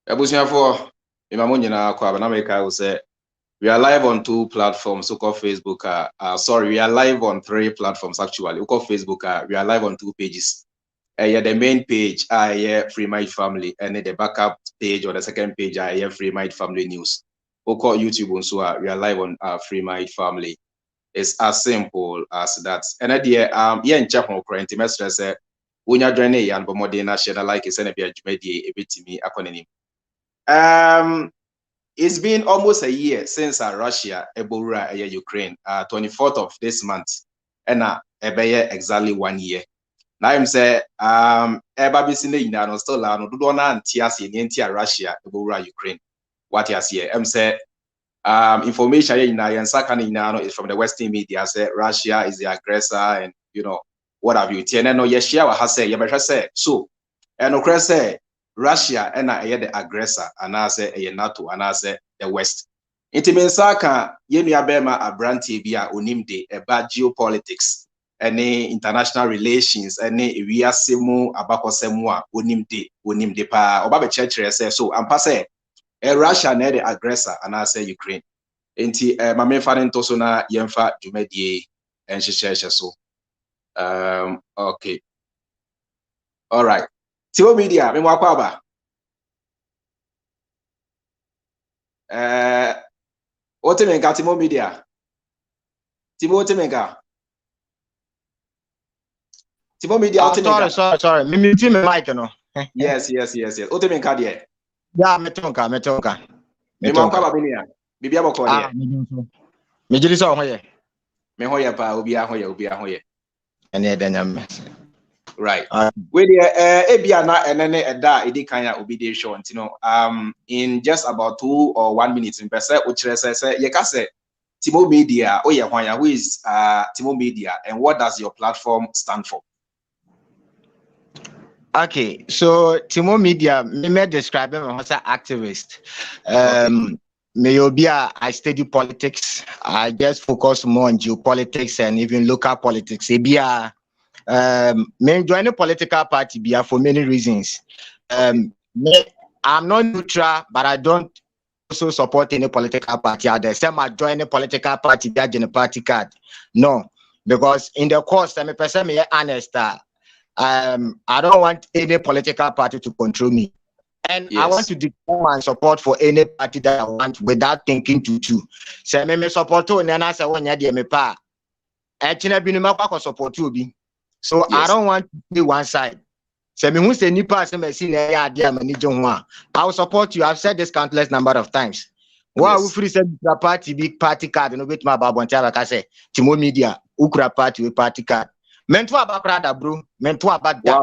Ebusia for Imamonyina Kwa America will say we are live on 2 platforms, so called Facebook. Sorry, we are live on 3 platforms actually. We call Facebook. We are live on 2 pages. Yeah, the main page, Freemind Family, and the backup page or the second page, Freemind Family News. We call YouTube also. We are live on Freemind Family. It's as simple as that. And idea, in Japan, current semester say, when you're joining, and Bomodena share like it's a bit a bit to me. It's been almost a year since Russia ebora Ukraine. 24th of this month, and exactly 1 year. Now I'm say Babisine no still no do na antiasi ni Russia ebora Ukraine. What you see? I'm say information is from the Western media. Say Russia is the aggressor, and what have you. No, yes, share what has say. So, and okay, say Russia and the aggressor, and I say NATO, and I say the West. Intimensaka yenu bema abranti bia onimde about geopolitics, any international relations, any wiasemu abakosemu onimde pa obabe church say so. I'm say Russia na the aggressor, and I say Ukraine. Enti mame fanen to so na yemfa dwumadie enhyehyehye so. Okay. All right. Timo Media, me mwakwa aba. Otemenka Timo Media. Timo Otemenka. Timo Media Otemenka. Sorry. Me mute me mic no. Yes. Otemenka there. Yeah, metonka. Me mwakwa aba benia. Bibia boko there. Me jiri so hoye. Me hoye pa obi ahoye. Ene edanyam. Right. With the Ebiana and then Eda Edikanya Obide show, in just about 2 or 1 minute in person, which says Yakase Timo Media, who is Timo Media, and what does your platform stand for? Okay, so Timo Media, me describe him as an activist. I study politics. I just focus more on geopolitics and even local politics. Me join a political party for many reasons. I'm not neutral, but I don't also support any political party out there. Some I join a political party that a party card. No, because in the course, I'm a person honest. I don't want any political party to control me. And yes. I want to declare my support for any party that I want without thinking to two. So me support you, and I say when you me pa. Actually, be no support you. So yes. I don't want to be one side. So me who say ni pass me see na idea me ni jonwa. I will support you. I've said this countless number of times. Why we free say the party big party card no bit my babontia like I say Timo Media ukra party with party card. Mentu about brother bro. Mentu about that.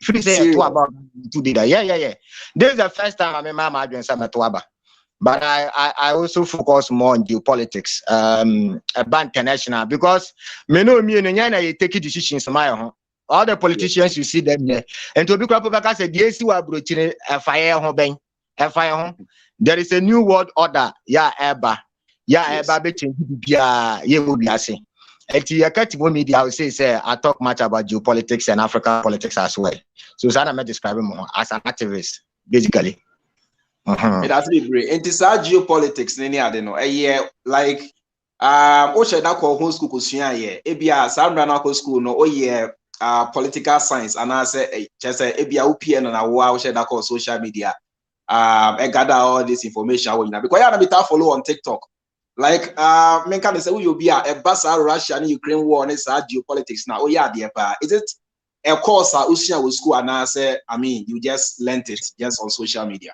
Free say to about to be that. Yeah. This is the first time I mean my adwen say mentu about. But I also focus more on geopolitics, about international, because me know me and you take decisions. All the politicians you see them there, and to be crap back, I said, yes, you are broaching a fire home, There is a new world order. Eba between you will be asking. And to your Timo Media, I would say I talk much about geopolitics and African politics as well. So I'm describing more as an activist, basically. It has been great. And this geopolitics, I don't know. Like, Osha na ko home school kusua ye. Ebia Sandra na ko school no political science and I say just ebia UPN na wa Osha na ko social media. I gather all this information because I na follow on TikTok. Like men can say you be a basa Russia and Ukraine war and geopolitics now. Is it a course Usha with school and I say you just learned it just on social media?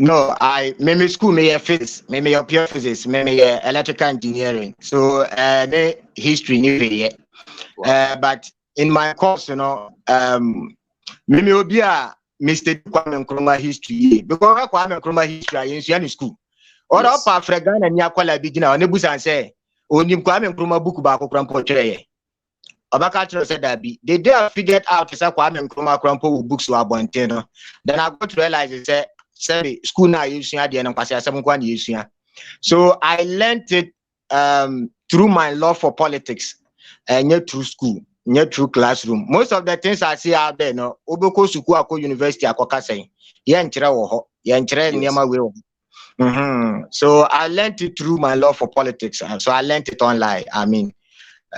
No, maybe school may physics, maybe your pure physics, maybe electrical engineering. So the history new but in my course, maybe will be a mistake Kwame Nkrumah history because Kwame Nkrumah history in school. Or up African and Yakwala beginner on the bus and say, only Kwame Nkrumah book back portray. Obakacho said that they dare figured out to Kwame Nkrumah crumple books were Bonteno. Then I got to realize it said. School now using so I learned it through my love for politics and through school. not through classroom. Most of the things I see out there, no, Oboko Sukuako University, Akoka saying, Yanchra or Yanchra Nyama will. So I learned it through my love for politics. So I learned it online. I mean,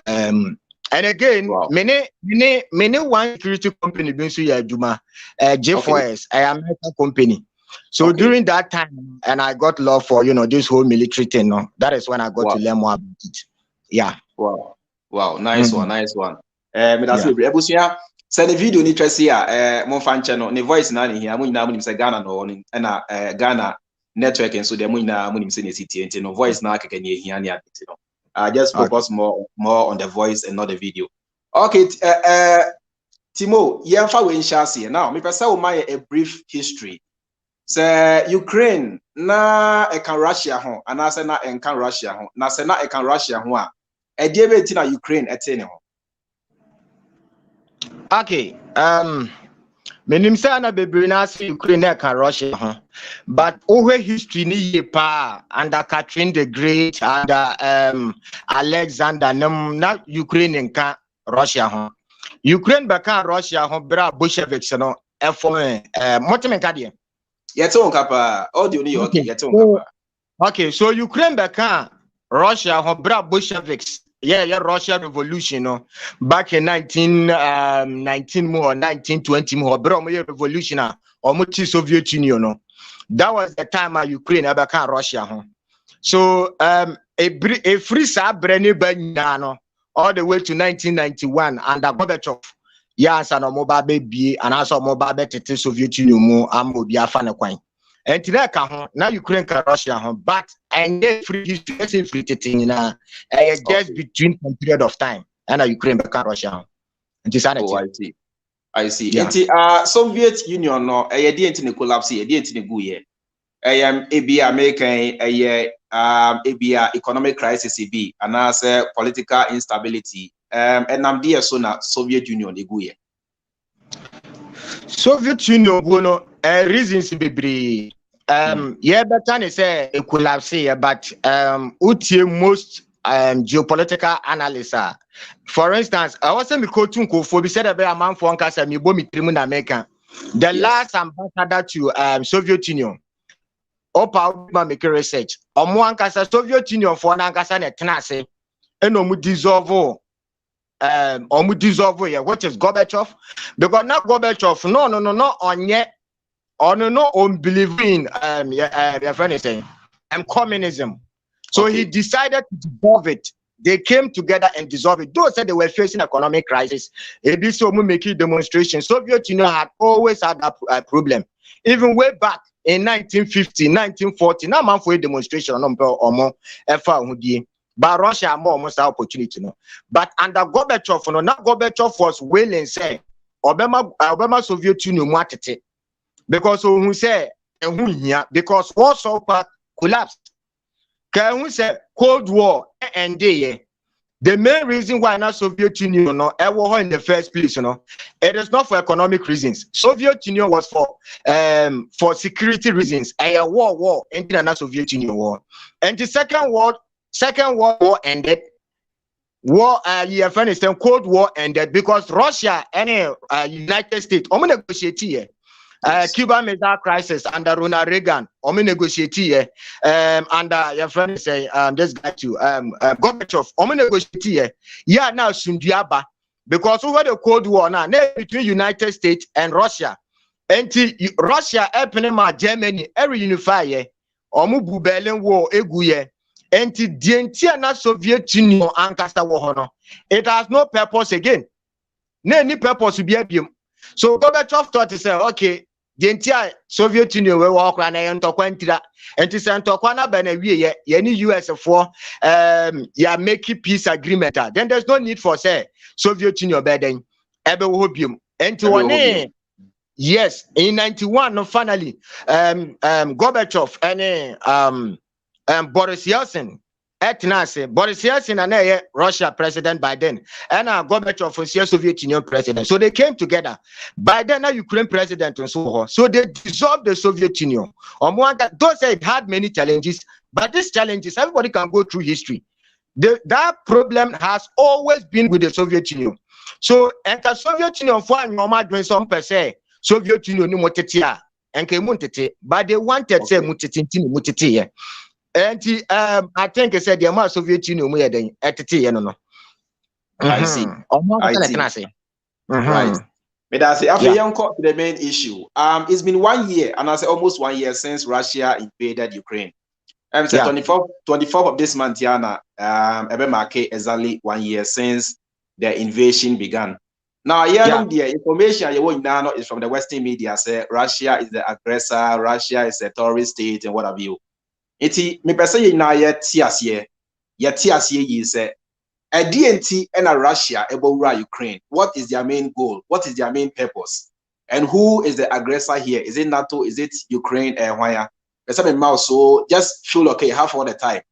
and again, many one security company being so Juma, J4S, an American company. So during that time, and I got love for this whole military thing. No, that is when I got to learn more about it. Yeah. Wow, nice one. That's it. Send the video ni Tracy mon fan channel ne voice na here mo nyina mo nim say Ghana no and Ghana network and so dem mo nyina mo nim say ne city enti no voice na akeka ne hia ne aditi no. Just focus more on the voice and not the video. Okay, Timo, yemfa we nshase now. Me pesa wo my a brief history. Say Ukraine na e kan Russia ho anase na e kan Russia ho na se na e kan Russia ho a e die be ti na Ukraine ete ne ho. Okay, menim say na bebre na say Ukraine na kan Russia ho, but over history ni ye pa under Catherine the Great and Alexander na Ukraine kan Russia ho. Ukraine ba kan Russia ho bra Bolsheviks no e form motimen ka de. Yeton kapa audio ni okay yeton kapa. Okay, so Ukraine ba kan Russia ho bra Bolsheviks. Yeah, Russia revolution, no, back in 1919 more, 1920 more, bro, revolution, or Soviet Union, no. That was the time Ukraine became Russia, huh? So, a free Sabrani Banyano all the way to 1991 under Gorbachev. Yes, and a mobile baby, and also mobile better Soviet Union, more, and will be a fan of coin. And today, now Ukraine can Russia, but and then free history, free thing, just between some period of time, and Ukraine can Russia. I see. Yeah. Soviet Union no, didn't in collapse, didn't in go ye. American, economic crisis, and as political instability. And I'm dear so now Soviet Union go ye. Soviet Union, no, reasons be yeah, but can say it collapse here, but most geopolitical analysts are. For instance, I was saying because Tunko said about a man for Ankasa mi bo mi trimu na America. The last ambassador to Soviet Union. Opa make research. Omo Ankasa Soviet Union for Ankasa ne tenase. Eno mu dissolve yeah, what is Gorbachev? Because not Gorbachev, no, on yet, or no, on believing, your friend is saying, communism. So he decided to dissolve it. They came together and dissolved it. Those said they were facing economic crisis. It so making demonstrations. Soviet Union had always had a problem. Even way back in 1950, 1940, now man for a demonstration or more, but Russia more almost an opportunity, no. But under Gorbachev, no, now Gorbachev was willing say, Obama Soviet Union wanted it because who say because Warsaw Pact collapsed. Can we say Cold War and the main reason why not Soviet Union no ever in the first place, you know, it is not for economic reasons. Soviet Union was for security reasons. A war, international Soviet Union war, and the Second World War ended. Afghanistan Cold War ended because Russia and United States negotiate here. Cuban Missile Crisis under Ronald Reagan negotiate here. Under your friend say this guy too Gorbachev negotiate here. Yeah, now Sundiaba because over the Cold War now between United States and Russia. And Russia helping Germany every unify here. Berlin War eguye. And the entire Soviet Union ankasa war, it has no purpose again. No any purpose to be a beam. So Gorbachev thought to say, okay, the entire Soviet Union will walk around and talk and to send to Kwana Benevi, any US for making peace agreement. Then there's no need for say Soviet Union bedding ever hobium. And to one yes, in 91, no, finally, Gorbachev and Boris Yeltsin, Boris Yeltsin and Russia president by then, and Gorbachev was Soviet Union president. So they came together. By then, Ukraine president and so on. So they dissolved the Soviet Union. Those it had many challenges, but these challenges, everybody can go through history. That problem has always been with the Soviet Union. So and the Soviet Union for normal doing some per se Soviet Union no motetia and came muntete, but they wanted say mutiti. And I think I said the amount Soviet Union we then at no. I see. I see. Right. But I say after the main issue. It's been 1 year, and I say almost 1 year since Russia invaded Ukraine. So 24th of this month, Yana, mark exactly 1 year since the invasion began. Now, the information you want now is from the Western media. Say Russia is the aggressor, Russia is a terrorist state, and what have you. Me person you now yet TSA is a DNT and a Russia about Ukraine. What is their main goal? What is their main purpose? And who is the aggressor here? Is it NATO? Is it Ukraine? Why? So just feel okay half all the time.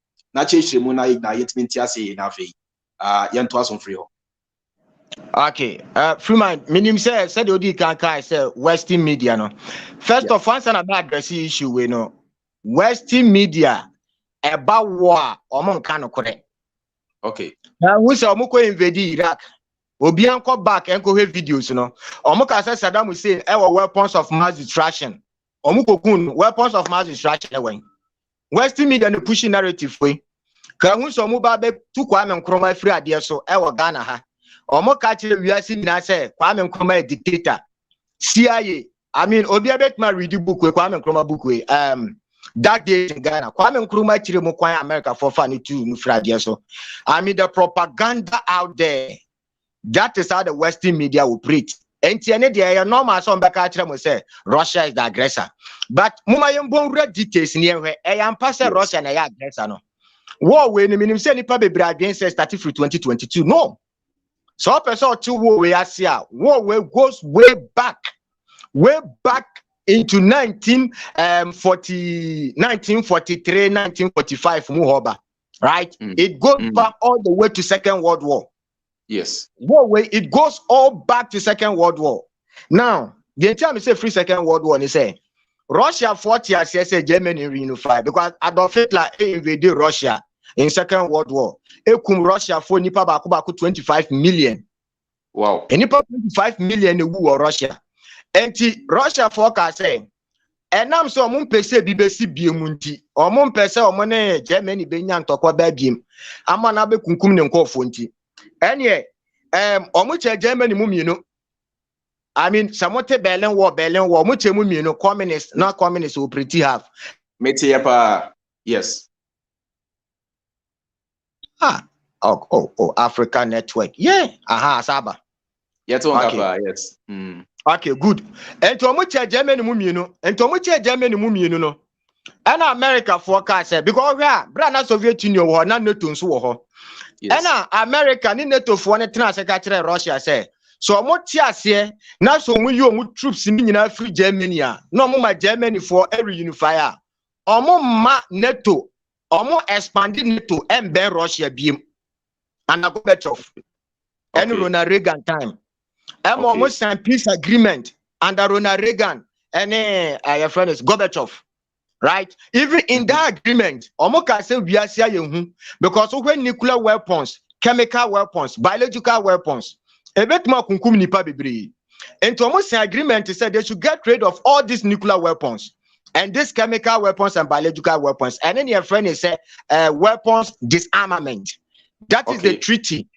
Okay, Freemind, minim said Odi Kankai say Western media no. First of all, answer about address issue we know. Western media about war or kind correct. Okay. Now we say Omoko invade Iraq. Obi anko back and have videos no. Omoka say Saddam Hussein our weapons of mass destruction. Omoko kun weapons of mass destruction away. Western media no pushing narrative way. Kan hu so mo ba be tu Kwame Nkrumah free ade so e Ghana ha. Omoka chire wiase nyina say Kwame Nkrumah dictator. CIA. I mean obi abetma read the book we Kwame Nkrumah book we that day in Ghana, Kwame Nkrumah chire mo kwan America for fun to no free ade so. I mean the propaganda out there. That is how the Western media operate. And the normal son back say Russia is the aggressor. But Mumayam read details near where I am passing Russia and I aggressor. No war when the minimum say nipa be against starting from 2022. No. So person two war we are war goes way back into 1943, 1945 Muhoba. Right? It goes back all the way to Second World War. Yes. It goes all back to Second World War. Now, the time you say free Second World War, they say Russia fought here, say Germany reunified because Adolf Hitler invaded Russia in Second World War. Russia for nipa baku 25 million. Wow. And nipa 25 million war Russia. And Russia forecast say, and I'm so mun pese BBC biemunti. Or mun pese or money Germany benyan tokwa babiem. Amana be kunkum ne nkofo nti. Anyway, omuche Germany mumino. I mean, samote Berlin War, muche mumino, communist, not communist, who pretty have. Metiepa, yes. Africa Network. Yeah, Saba. Yes. Okay, good. And to muche Germany mumino, no. And America forecast because we are brand Soviet Union war, not NATO so. Yes. And America ni NATO for ne tena secretary Russia say so mo tiase na so mu yo mu troops ni nyina free Germany no mo ma Germany for every unifier omo ma NATO omo expand NATO and ben Russia biem and Gorbachev and Ronald Reagan time omo sign peace agreement under Ronald Reagan and your friend is Gorbachev. Right? Even in that agreement, Omoka say we are saying because when nuclear weapons, chemical weapons, biological weapons, a bit more kunkum nipa bibri. And almost an agreement said they should get rid of all these nuclear weapons and these chemical weapons and biological weapons. And then your friend is weapons disarmament. That is the treaty.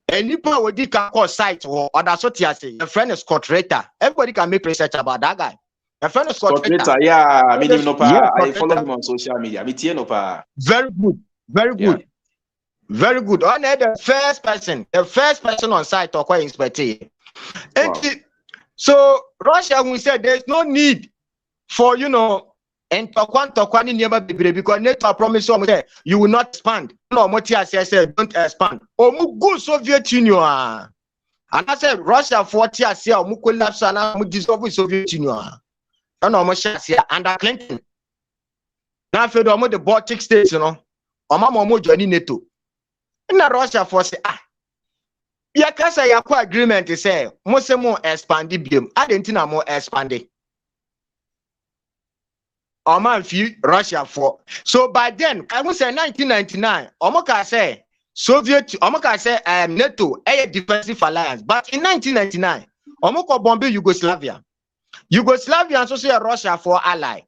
And nipa would call site or that's what you say. Your friend is Cotrator. Everybody can make research about that guy. My friend is Scott. Yeah, I mean, I follow him on social media. Very good, very good, very good. On the first person on site or quite inspected. And so Russia, we said there's no need for and Tokwani never be because NATO promise you will not expand. No, Motia said don't expand. Oh, good Soviet Union. And I said Russia 40 years here, collapse and dissolve Soviet Union. And almost under Clinton. Now, if you don't the Baltic states, Omo joining NATO. And Russia for say, ya kasa ya kwa agreement say, most more expand biom. Argentina more expanded. Oman few Russia for. So by then, I would say 1999, Omoka say, Soviet, Omoka say NATO, a defensive alliance. But in 1999, Omoko bomb Yugoslavia. Yugoslavia and so say Russia for ally.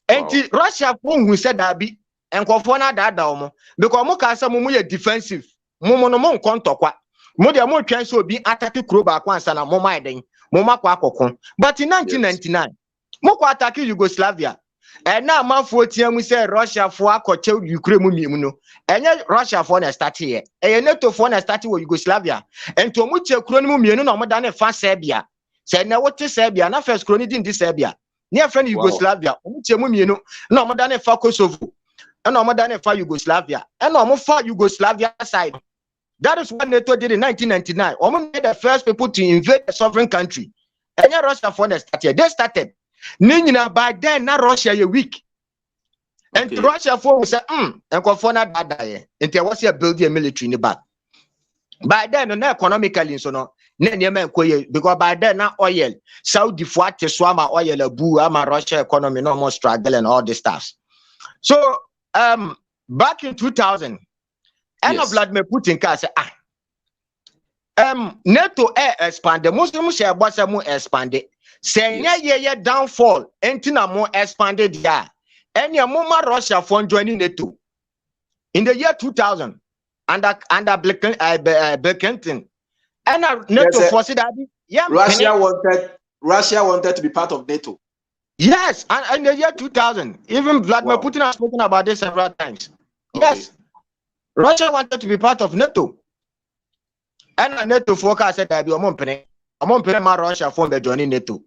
And Russia who said that be and Kofona that down because Omoka say Mumu defensive. Momo no mon kontokwa. Mo de mo twan so be attack Kroba kwansa na mo maiden. Moma kwa kokon. But in 1999, Moko attack Yugoslavia. And now man for we say Russia for akoche Ukraine mu no. And Russia for na start here. And NATO for na start with Yugoslavia. And to mu che kuro mu mienu na mo da na fa Serbia. Say na what Serbia na first kuro ni din di Serbia. Near friend Yugoslavia. Mu che mu mienu na mo da na fa Kosovo. And no mo da na fa Yugoslavia. And no mo fa Yugoslavia side. That is what NATO did in 1999. Omo made the first people to invade a sovereign country. And Russia for na start here. They started. Nina by then na Russia you weak. And Russia for say and Kofona bad and there was building a military in the back. By then no economically so no because by then na oil Saudi for swama oil a boo ama Russia economy no more struggle and all this stuff. So back in 2000 end of Vladimir Putin can say NATO expanded Muslim share boss mu expanded. Say yeah downfall entina more expanded ya any more Russia for joining NATO in the year 2000 under Bill Clinton and NATO forced that Russia wanted to be part of NATO. Yes, and in the year 2000 even Vladimir Putin has spoken about this several times. Yes, Russia wanted to be part of NATO and NATO focus said that I'm on Russia for the joining NATO.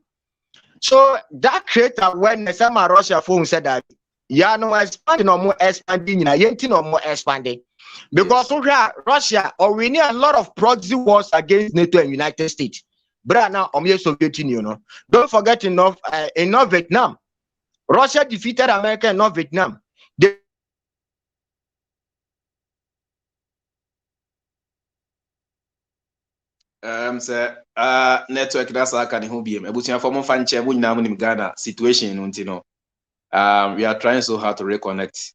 So that created awareness. Some Russia phone said that no expanding no more expanding, no more expanding because Russia or we need a lot of proxy wars against NATO and United States. But now Soviet Union. Don't forget in North Vietnam, Russia defeated America in North Vietnam. Network that's how can who be ebutia for fan chair we now in Ghana situation we are trying so hard to reconnect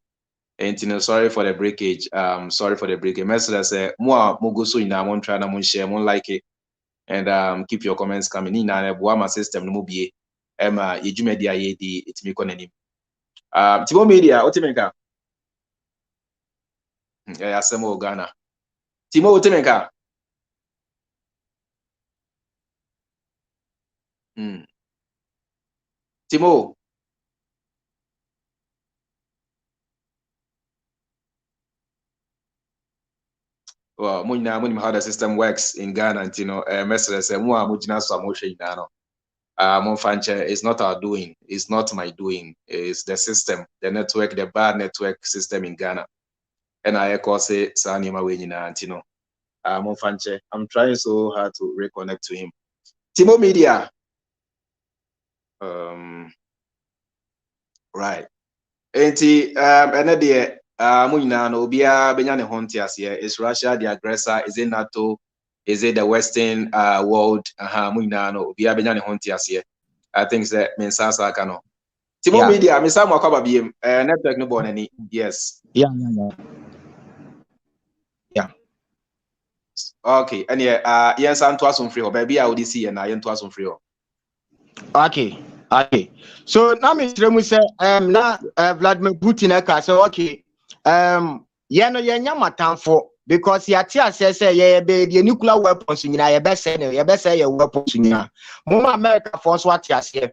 and sorry for the breakage sorry for the breakage message say more go so in one try na share one like it and keep your comments coming in and my system no be Timo Media di it me konanim Timo Media otimeka asemo Ghana Timo otimeka Timo. Well, money how the system works in Ghana, and message say more mujina so motion Ghana. It's not our doing, it's not my doing, it's the system, the network, the bad network system in Ghana. And I say Sani Mawenina, I'm trying so hard to reconnect to him. Timo Media. Right. Enti another Munina no bia benyane hontias here. Is Russia the aggressor? Is it NATO? Is it the Western world? Munina no bia benyane hontias here. I think that means Sasa Kano. Timo Media, Misa Mwakaba BM, network no born any. Yes. Yeah. Okay, and yes, I'm to us on free, or baby, I would see and I am to us on free. Okay. So now Mr. say now Vladimir Putin say okay for because say the nuclear weapons you best say weapons America force what here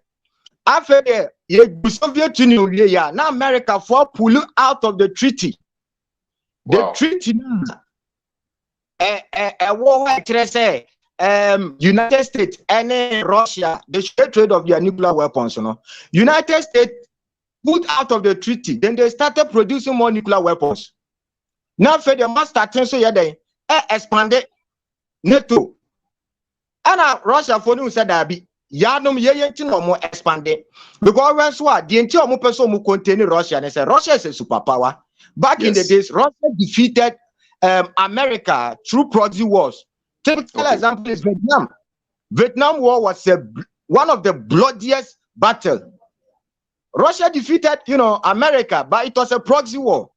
after the Soviet Union now America for pull out of the treaty. The treaty war say United States and Russia, they should trade of their nuclear weapons, United States put out of the treaty, then they started producing more nuclear weapons. Now for the master attention they expanded NATO. And Russia for them said that be no more expanded. Because when so the entire person who contain Russia and they say Russia is a superpower. Back in the days, Russia defeated America through proxy wars. Typical example is Vietnam. Vietnam War was one of the bloodiest battles. Russia defeated, America, but it was a proxy war.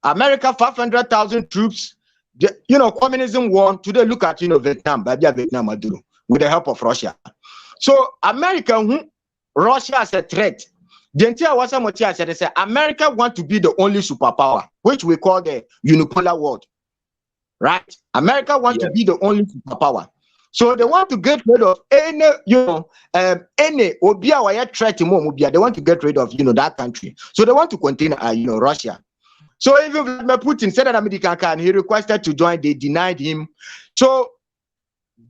America 500,000 troops, communism won. Today, look at Vietnam, Vietnam Maduro, with the help of Russia. So America, Russia as a threat. The entire Wasamotia said, they say America want to be the only superpower, which we call the unipolar world. Right? America want to be the only superpower. So they want to get rid of any, any Obia threat. They want to get rid of, that country. So they want to contain, Russia. So even Vladimir Putin said that America can, he requested to join. They denied him. So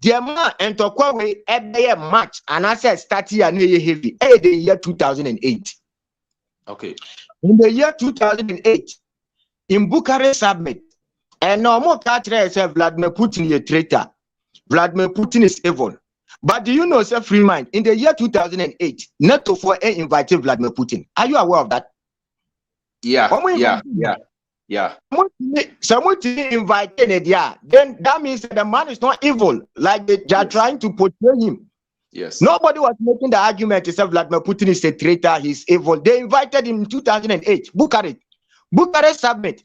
the man and Tokwawe at their match, and I said, starting a new heavy, the year 2008. Okay. In the year 2008, in Bucharest summit, and no more country said Vladimir Putin is a traitor. Vladimir Putin is evil. But do you know, sir, Freemind, in the year 2008, NATO invited Vladimir Putin. Are you aware of that? Yeah. Someone invited yeah. Then that means that the man is not evil, like they are trying to portray him. Yes. Nobody was making the argument to say Vladimir Putin is a traitor, he's evil. They invited him in 2008, Bucharest summit.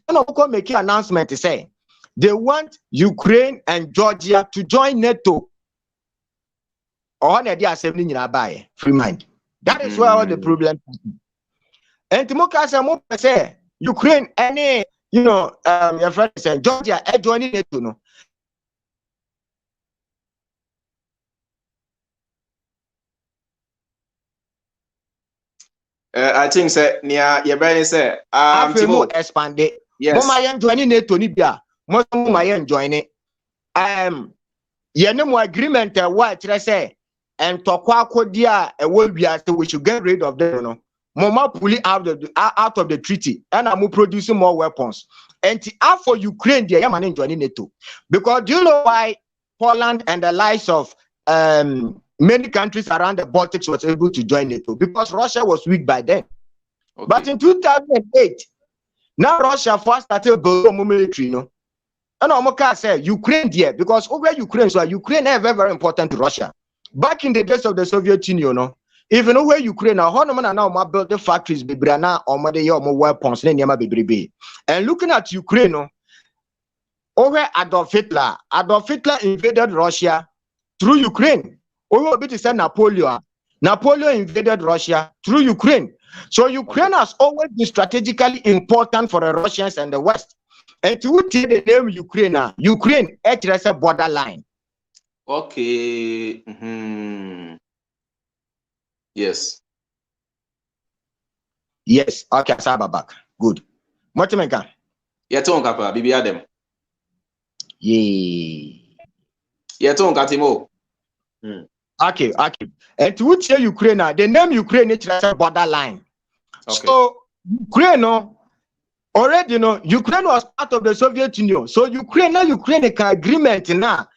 Make an announcement to say they want Ukraine and Georgia to join NATO. Freemind. That is where all the problems happen. And Timo say Ukraine, any, your friend said Georgia, joining NATO, no. I think say near your brother say Timo expanded. Yes. Mama joining NATO Nibia. Mama joining. No agreement what I say and Tokwa Kodia will be as we should get rid of them, no. Mama pulling out of the treaty and I'm producing more weapons. And for Ukraine, they are joining NATO. Because do you know why Poland and the likes of many countries around the Baltics was able to join NATO? Because Russia was weak by then. Okay. But in 2008, now Russia first started building military, And I'm say Ukraine there, because over Ukraine, so Ukraine is very, very important to Russia. Back in the days of the Soviet Union, even over Ukraine, now build the factories, or weapons, and looking at Ukraine, over Adolf Hitler invaded Russia through Ukraine. Over bit said Napoleon invaded Russia through Ukraine. So Ukraine has always been strategically important for the Russians and the West. And to take the name Ukraine is a borderline. Okay. Yes. Okay, Saba back. Good. Motimenka. Yeah, Tonka, Bibi Adam. Yeah, Tonka Timo. Okay. And to tell Ukraine, the name Ukraine is a borderline. Okay. So Ukraine, already, Ukraine was part of the Soviet Union. So Ukraine agreement now.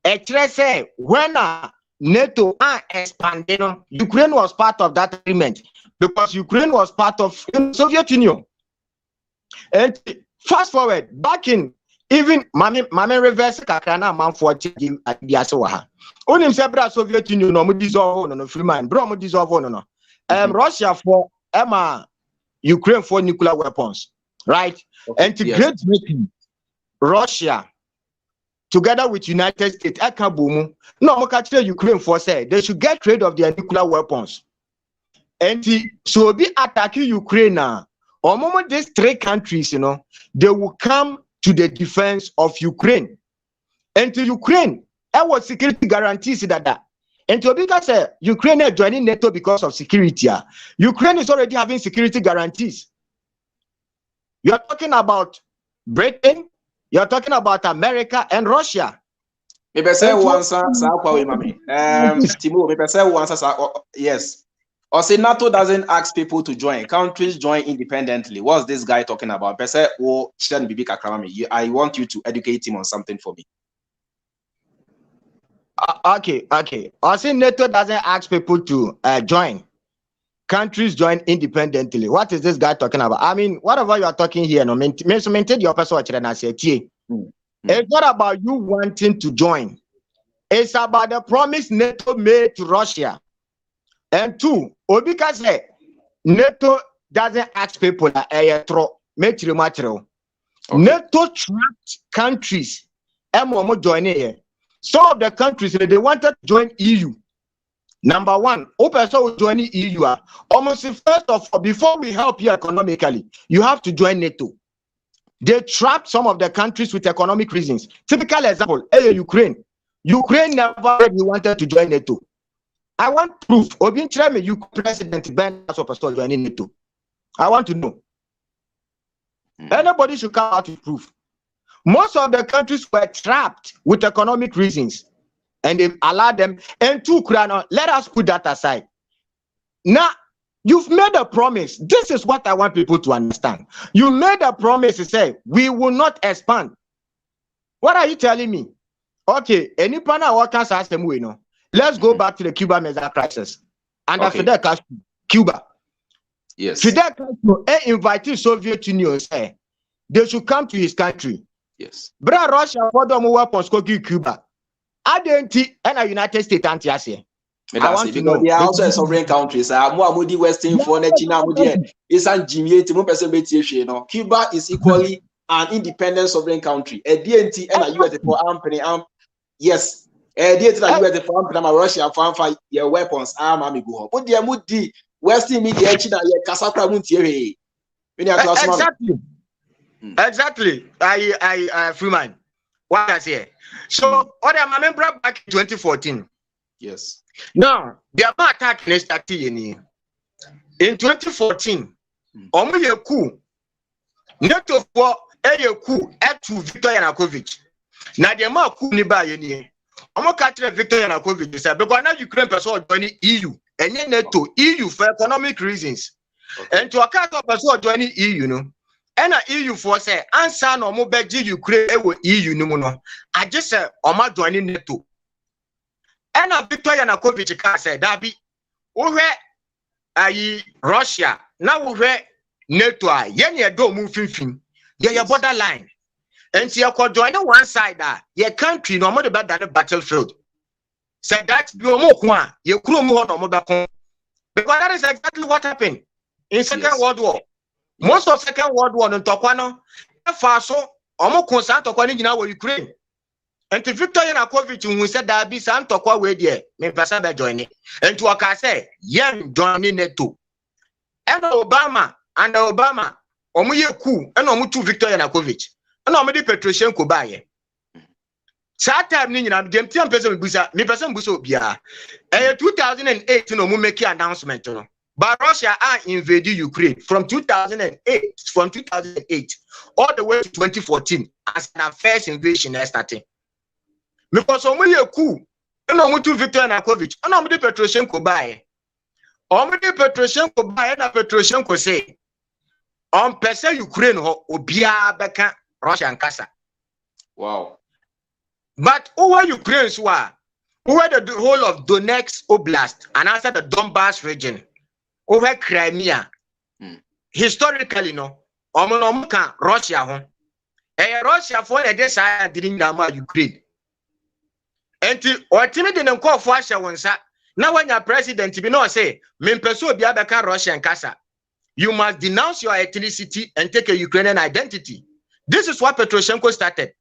Say when NATO expanded, Ukraine was part of that agreement because Ukraine was part of the Soviet Union. And fast forward, back in even Mame reverse Kakrana man for Diasoha. Only Sebra Soviet Union no dissolve no Freemind, bro dissolve no. Russia for Ukraine for nuclear weapons, right? Okay. And to Great Britain, Russia, together with United States, Ukraine for say they should get rid of their nuclear weapons. And so be attacking Ukraine now. Or moment these three countries, they will come to the defense of Ukraine. And to Ukraine, there was security guarantees that. And to because Ukraine is joining NATO because of security. Ukraine is already having security guarantees. You are talking about Britain, you are talking about America and Russia. Maybe say once, Timo, maybe say once, yes. Or say NATO doesn't ask people to join. Countries join independently. What's this guy talking about? I want you to educate him on something for me. Okay. I say NATO doesn't ask people to join. Countries join independently. What is this guy talking about? I mean, whatever you are talking here, maintain your person. It's not about you wanting to join. It's about the promise NATO made to Russia. And two, because NATO doesn't ask people material. Okay. NATO trapped countries. Joining here. Some of the countries they wanted to join EU. Number one, open so joining EU. Almost first of all, before we help you economically, you have to join NATO. They trapped some of the countries with economic reasons. Typical example, Ukraine. Ukraine never wanted to join NATO. I want proof. Obin Treme, you President Ben Pastor joining NATO. I want to know. Anybody should come out with proof. Most of the countries were trapped with economic reasons, and they allowed them. And two, let us put that aside. Now, you've made a promise. This is what I want people to understand. You made a promise to say, we will not expand. What are you telling me? Okay, any partner workers ask them, we know. Let's go back to the Cuba Missile Crisis. Under Fidel Castro, Cuba. Yes. Fidel Castro invited Soviet Union, say they should come to his country. Yes. Bra Russia for them weapons go Cuba. Identity and a United States anti-assay. I want to know. They are also a sovereign countries. Moody Western for China, is an Jimmy Timon. Cuba is equally an independent sovereign country. A DNT and a US for Ampany. Yes. A DNT and US for Ampany, Russia for your weapons. Amigo. But the Moody Western media, China, Casatra Muntier. Exactly. Exactly. I Freemind. What I say. So, what I remember back in 2014. Yes. Now, the attack started in 2014. Omu coup. NATO for a coup at Viktor Yanukovych. Now, the amount coup ni ba yeni. Omu catch Viktor Yanukovych said because now Ukraine person joining EU and then NATO EU for economic reasons. And to account of person joining EU, no. And EU for say answer no mo beji Ukraine e EU no no. I just say oma joining NATO. And Victor Yanukovych can say that be we Russia now we NATO ye do move fin your borderline. And you could join one side your country no more better than the battlefield. Say that be mo kwa ye kuro mo no mo be kon. Because that is exactly what happened in Second World War. Most of Second World War in Tokwano, Faso, Omoko San Tokwani Gina were Ukraine. And to Victor Yanukovych, who said that be San Tokwa way there, me Pasaba joining. And to Akase, Yan joining NATO. And Obama, Omuye coup, and Omutu Victor Yanukovych. And Omedi Petroshenko Baye. Sata Nina, them 10 person Busa, me person Buso Bia. 2008, no Mumeki announcement. But Russia invaded Ukraine from 2008 all the way to 2014 as an first invasion started. Because only a coup, and only to Viktor Yanukovych, and only Petroshenko buy. Only Petroshenko buy and Petroshenko say, on percent Ukraine or Obia Beka Russia and Kasa. Wow. But over Ukraine's war, over the whole of Donetsk Oblast and after the Donbass region. Over Crimea, historically, no, Omonomuka, Russia, home. Russia for a desire didn't know Ukraine. And or timid and call for Russia once. Now, when your president, you know, say, Mempeso Biabaka, Russia and Casa, you must denounce your ethnicity and take a Ukrainian identity. This is what Petroshenko started.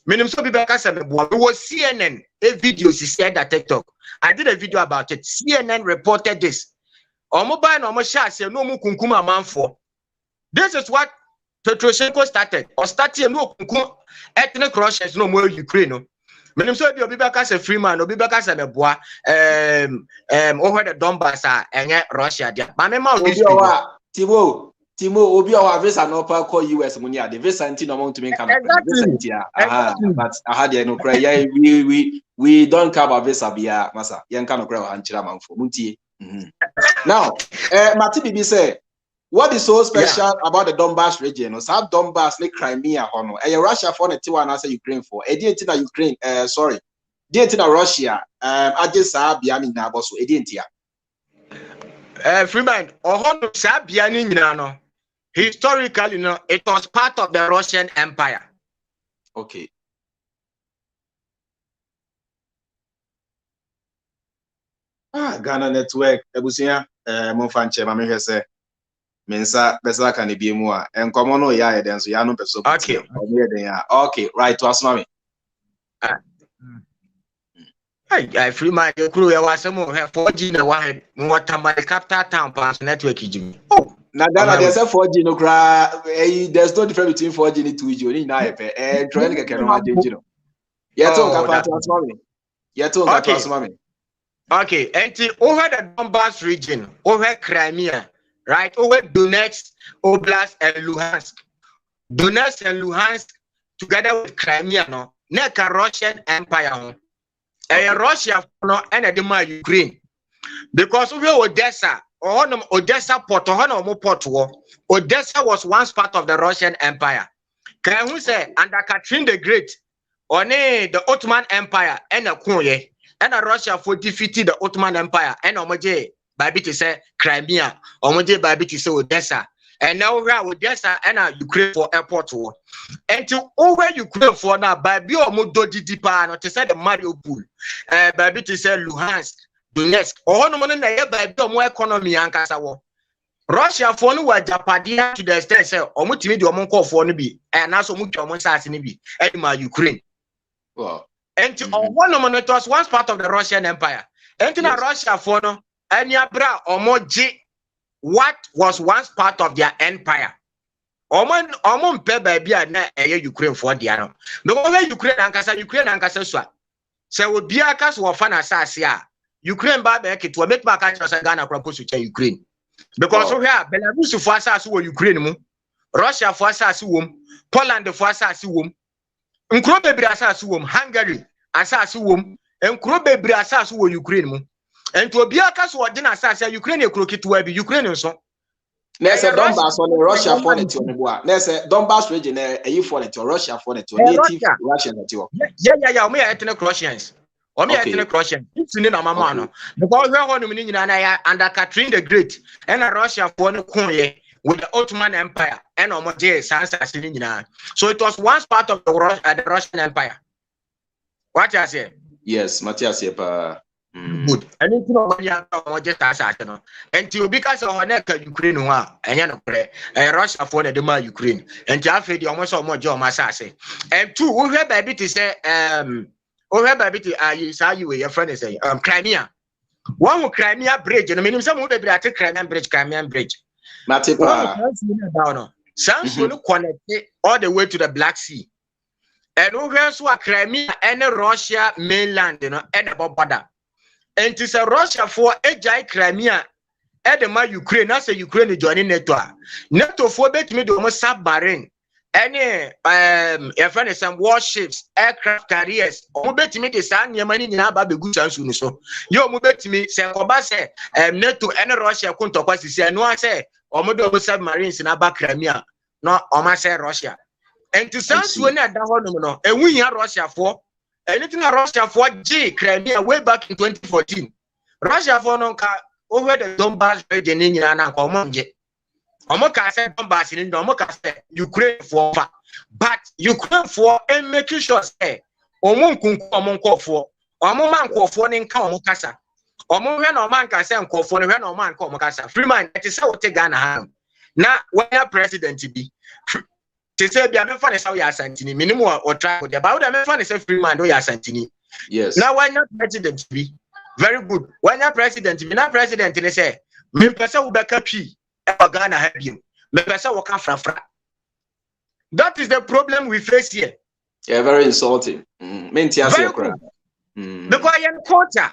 Minimso Bibaka said, it was CNN, a video she said that TikTok. I did a video about it. CNN reported this. This is what Petroshenko started. Or started no ethnic Russians no more Ukraine. Menim so bi obi baka say Freemind, obi baka say meboa over the Donbass and Russia dia. Ma me ma this Timo obi o visa no pa call US money the visa nti no want to make but there no cry we don't care about visa bia masa yen kan no cry han kira manfo muntie. Now, Matibibi say, what is so special about the Donbass region? South Donbass, like Crimea, Hono, Russia for the Tiwan answer Ukraine for. Didn't Ukraine, sorry, didn't Russia, I just saw Biani Nabosu, Edintia. Freemind, Hono Sabiani Nano. Historically, no, it was part of the Russian Empire. Okay. Ghana network, Ebusia, Monfanche, Mamma say. mensa besa can be more and come on ya then so ya no person. Okay, right to ask me. I Freemind the crew was some of her 4G no one what my capital town pass network Jimmy. Oh, now there's a 4G no cry. There's no difference between 4G and 2G. And trying to get no. Yet Okay, and over the Donbass region, over Crimea, right? Over Donetsk, Oblast, and Luhansk. Donetsk and Luhansk together with Crimea, no, neka Russian Empire, and Russia, no, and the Ukraine. Because we Odessa, or Odessa port, or port war, Odessa was once part of the Russian Empire. Can we say under Catherine the Great, or the Ottoman Empire, and a Kunye, and a Russia for defeated the Ottoman Empire, and Omoje, by to say Crimea, Omoje by to say Odessa. And now we are Odessa and Ukraine for airport war. And to over Ukraine for now, by Biomodo Dipa, not to say the Mariupol, by to say Luhansk, Donetsk, or no money by Biomo economy and Kasawa. Russia for no Japadia to the extent say, or Mutimi do Monko for Nibi, and also Mukamon Sassinibi, and Ukraine. Wow. And to one of it was once part of the Russian Empire. And to Russia for no, and Yabra or Moji. What was once part of their empire? Omon pe baby na Ukraine for the ano. Because Ukraine ankasa so. Se wo bia ka so fan asase a Ukraine ba be to make back at Ghana propose to Ukraine. Because we have Belarus for asase wo Ukraine mu, Russia for asase wo, Poland for asase wo, nkro bebre asase wo, Hungary asase wo, nkro bebre asase wo Ukraine mu. And to be a case what dinner says Ukraine crooked to be Ukrainian so. There's a Donbass on Russia for it to there's a Donbass region, a for it to Russia for it to native Russian. Yeah, me ethnic Russians. Or me ethnic Russian. It's in a mamma. Because we're on the under Catherine the Great and a Russia for the Kunye with the Ottoman Empire and Omoje Sansa. So it was once part of the Russian Empire. What I say? Yes, Matthias Yepa. Good. And it's not just as I know. And to because of Ukraine, and Russia for the Ukraine, and to have almost more job massage. And two, we have a bit to say, we have a bit to say, your friend is saying, Crimea. One Crimea bridge, and I mean, some would be at Crimean bridge. Some will connect all the way to the Black Sea. And over so Crimea and Russia mainland, and about border. And to say Russia for a Crimea, and Ukraine, I say Ukraine joining NATO. NATO for bet me do almost submarine. Any some warships, aircraft carriers, or bet me the sun, your money in Ababe good chance so. You bet me, say Obase, NATO and Russia couldn't talk as say, no, I say, or more submarines in Abba Crimea, no, or say Russia. And to some when at that one, and we have Russia for. Anything Russia for G Crimea way back in 2014. Russia for nonka over the Donbass region in Yana Komonje. Omoka said Donbass in Omoka said Ukraine for, but Ukraine for and making sure say Omonku Omonko for Omomanko for Ninka Omokasa. Omohan or man can say Uncle for when no man come Mokasa. Freemind, it is how take Ghana ham. Now, when a president to be. They say, "Be a fan is how you are sentini minimum or try with the about a fan is a Freemind or you are sentini." Yes. Now, why not president to be very good? Why not president to be not president? They say, "Me person will back up he Ghana help you. Me person will come from." That is the problem we face here. Yeah, very insulting. Because I am culture.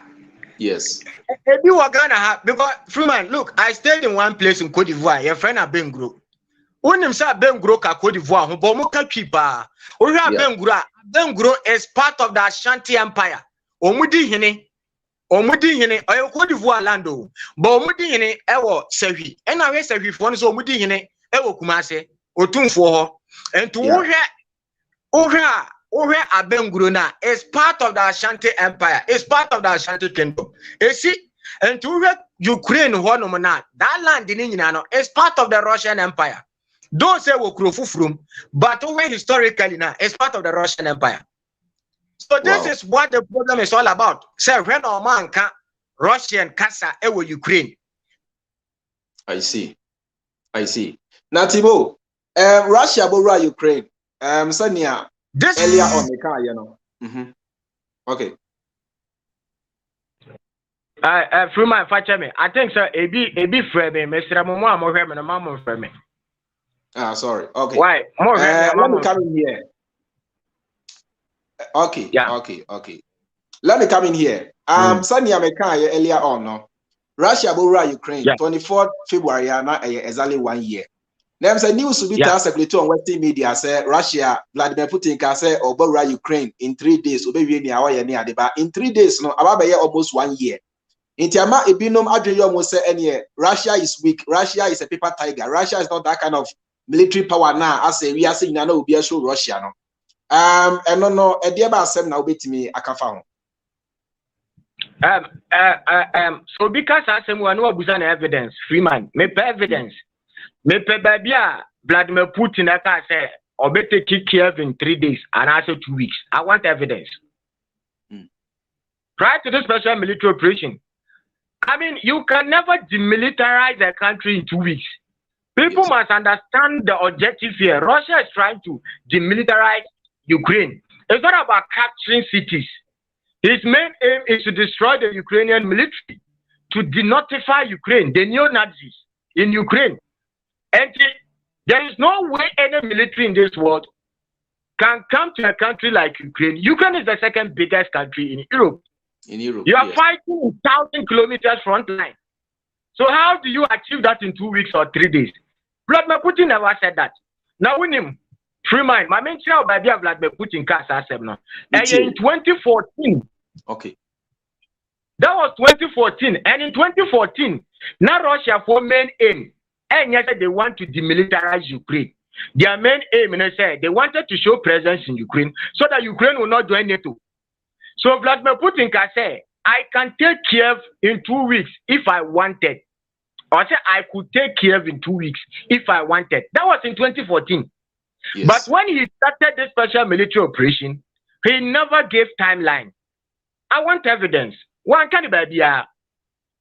Yes. If you are Ghana have because Freemind, look, I stayed in one place in Cote d'Ivoire. Your friend have been group. When say Bengro ka Cote d'Ivoire, but muka chipa. We have Bengro is part of the Ashanti Empire. Omudi hine, oyo Cote d'Ivoire lando. But omudi hine, ewo sewi. And I sewi for so omudi hine, ewo kumase, otumfo. And to Oha Abengro na is part of the Ashanti Empire. It's part of the Ashanti Kingdom. You see, and to Ukraine, that land in Inano is part of the Russian Empire. Don't say Wokrofu but over historically now, it's part of the Russian Empire. So this is what the problem is all about. Say when a man can Russian Kasa ewo Ukraine. I see. I see. Now, Timo, Russia over Ukraine. Sonia, This earlier on the car, you know. Okay. Freemind, fetch me. I think so. A be frame, Mr. Momo, more frame, and a mama frame. Sorry. Okay. Why? More let me come in here. Okay. Yeah. Okay. Let me come in here. Sonia Mekaya earlier on, no. Russia over Ukraine, 24th February, exactly 1 year. There's a news to be circulated on Western media. Say Russia, Vladimir Putin can say over Ukraine in 3 days. In 3 days, no, about almost 1 year. In Tiama, Ebinum Adrian almost say any Russia is weak. Russia is a paper tiger. Russia is not that kind of military power now. I say we are saying no, we are sure Russia no. And no, a dear about now bet me I can found. So because I say we know about evidence, Freemind, me evidence. Me baby, Vladimir Putin, I can say, or better kick Kiev in 3 days and I say 2 weeks. I want evidence. Prior to the special military operation, I mean, you can never demilitarize a country in 2 weeks. People must understand the objective here. Russia is trying to demilitarize Ukraine. It's not about capturing cities. His main aim is to destroy the Ukrainian military, to denotify Ukraine, the neo-Nazis in Ukraine. And there is no way any military in this world can come to a country like Ukraine. Ukraine is the second biggest country in Europe. You are fighting 1,000 kilometers front line. So how do you achieve that in 2 weeks or 3 days? Vladimir Putin never said that. Now with him, Freemind, my main child by Vladimir Putin in 2014. Okay. That was 2014. And in 2014, now Russia for main aim. And yet they want to demilitarize Ukraine. Their main aim, they wanted to show presence in Ukraine so that Ukraine will not join NATO. So Vladimir Putin can say, I can take Kiev in 2 weeks if I wanted. Or say I could take Kiev in 2 weeks if I wanted. That was in 2014. Yes. But when he started this special military operation, he never gave timeline. I want evidence. One can be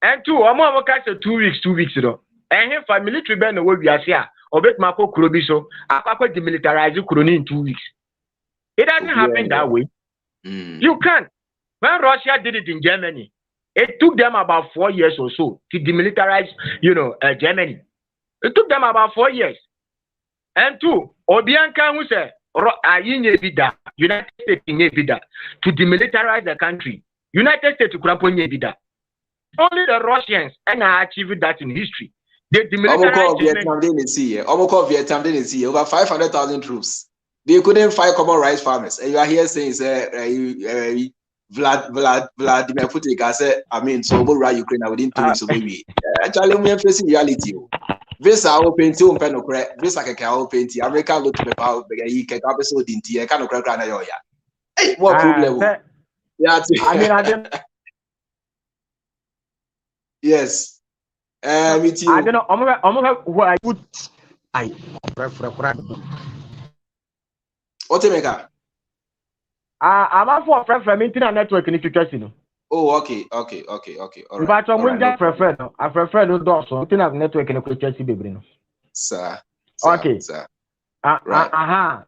and two, I'm going to say 2 weeks, 2 weeks ago. And if a military band we are here, or bet Marco Kurobiso, I could demilitarize Ukraine in 2 weeks. It doesn't happen that way. You can't. When Russia did it in Germany, it took them about 4 years or so to demilitarize, Germany. It took them about 4 years. And two, Obianka who said, United States to demilitarize the country. United States to Bida. Only the Russians and I achieved that in history. They demilitarized Vietnam didn't see Vietnam didn't see over 500,000 troops. They couldn't fight common rice farmers. And you are here saying, Vladimir Putin can say, I mean, so over Ukraine within 2 weeks. Actually, we are facing reality. This are open to Penocre, this like a cow painting. America look to the power, he can episode in tea. I can't crack on a Hey, what problem? Yeah, I mean, yes. With you. I don't know. I'm what I put. What do you make up? I'm out for from internet network in the Oh, okay. All right. But I'm just prefer. I prefer no door so internet network in the Chelsea baby. Sir. Okay. Sir. Right.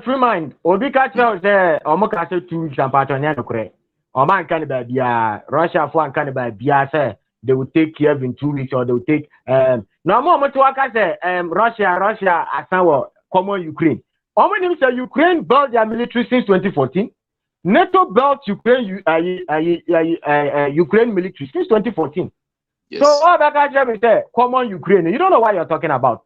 Freemind. Obi catch us there. Omoka say 2 weeks and patron no correct. Oman can be Russia for can be say they will take Kiev in 2 weeks or they will take no more to work say Russia as our common Ukraine. How many say Ukraine built their military since 2014? NATO built Ukraine Ukraine military since 2014. Yes. So all that guys say common Ukraine. You don't know what you're talking about.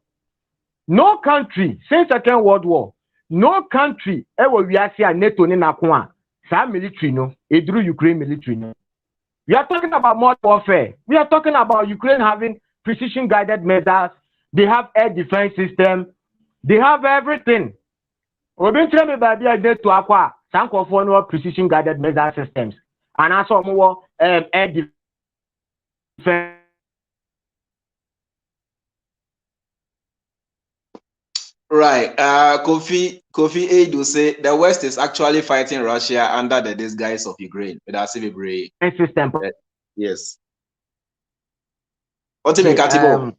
No country since Second World War, no country ever we are seeing NATO in Nakwa. Some military no, it drew Ukraine military no. We are talking about modern warfare. We are talking about Ukraine having precision guided missiles. They have air defense system. They have everything. We've been trying to to acquire some of precision guided missile systems. And also more air defense. Right. Kofi Edu say the West is actually fighting Russia under the disguise of Ukraine. That's a very system. Yes. What do you make, Timo?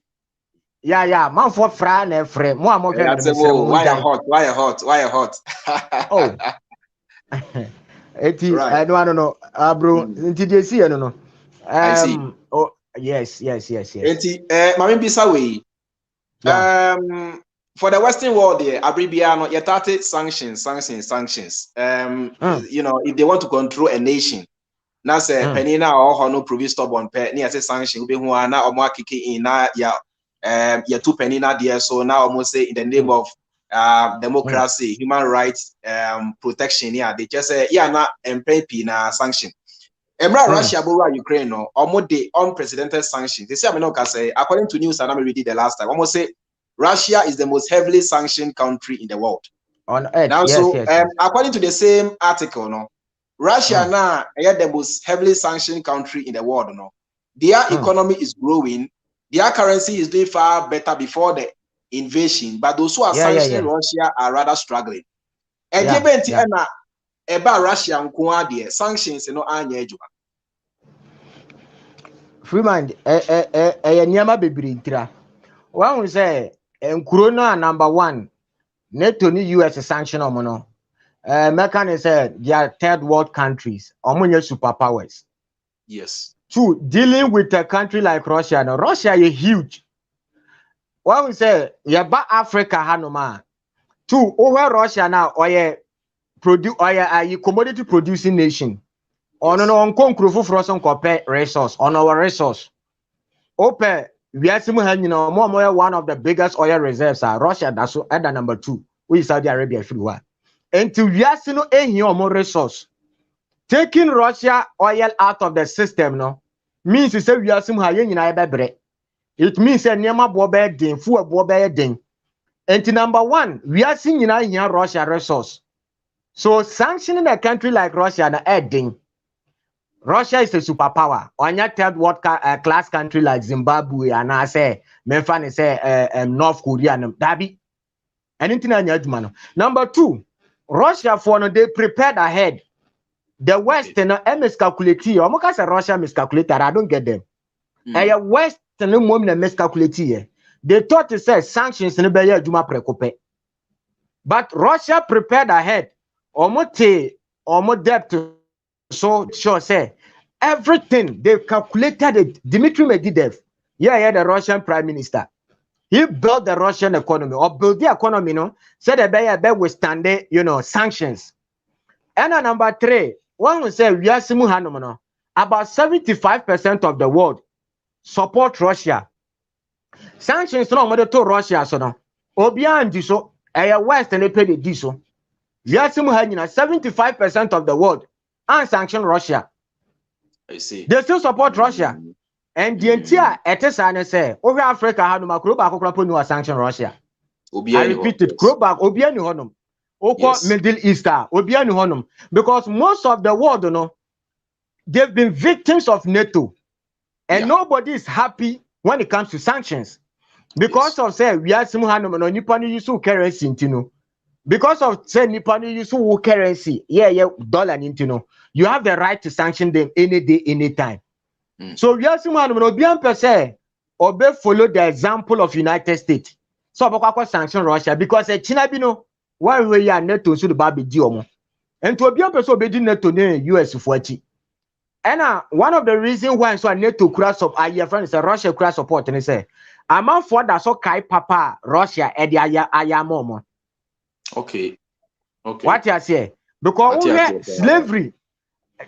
Yeah, man for Fran and Frey. More Why you hot? Oh. Right. I don't know, bro. Until they see, I don't know. I see. Oh, yes. Mami bisa way. For the Western world, Abribiano, you started sanctions. You know, if they want to control a nation, now say penina or no prove stubborn pe near say sanction be who na or more kicking in na ya two penina there. So now almost say in the name of democracy, human rights, protection, they just say na MPP na sanction. Russia borrow Ukraine no almost the unprecedented sanctions. They say say according to news and I read it the last time, almost say Russia is the most heavily sanctioned country in the world. On earth, now, according to the same article, no, Russia now is the most heavily sanctioned country in the world. No, their economy is growing, their currency is doing far better before the invasion, but those who are sanctioning Russia are rather struggling. And about Russia and sanctions, you know, Freemind, nyama bebiri ntira. One we say, Corona number 1, NATO ni US sanction omono. American say they are third world countries, omonye superpowers. Yes. 2, dealing with a country like Russia. Now, Russia is huge. One we say, yaba Africa hanoma. 2, over Russia now, or commodity producing nation. On an unconquerable frozen copper resource, on our resource. Open, we are more one of the biggest oil reserves are Russia, that's at the number 2, we Saudi Arabia through one. And to we are more resource. Taking Russia oil out of the system, no, means to say we are it means a Nema Bobe Ding, Fu Bobe Ding. And to number 1, we are seeing Russia resource. So sanctioning a country like Russia and adding Russia is a superpower. On your third world class country like Zimbabwe and I say Memphis say North Korea and Dabi. Anything on your man. Number 2, Russia for no they prepared ahead. The West miscalculated. Almost say Russia miscalculated. I don't get them. And West no moment miscalculated. They thought to say sanctions in the Juma precope. But Russia prepared ahead. Almost debt. So sure say everything they calculated it. Dmitry Medvedev, the Russian Prime Minister, he built the Russian economy or built the economy, no, said they withstand the, sanctions. And number 3, one will say we are about 75% of the world support Russia. Sanctions no more to Russia so no. Obian so West and they pay the diesel. We are 75% of the world and sanction Russia. I see. They still support Russia. And the entire ETSA say over Africa had no macro sanction Russia. I repeat it, Krobak Obianu Honum. Oko Middle Easter, Obianu Honum. Because most of the world, they've been victims of NATO. And nobody is happy when it comes to sanctions. Because of say we are Simuhanum and Nippon use currency, because of say Nippon use currency, dollar into you have the right to sanction them any day, anytime. So we are Simuhanum per se or follow the example of United States. So we sanction Russia because China bino one way ya NATO should be diomo. And to be a person be NATO US 40. And one of the reasons why so NATO cross up your friends Russia cross support and they say among for that so kai papa Russia edi ayamomo. Okay. What you say? Because slavery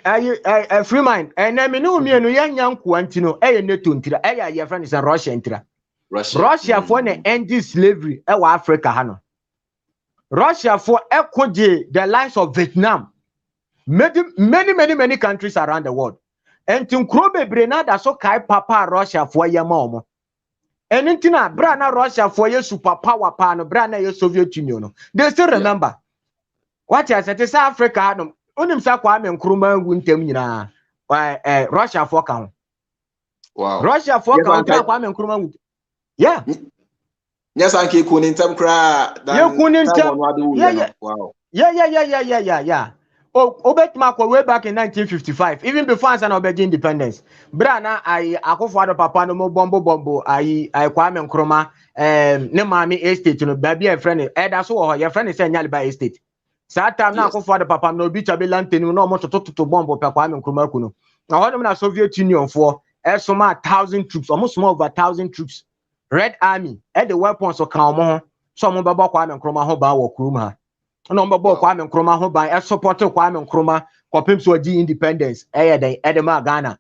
Freemind and I mean no me no young quantino NATO ntira your friend is a Russia ntira. Russia for the end slavery Africa hano. Russia for the lives of Vietnam. Many countries around the world. And to Krobe Brenada so kai papa Russia for your mom. And intina Brana Russia for your superpower pan Brana your Soviet Union. They still remember. What I said is Africa unim sa Kwame Nkrumah wuntem Russia for count. Wow. Russia for count Kwame Nkrumah. Yeah. Yes, I keep kunin tam kra. Wow. Yeah. Obetma way back in 1955, even before Ansan Obedi independence. Brana, I Akufo-Addo papa no bombo, I Kwame Nkrumah, ne mami estate, no baby a friend, that's all your friend is saying Yaliba estate. Satan na Akufo-Addo papa no be chabelanten no almost to bomb per Kwame Nkrumah kuno. Now, what the Soviet Union for some 1,000 troops, almost more over 1,000 troops, Red Army, and the weapons of Kaumo, some Baba Kwame Nkrumah Hoba or Kruma. No Baba Kwame Nkrumah Hoba, a supporter Kwame Nkrumah, Kopim so D independence, Edema Ghana.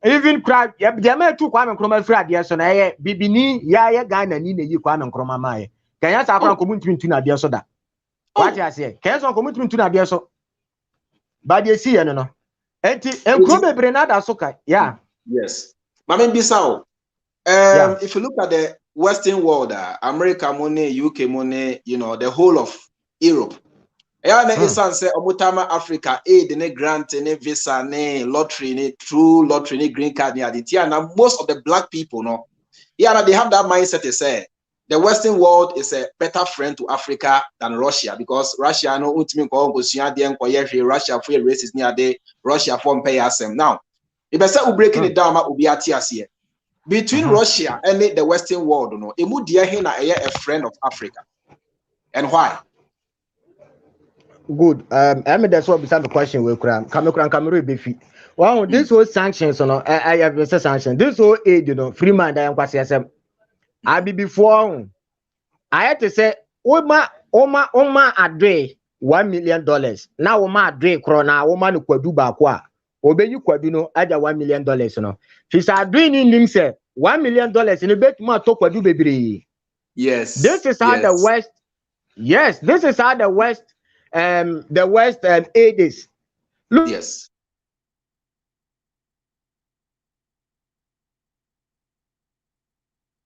Even crowd, Yama to Kwame Nkrumah Frad, yes, and I Bibini, Yaya Ghana, Nina, you Kwame Nkrumah Mai. Can you have a commitment to Nadia Soda? What I say, can you commitment to Nadia so? But you see, no. Yeah. Yes. Mame Bissau. If you look at the Western world, America money, UK money, you know, the whole of Europe. Yeah, say Omutama Africa, aid, ne grant, ne visa, ne lottery, ne true lottery, ne green card, ne aditya. Now most of the black people, no, yeah, they have that mindset. They say the Western world is a better friend to Africa than Russia because Russia no ultimate Russia for races near day, Russia for pay us now. If I say we breaking it down, we be at here. Between Russia and the Western world, no, a friend of Africa. And why? Good. I mean that's what beside the question we Cameroon be fit. Wow, this whole sanctions, you know, I have been sanctions. This whole aid, you know, Freemind I am kwasi I be before. I had to say, Oma adre $1 million. Now Oma adre krona, Oma no kwadu ba kwa. Obe you kwadu no aja $1 million, you know. She said doing in him say $1 million in a bit more to kwadu bebre. Yes. This is how the West. Yes, this is how the West aid is. Look. Yes.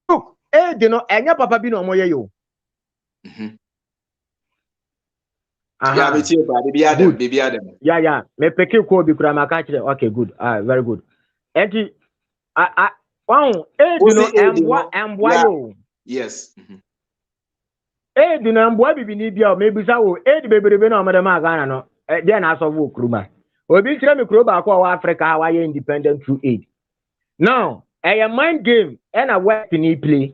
Look, aid, you know, enya papa bi no moye yo. Yeah, baby Adam. Yeah. Me peke ko bi kura maka kire. Okay, good. Very good. Enti wow, aid, you know, embwa yo. Yes. Aid, you know, embwa bibi ni bia o me bisa wo aid beberebe na omede ma Ghana no. Dia na aso wo kuruma. Obi kire me kuro ba ko wa Africa wa ye independent through aid. Now, a mind game and a West ni play.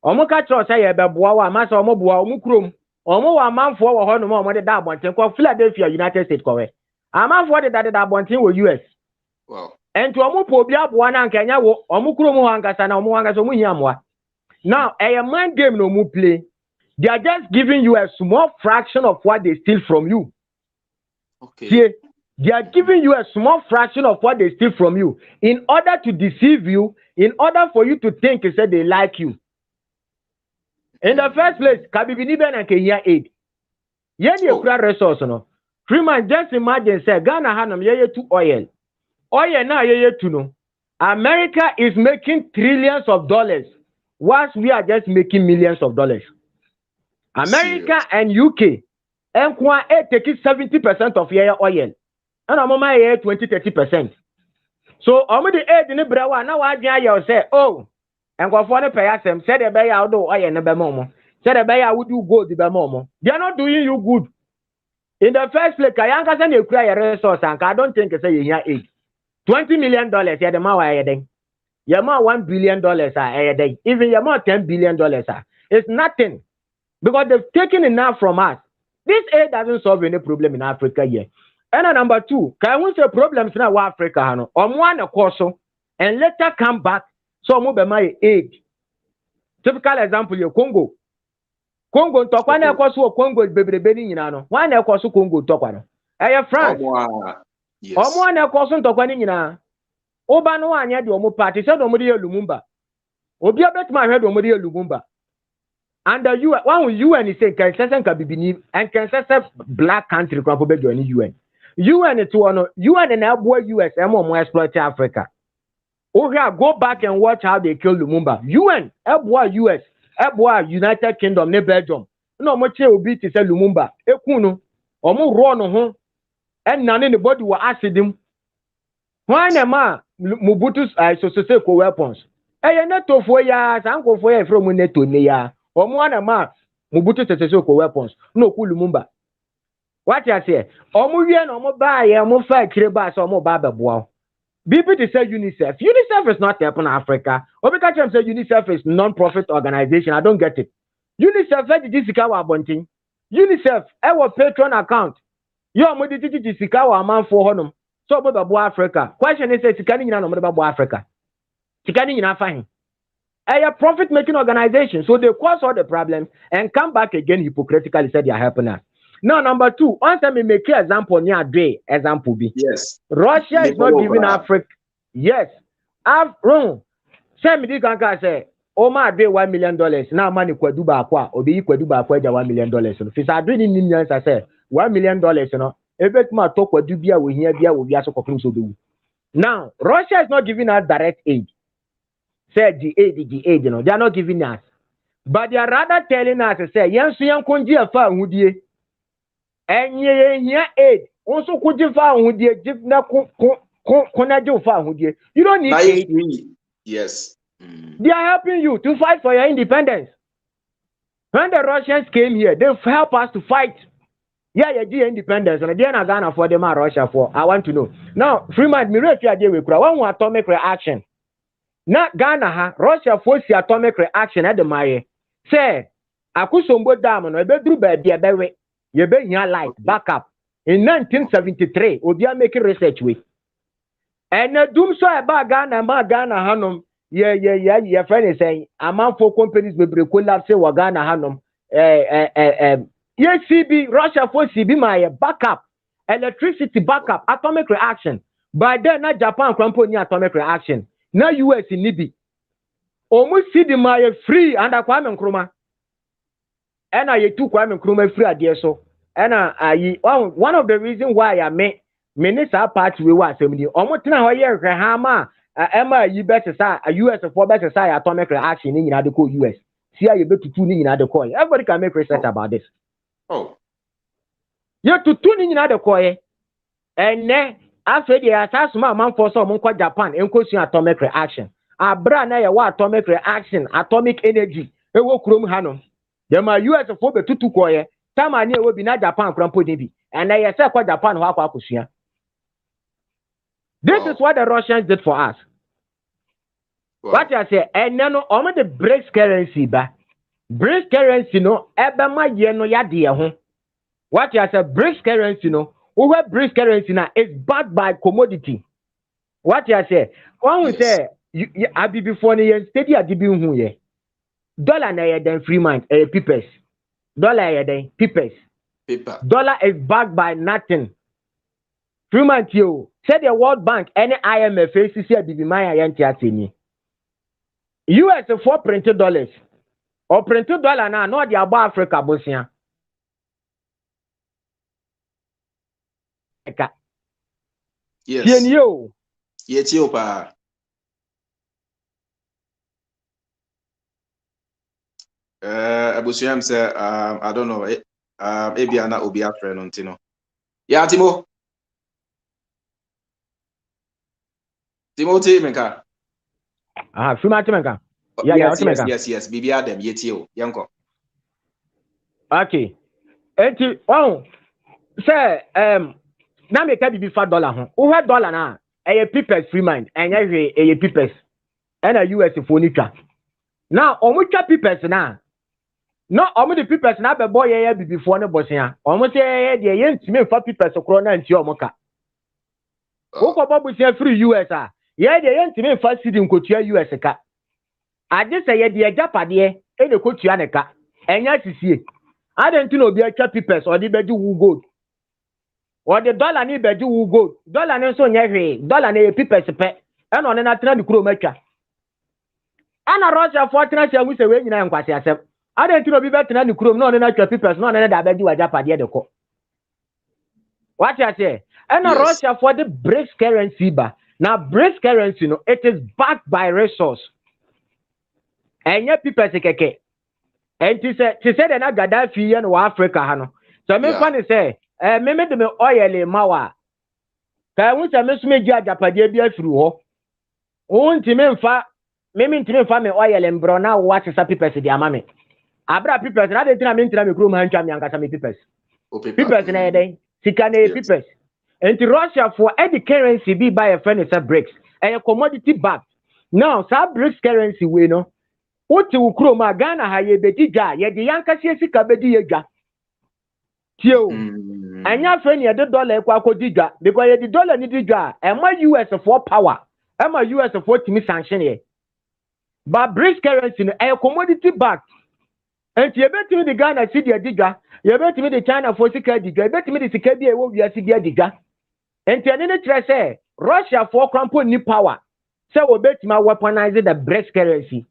Omo ka tro say ye beboa wa ma say omo boa omo krom. Omo wa manfo wo ho no mo de da abonten ko Philadelphia United States ko we. Amanfo de da abonten wo US. Wow. And to omo po bia boa na nkanya wo omo krom ho ankasa na omo ankasa omo hia moa. Now, a mind game no mo play. They are just giving you a small fraction of what they steal from you. Okay. See, they are giving you a small fraction of what they steal from you in order to deceive you, in order for you to think that they like you. In the first place, Kabibini Ben and Kenya aid. Yen you cry resource no. Freeman, just imagine say Ghana hanam ye to oil. Oil now ye to no. America is making trillions of dollars, whilst we are just making millions of dollars. America and UK and taking 70% of your oil. And I'm on my 20-30%. So I'm the aid in the brewa now. I say, oh, and go for the pay them. Said the bay out do oil and the bemomo. Said the bay I would do good the bemomo. They are not doing you good. In the first place, Kayanka send you cry a resource and I don't think it's a year aid. $20 million, yeah, the more I had. Yama $1 billion are even Yama $10 billion are. It's nothing. Because they've taken enough from us. This aid doesn't solve any problem in Africa yet. And number two, can we say problems in Africa? One course and later come back. So move my aid. Typical example, your Congo. Congo talk one course Congo baby Benin. One course Congo talk one. France. Yes. One course talk one in Oba no one yet the party said Omodia Lumumba. Obia bet my head Omodia Lumumba. And the UN is saying can be and can black country can be join UN. UN is one UN and Elbow US and more exploit Africa. Okay, go back and watch how they kill Lumumba. UN, Elbow US, Elbow United Kingdom, ne Belgium. No much will be to say Lumumba. Ekuno, or more run home, and none in the body will acid him. Why am I Mobutu's so weapons? Hey, NATO for years, uncle for from NATO near. Or one man, Mobutu Seseko weapons, no cool Lumumba. What you say? Omo wie na omo ba ye omo fa kire ba so omo ba beboa. People to say UNICEF. UNICEF is not helping Africa. Obika chem say UNICEF is non-profit organization. I don't get it. UNICEF did sika wa bontin. UNICEF our patron account. Yo omo did sika wa amanfo honum. So omo beboa Africa. Question is sika ni nyina no omo beboa Africa. Sika ni nyina fa hin. A profit making organization. So they cause all the problems and come back again hypocritically said they are helping us. Now, number 2, once I make an example near day, example B. Yes. Russia is not giving Africa. Yes. I've wrong. Same me can say, oh my day $1 million. Now money kwa duba kwa, obi kwa duba kwa $1 million. So if I do in millions, I say $1 million, you know, every ma talk what do be we here be we are so conclusive. Now, Russia is not giving us direct aid. Say the aid, you know, they are not giving us. But they are rather telling us, say, yes, young kunji afa hudie. And here aid also could you found you don't need aid. Yes. They are helping you to fight for your independence. When the Russians came here, they help us to fight. Yeah, independence. And they're not gonna for them Russia for. I want to know. Now, Freemind me if you are with one atomic reaction. Not Ghana, Russia force the atomic reaction at the Maya. Say, Akusombo Dam and a bedroom baby. You be here light backup in 1973. Obia making research with, and doom so about Ghana, Hanum. Yeah. Friend is saying a man for companies will collapse. Wa Ghana Hanum. Yes, CB Russia for CB my backup, electricity backup, atomic reaction. By then, not Japan crumple atomic reaction. Now US in Nibi. Almost see the my free and a Kwame Nkrumah. And I took Kwame Nkrumah free idea so. And one of the reasons why I made Minister Party we were saying, almost now here, Hama, Emma, you better say a US for better say atomic reaction in the US. See how you better tune in the coin. Everybody can make research about this. Oh, you have to tune in the coin, and then after the attack, my man for some Japan and question atomic reaction. A brand new atomic reaction, atomic energy. It will chrome Hanom. Then my US for the two coin. Time I will be not Japan crumpled and I accept what Japan Wakusia. This is what the Russians did for us. Wow. What I say, and then on the BRICS currency, BRICS currency, no, Ebama Yeno Yadia home. What I say, BRICS currency, no, over BRICS currency now is backed by commodity. What I say, one will say, I be before the year, steady at the being here. Dollar na then Freemind, peepers. Dollar peepers. Dollar is backed by nothing. Freemind you said the World Bank any IMF faces here be my INTATini. US for printed dollars. Or printed dollar now, not the above Africa Bosnia. Yes. You. Ethiopia. Abusiam say I don't know maybe ana obi afre no ntino. Yeah, Timo. Timothy Menka. Freemind Menka. Yes. Bibi Adam yetio. Yanko. Okay. Enti say na make bibi $5 ho. Wo $1 na e peepers Freemind enya hwe e peepers. And a US for nitwa. Now omutwa peepers na no, the people na be boy ye before no bosia. Almost ye de ye ntime fa people kro na nti omoka. Wo ko bobusia free US a. Ye de ye ntime fa city nkotua US ka. Ade se ye de japade e de kotua ne ka. Enya sisie. Ade nti no obi atwa people or de beji wu gold. Or the dollar ni beji wu gold. Dollar ne so nya hwe. Dollar na people pe. E no ne na tena de kro matwa. Ana Russia for tena se wu se we nyina nkwase asem. I don't know better than the chrome, no, natural people, no, and I bet you a Japan. What I say, and Russia for the BRICS currency, now BRICS currency, no, it is backed by resource. And yet people say, and she said, and I got that fee in Africa, Hano. So, me funny say, maybe the oil in Mawa. Can we say, Miss Major Japan through? Won't you mean fa? Maybe to me, family oil and brona, watch some people say, dear mammy. Abra people, rather than me to me room and jam young as some people. Papers na yɛdɛn sika na yɛ papers nti Russia for any currency bi buy a friend is a BRICS a commodity backed now sa BRICS currency we no Oti ukuro ma Ghana ha ye bedi dwa ye de yankase sika bedi ye dwa tio anya fe ne de dollar ekwa akodi dwa because ye de dollar ni di dwa e ma US for power e ma US for timi sanction ye but BRICS currency no e commodity backed enti ye betimi de Ghana si de di dwa ye betimi de China for sika di dwa ye betimi de sika bi e wo wiase di dwa enti ene ne tre say Russia for crampo ni power say we betimi weaponize the BRICS currency.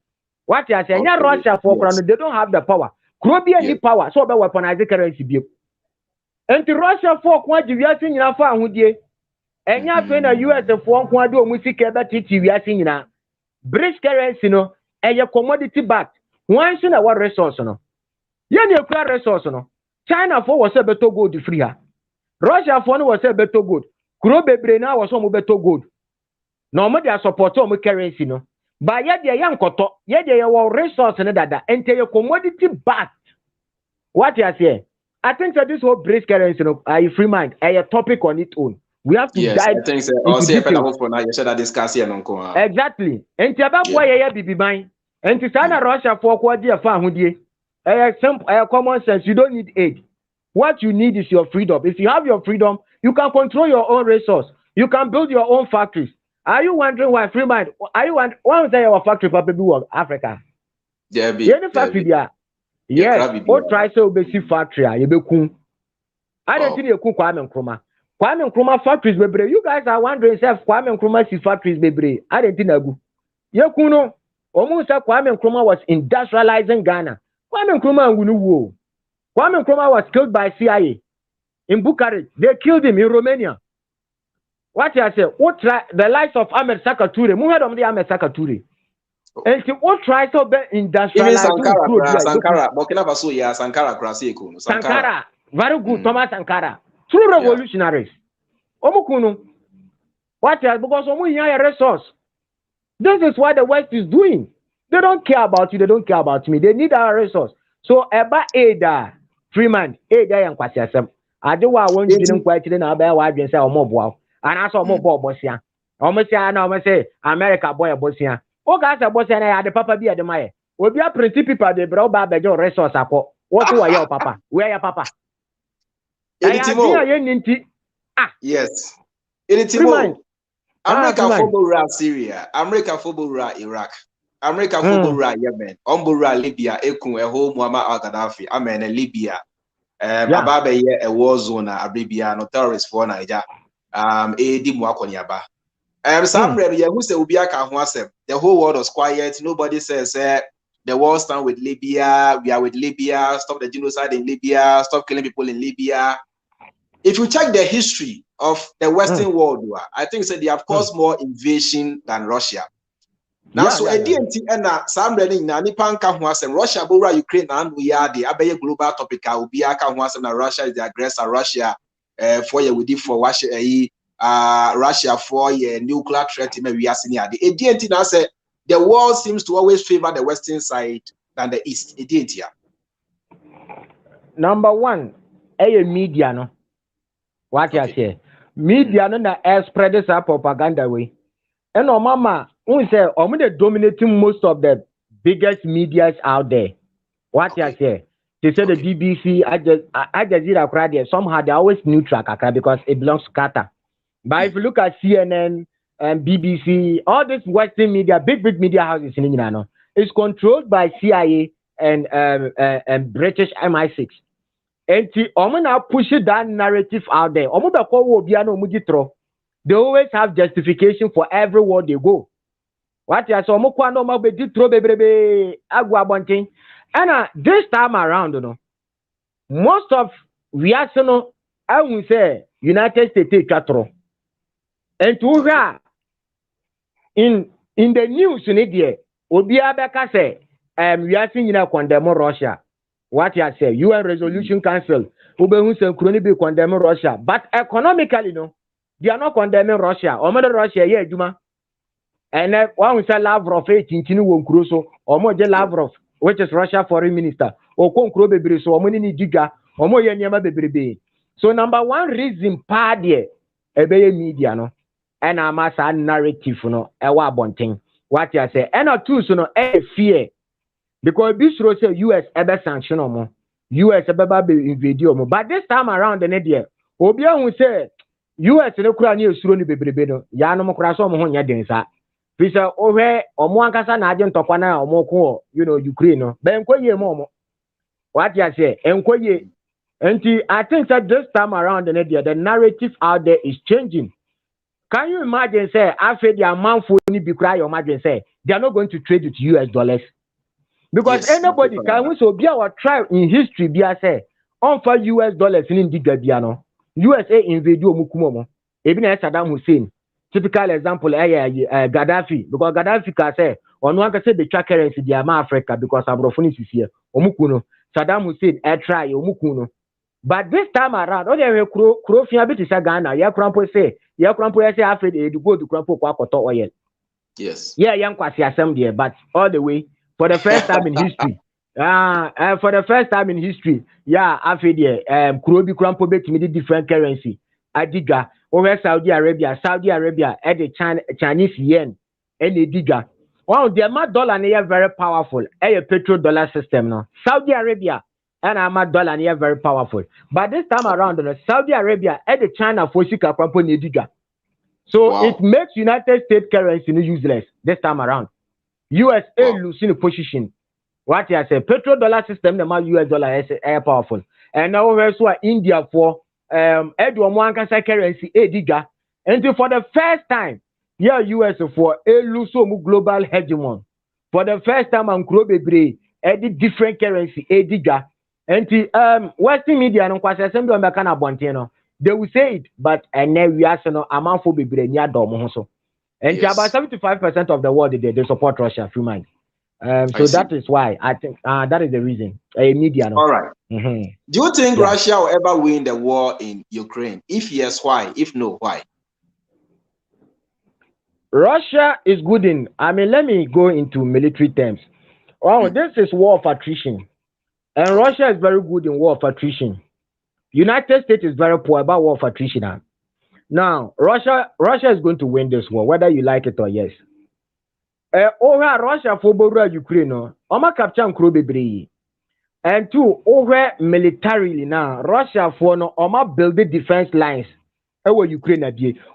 What you say? Okay. Russia for they don't have the power. Krobia ni power, so be weaponize currency bi. Enti Russia for kwa di wiase nyina fa ahodie. Enya fe na US for kwa de omu sika be titi wiase nyina. BRICS currency no eye commodity backed. One na what resource no. Ye na ekura resource no. China for was beto gold free ha. Russia for no was beto gold. Kro bebre na was omu beto gold. No mo dey support omu currency no. But yet the young koto, yet the resource and that enter your commodity backed. What you say? I think that this whole BRICS currency, Freemind, a topic on its own. We have to dive. I think so. Exactly. And about why you be mine. And to sign Russia for what dear found a common sense. You don't need aid. What you need is your freedom. If you have your freedom, you can control your own resource. You can build your own factories. Are you wondering why Freemind? Are you wondering why is our factory for Africa? Yeah, be. Yeah, factory there. Yes. Or try to be factory. You be cool. I don't think you cool Kwame Nkrumah. Kwame Nkrumah factories be. You guys are wondering if Kwame Nkrumah's factories be. I don't think I go. You know, almost Kwame Nkrumah was industrializing Ghana. Kwame Nkrumah who Kwame Nkrumah was killed by CIA in Bucharest. They killed him in Romania. What you say? What try the likes of Ahmed Sakature? Who heard of the Ahmed Sakature? And what try to be industrialized? Sankara, Burkina Faso, yeah, Sankara, Krasiko. Sankara, very good, Thomas Sankara. True revolutionaries. Omukuno. What you because omu a resource. This is what the West is doing. They don't care about you. They don't care about me. They need our resource. So eba Ada Freemind, Ada yang kwasiasem. Ade wa won dwene kwa chire na aba wa adwen say omoboa. And I saw more Bosia. Almost say America boy Bosia. O guys are Bosia and the papa be at the Maya. Will be a pretty people they brought back your resource. What do I your papa? Where your papa? Yes. Timo. America football Syria, America football Iraq, America football Yemen, Umbura Libya, Ekun, a whole Muammar al-Gaddafi, Amen, Libya, Ababe, a war zone, Arabia, no terrorists for Niger. The whole world was quiet. Nobody says the war stand with Libya. We are with Libya. Stop the genocide in Libya. Stop killing people in Libya. If you check the history of the Western world, I think they have caused more invasion than Russia. Now, DNT and some running Nipan Kahuasem, Russia, Bora, Ukraine, and we are the Abe global topic. Russia is the aggressor. Russia. For you, we did for Russia, Russia for a nuclear threat. We are seeing the ADNT now say the world seems to always favor the Western side than the East. ADNT. Number one, media no. What you say? Media no na spread this propaganda way. And no mama, we say they dominating most of the biggest medias out there. What you say? They say the BBC, Al Jazeera, somehow they're always neutral because it belongs to Qatar. But if you look at CNN and BBC, all these Western media, big media houses in England, it's controlled by CIA and British MI6. And now push that narrative out there. They always have justification for every word they go. What you say? And this time around, most of reaction, I will say, United States take control. And to her, in the news, Obiabeka say, we are seeing condemn Russia. What you say? UN Resolution Council, be condemn Russia. But economically, they are not condemning Russia. Russia, yeah, Juma. And one will say Lavrov, Lavrov, which is Russia foreign minister, or Konkro Bebre, so many Giga, Omo ye nyama bebrebe. So number one reason pa de ebeye media no and amasa narrative no ewa abonten. What you say? And two so no fear. Because this show say US ebe sanction omo. US ebe be invade omo. But this time around the media, obi who say US ne kura ni esuro ni bebrebe no. Ya no mo kura so omo ho nya den sa. Bisa ohe omo ankasa na age ntokwa na omo ko Ukraine no. Ben ko ye mo omo. What you say? Enko ye. And I think that this time around the narrative out there is changing. Can you imagine say after the amount for any be cry, imagine say they are not going to trade with US dollars? Because yes, anybody can we so be our trial in history be say on for US dollars in Digabiano. USA invade Mukumomo. Even Saddam Hussein. Typical example, Gaddafi. Because Gaddafi can say, on one can say the track currency, the Africa, because Abrofoni is here. Omukuno. Saddam Hussein, try Omukuno. But this time around, all the Krofia bit is a Ghana. Ya Crampo say after they go to Crampo Quakoto oil. Yes. Yeah, young Kwasi assembly, but all the way for the first time in history. For the first time in history, yeah, after the Kurobi Crampo bet me different currency. Adiga over Saudi Arabia at the Chinese yen and the diga. Wow, the amount dollar near very powerful. A petrodollar system now. Saudi Arabia and amount dollar near very powerful. But this time around, Saudi Arabia at the China for Shika company diga. So it makes United States currency useless this time around. USA losing position. What you say? Petrodollar system, the US dollar is powerful. And now we're so India for Edward currency diga. And for the first time, US for a global hegemon. For the first time, I'm Krobebre, a different currency diga. And Western media no kwase assembly on Mekana Bontino. They will say it, but and then we are no amount for Bibre near Domo. And about 75% of the world they support Russia, Freemind. So that is why I think that is the reason. Media. No? All right. Mm-hmm. Do you think Russia will ever win the war in Ukraine? If yes, why? If no, why? Russia is good in. I mean, let me go into military terms. Oh, this is war of attrition, and Russia is very good in war of attrition. United States is very poor about war of attrition. Now, Russia is going to win this war, whether you like it or yes. Over Russia for Ukraine, no, Oma capture Nkrobebre. And two, over militarily now, Russia for no Oma build the defense lines over Ukraine.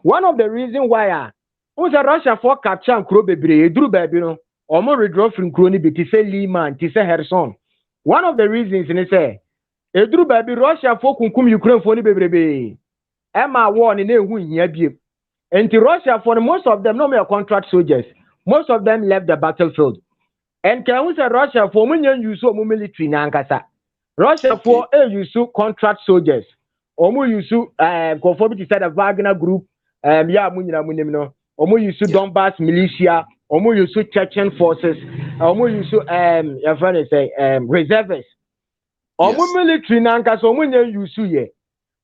One of the reasons why Russia for capture Nkrobebre, Drew baby no, Oma withdraw from Kroni because Liman, Tise Herson. One of the reasons in say, Drew baby Russia for Ukraine for Bebrebe. Emma war in a win here. And Russia for most of them no mere contract soldiers. Most of them left the battlefield. And can we say Russia for when you use military nankasa? Russia for use contract soldiers. Omu use conformity said the Wagner group, Omu use Donbass militia, Omu use Chechen forces, Omu use your friend say reservists. Omu military nankasa omu use ye.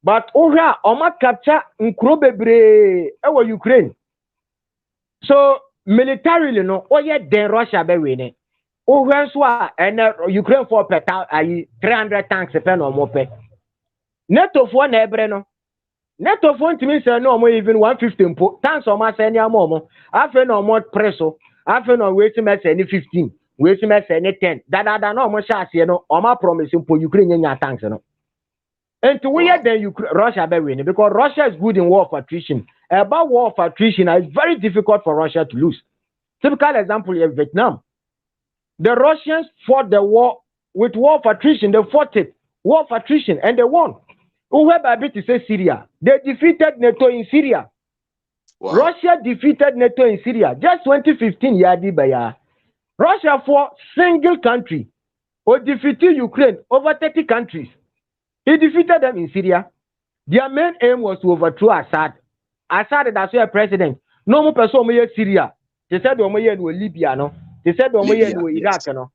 But Oha Oma capture Nkrobebre ewa Ukraine. So militarily no, then Russia be winning. And Ukraine for 300 tanks per no more. NATO for nebreno. NATO for means no more even 150 tanks or mass any more. After no more presso. After no waiting mess any 15. Waiting mess any 10. That no more shots, or my promising for Ukrainian tanks. And to where then Russia be winning because Russia is good in war of attrition. About war of attrition, it's very difficult for Russia to lose. Typical example is Vietnam. The Russians fought the war with war of attrition. They fought it, war of attrition, and they won. Whoever bit to say Syria, they defeated NATO in Syria. Wow. Russia defeated NATO in Syria. Just 2015, Russia for single country or defeated Ukraine over 30 countries. He defeated them in Syria. Their main aim was to overthrow Assad. Assad that's a president. No more person in Syria. They said in Libya, no. They said in Iraq, no.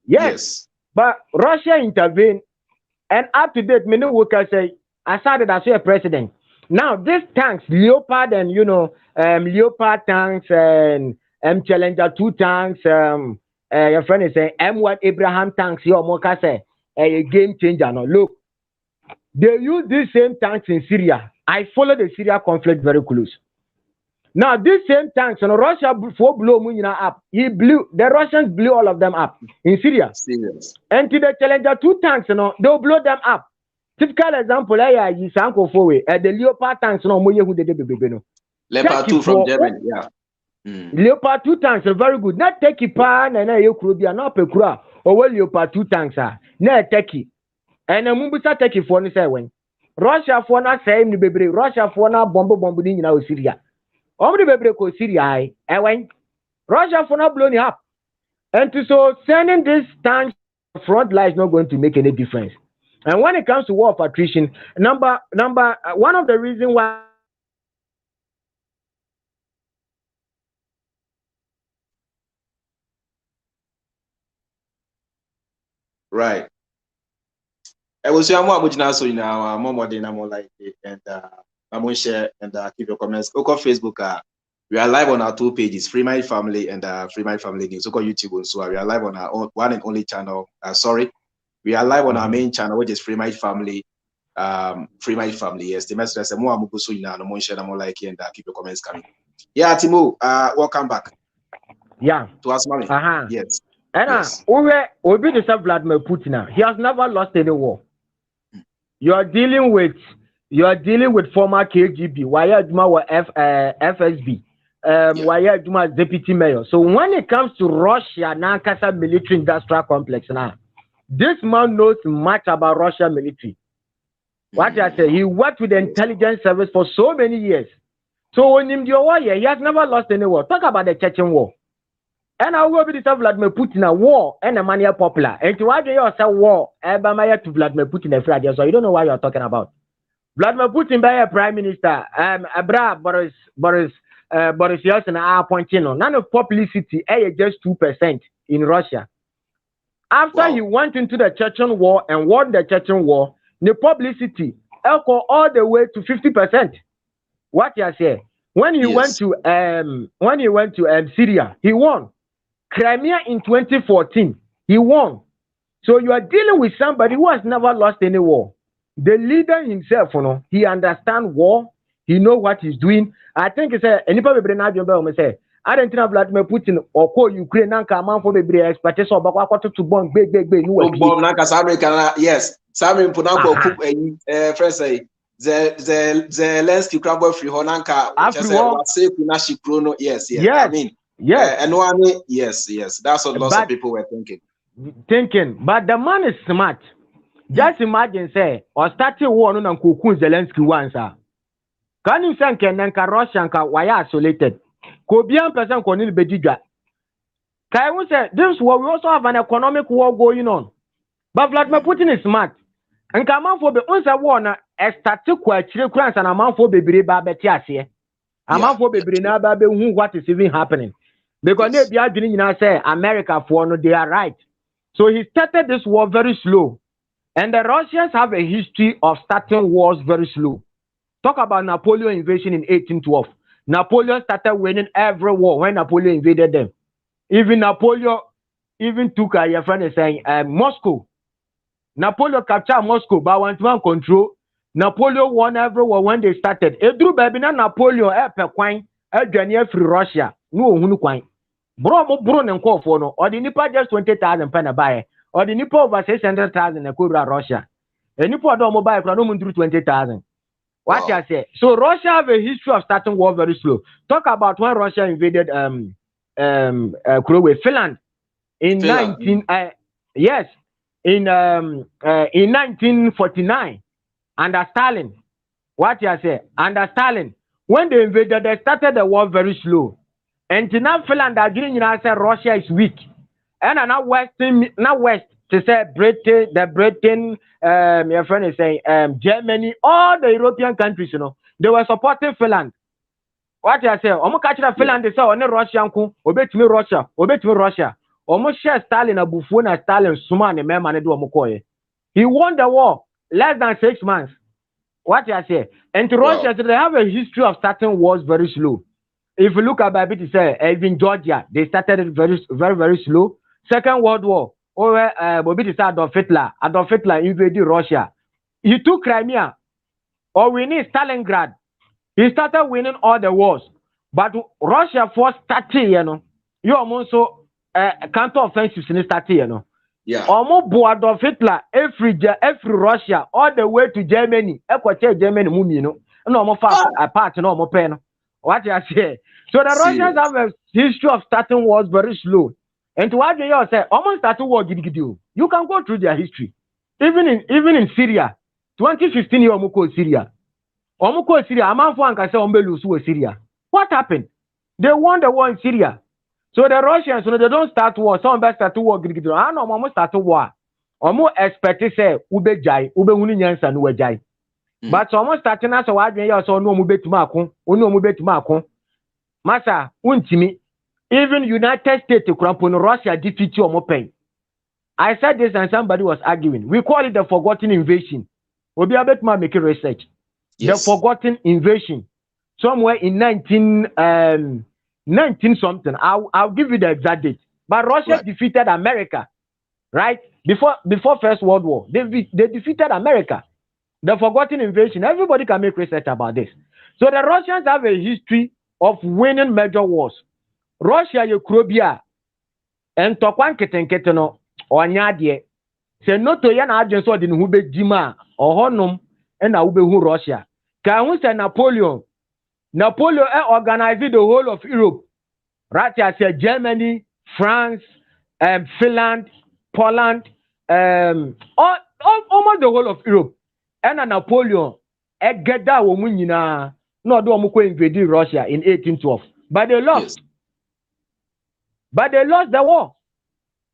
Yes. But Russia intervened, and up to date, many workers say Assad that's a president. Now these tanks, Leopard and Leopard tanks and Challenger 2 tanks, your friend is saying M1 Abraham tanks. Your Moka say a game changer. No, look. They use these same tanks in Syria. I follow the Syria conflict very close. Now, these same tanks, and Russia for blow Munina up. The Russians blew all of them up in Syria. Serious. And to the Challenger 2 tanks, they'll blow them up. Typical example, is Sanko Fowe, the Leopard tanks, Leopard 2 from Germany, yeah. Leopard 2 tanks are very good. Not take it pan and you could be an upper crowd or Leopard 2 tanks are. Not take it. And a Mumbusa take it for the same. Russia for not saying the baby, Russia for not bombing in Syria. Only the baby ko Syria, and when Russia for not blowing up. And so sending this tanks front line is not going to make any difference. And when it comes to war of attrition, number one of the reasons why. Right. I was saying more about so now, more than more like it, and I'm going to share and keep your comments. Go on Facebook. We are live on our 2 pages, Freemind Family and Freemind Family News. Go on YouTube also. We are live on our one and only channel. We are live on our main channel, which is Freemind Family. Freemind Family. Yes, the message is more. I'm going to now. I'm going to share more like it and keep your comments coming. Yeah, Timo. Welcome back. Yeah. To us, mommy. Yes. And we be the same Vladimir Putin. He has never lost any war. You are dealing with former KGB. Waya Juma was FSB. Waya Juma deputy mayor. So when it comes to Russia, Nankasa military industrial complex now, this man knows much about Russian military. What I say, he worked with the intelligence service for so many years. So when he has never lost any war. Talk about the Chechen war. And I will be the Vladimir Putin a war and a mania popular. And to why do you say war? Ebamaya to Vladimir Putin a Friday. So you don't know what you're talking about. Vladimir Putin by a prime minister, Boris Yeltsin are appointing. None of publicity, just 2% in Russia. After he went into the Chechen war and won the Chechen war, the publicity echo all the way to 50%. What you say? When he went to Syria, he won. Crimea in 2014, he won. So you are dealing with somebody who has never lost any war. The leader himself, he understands war. He knows what he's doing. I think it's anybody say, I don't know Vladimir Putin or call Ukraine nanka man for the expectation of Bakwato to bomb big. Yes. Samuel Punako first say Zelensky crabber free honanka. Yes. I mean. Yes. Yes. That's what lots of people were thinking. But the man is smart. Just imagine, say, or starting war on Kukun Zelensky once. Can you say Kenanka Russian why isolated? Kobian person Konil Bediga. Kai will say this war we also have an economic war going on. But Vladimir Putin is smart. And come on for the once war na a static question and a man for baby babetias. A man for baby na baby who what is even happening. Because they are doing say America for no, they are right. So he started this war very slow. And the Russians have a history of starting wars very slow. Talk about Napoleon invasion in 1812. Napoleon started winning every war when Napoleon invaded them. Even Napoleon took your friend is saying Moscow. Napoleon captured Moscow by one control. Napoleon won every war when they started. Edru baby na Napoleon per coin free Russia. No hunu coin. Bro and call for no. Or the nipa just 20,000 pen a buy. Or the nipa over 600,000 a cobra Russia. A nipa don't buy no mun through 20,000. What I say? So Russia have a history of starting war very slow. Talk about when Russia invaded Finland in 1949 under Stalin. What I say? Under Stalin, when they invaded, they started the war very slow. And now Finland agreeing, say Russia is weak. And now west to say Britain, your friend is saying Germany, all the European countries, they were supporting Finland. What I say? Omo catch Finland, they say only Russian obey to me Russia. Omo share Stalin a buffon and Stalin suman and man do omo. He won the war less than 6 months. What I say? And to Russia, they have a history of starting wars very slow. If you look at it, say even Georgia, they started it very slow. Second World War, Adolf Hitler invaded Russia. he took Crimea or winning Stalingrad. He started winning all the wars. But Russia first started, you also counter-offensives in started, Yeah. Almost board of Hitler, every Russia, all the way to Germany, Germany, no more fast apart, no more pen. What you say? So the Russians have a history of starting wars very slow. And to what you say, almost starting war, you can go through their history. Even in Syria, 2015, you almost Syria. Almost Syria, a man for Syria. Syria. What happened? They won the war in Syria. So the Russians, they don't start war. Some start war. I know almost start war. Almost expect to say ube jai, ube uninyansa no jai. But almost starting as a wide way also no mube to makon, no mube to makon. Masa untimi. Even United States to crampon Russia defeat you omopen. I said this and somebody was arguing. We call it the forgotten invasion. We'll be able to make a research. Yes. The forgotten invasion. Somewhere in 19 something. I'll give you the exact date. But Russia defeated America, right? Before First World War, they defeated America. The forgotten invasion. Everybody can make research about this. So the Russians have a history of winning major wars. Russia, Ukraine, and Tokwan Ketenketeno, or Nyadie. Say no to Yan Agents or the Hube Jima, or Honum, and Aubehu Russia. Can we say Napoleon? Napoleon organized the whole of Europe. Right here, say Germany, France, Finland, Poland, almost the whole of Europe. And Napoleon, get that woman, no, do invade Russia in 1812. But they lost. Yes. But they lost the war.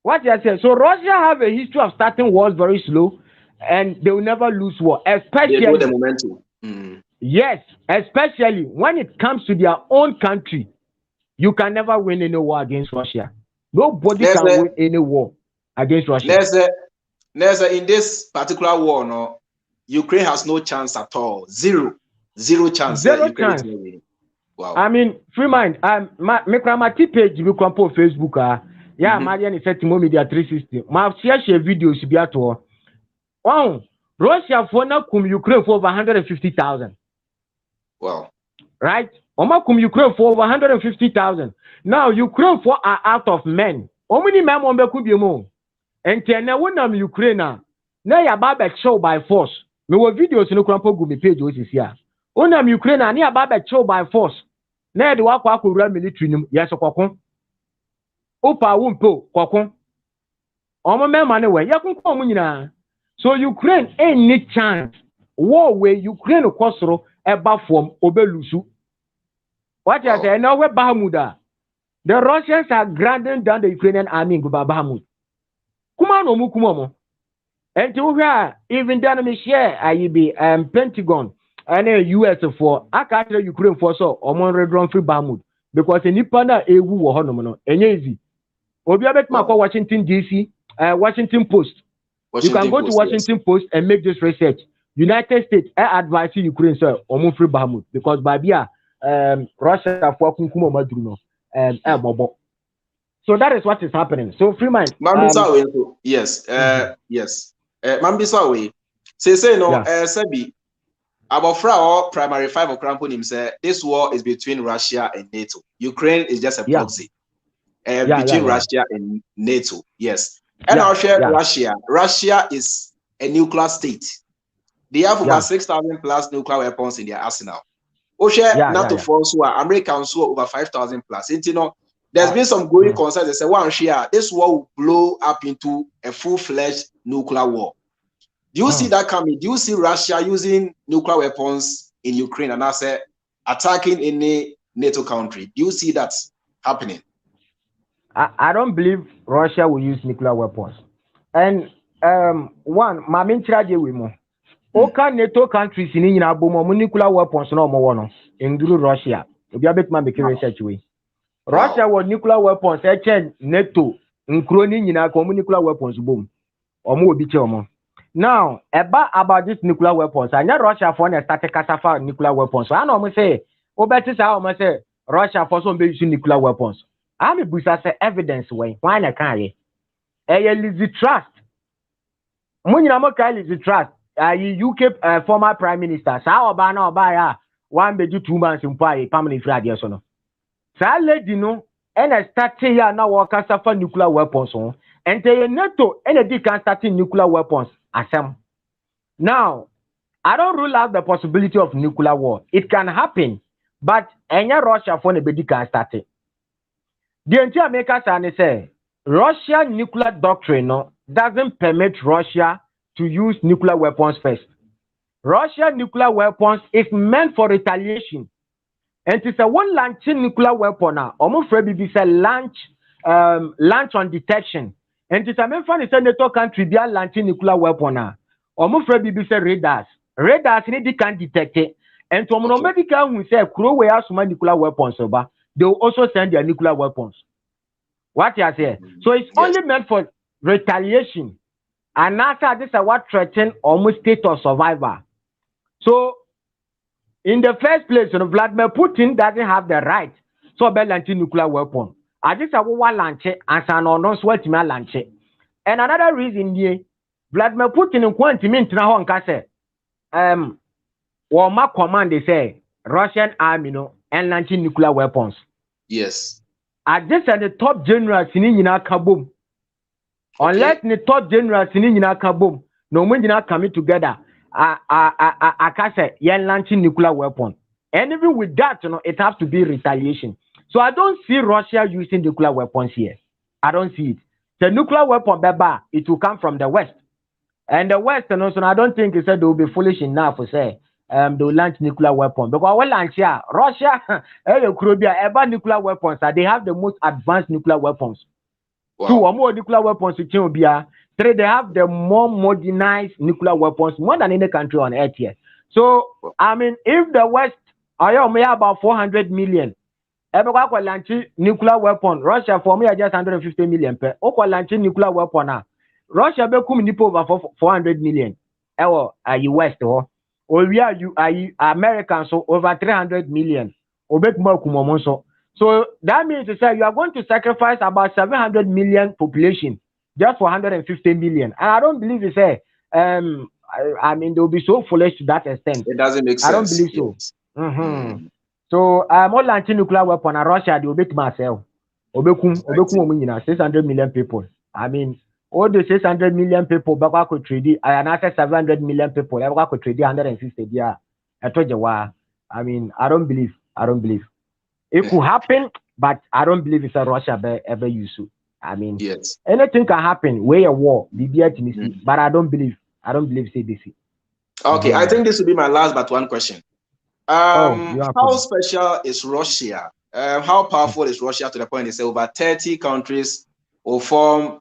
What you say? So Russia have a history of starting wars very slow, and they will never lose war. Especially they know the momentum. Yes, especially when it comes to their own country, you can never win any war against Russia. Nobody can win any war against Russia. In this particular war, no, Ukraine has no chance at all. Zero chance. Zero chance. Wow. I mean, Freemind. My page you can put Facebook. Yeah, Marian is Timo Media 360. My share videos be at all. Wow, Russia for now come Ukraine for over 150,000. Wow. Right? Oma come Ukraine for over 150,000. Now Ukraine for are out of men. How many men on be more? And then when I'm Ukraine now ya baba show by force. Me wo videos no krampo go me page which is here. When I'm Ukraine na ya baba show by force. Na de wakwa akowura military nim yes kokon. Opa wumpo kokon. Omo mema ne we yakunko omo nyina. So Ukraine any chance war where Ukraine kwosoro eba from obelusu. What you say now we Bahamuda. The Russians are grinding down the Ukrainian army in Bahamut. Kuma no mu kuma mo. And to here even then me share be Pentagon and US for aka Ukraine for so omon redron free Bahamut because nipa na ewu wo hono no enye easy. Obi abetma kwa Washington DC, Washington Post. You can go to Washington Post and make this research. United States advise Ukraine so omon free Bahamut because babia Russia for kunkumo madruno bobo. So that is what is happening. So Freemind. Yes. Yes. Mambisawe. Say no Sebi about our primary five of Crampon said this war is between Russia and NATO. Ukraine is just a proxy. Between Russia and NATO. Yes. And Russia is a nuclear state. They have about 6,000 plus nuclear weapons in their arsenal. NATO force Americans over 5,000 plus. There's been some growing concerns. They say, this war will blow up into a full-fledged nuclear war. Do you see that coming? Do you see Russia using nuclear weapons in Ukraine and attacking any NATO country? Do you see that happening? I don't believe Russia will use nuclear weapons. And one, my main charge with me. Oka NATO countries in India nuclear weapons no more include Russia. If you make research way. Russia was nuclear weapons, NATO, including nuclear weapons boom. Or more be now, about this nuclear weapons, I know Russia for a static casafa nuclear weapons. So I know say, better say, say Russia for some using nuclear weapons. I'm a busa say evidence way. Why I can't? Lizy trust. Munyamoka Lizy trust. UK former prime minister sa oba na oba ya one be 2 months mpo ayi permanent free ade so no sa lady no ena start ya na wo kasa fa nuclear weapons so ente NATO ena di can start nuclear weapons asem now I don't rule out the possibility of nuclear war. It can happen, but any Russia for the bedi can start it. The entire makers say Russia nuclear doctrine doesn't permit Russia to use nuclear weapons first. Russia nuclear weapons is meant for retaliation. And it's a one launching nuclear weapon now. Almost be say launch on detection. And it's a main fan is a NATO country be launching nuclear weapon now. Almost be say radars. Radars need can detect it. And to medical who say crow we have some nuclear weapons over, they will also send their nuclear weapons. What you say? So it's only meant for retaliation. And after this is what threaten almost state of survival. So in the first place, Vladimir Putin doesn't have the right to launch nuclear weapon. I just have one launch it and some non sweat me launch it. And another reason here, Vladimir Putin in quantity na ho nka say Wama command they say Russian army and launching nuclear weapons. Yes. I just said the top general in kabum. Unless the top general in kabum, no one not coming together. I can say launching nuclear weapon. And even with that, it has to be retaliation. So I don't see Russia using nuclear weapons here. I don't see it. The nuclear weapon, it will come from the West. And the West, so I don't think they will be foolish enough to say they will launch nuclear weapons. Because we launch here, Russia, ever nuclear weapons, they have the most advanced nuclear weapons. Wow. 2 or more nuclear weapons, 3, they have the more modernized nuclear weapons, more than any country on earth here. So, I mean, if the West, may about 400 million, ever launch nuclear weapon, Russia for me are just 150 million per. Launch nuclear weapon now. Russia be come nipo over 400 million. US or we are Americans so over 300 million. So that means to say you are going to sacrifice about 700 million population just for 150 million. And I don't believe you say I mean they will be so foolish to that extent. It doesn't make sense. I don't believe so. Yes. So I'm all launching nuclear weapon and Russia they will make myself. 600 million people. I mean all the 600 million people back could trade and after 700 million people ever could trade 150 yeah. I mean I don't believe. It could happen, but I don't believe it's a Russia ever use it. I mean yes. Anything can happen, way a war, but I don't believe CBC. Okay, I think this will be my last but one question. How special is Russia? How powerful is Russia to the point they say over 30 countries will form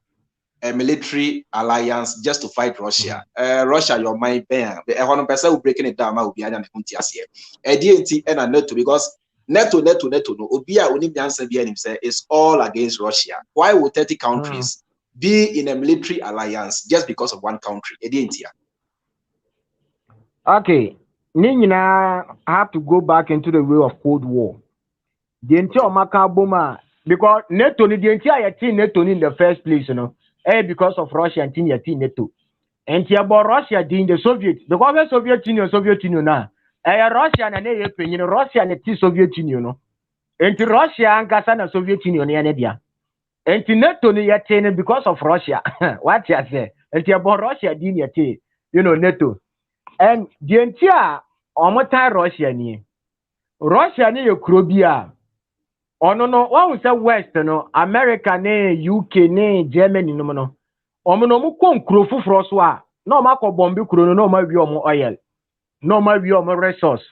a military alliance just to fight Russia? Russia, your mind bang. The 100% breaking it down will be an here. ADNT and NATO because NATO no. Obia only answer behind him is all against Russia. Why would 30 countries be in a military alliance just because of one country? ADNT. Okay. I have to go back into the way of Cold War. The entire Makaboma, because NATO, the entire team NATO in the first place, because of Russia and team NATO. And about Russia in the Soviet, because the Soviet Union now, Russia and Russia and the Soviet Union, and Russia and Gaza Soviet Union, and NATO because of Russia. What you say? And about Russia, NATO. And the entire Russia ni Eurobia. Oh no, what we say West America ne UK ne Germany no. Mu kon kro fufuro so a no ma ko bombi kro no ma wi omo oil. No ma wi omo resource.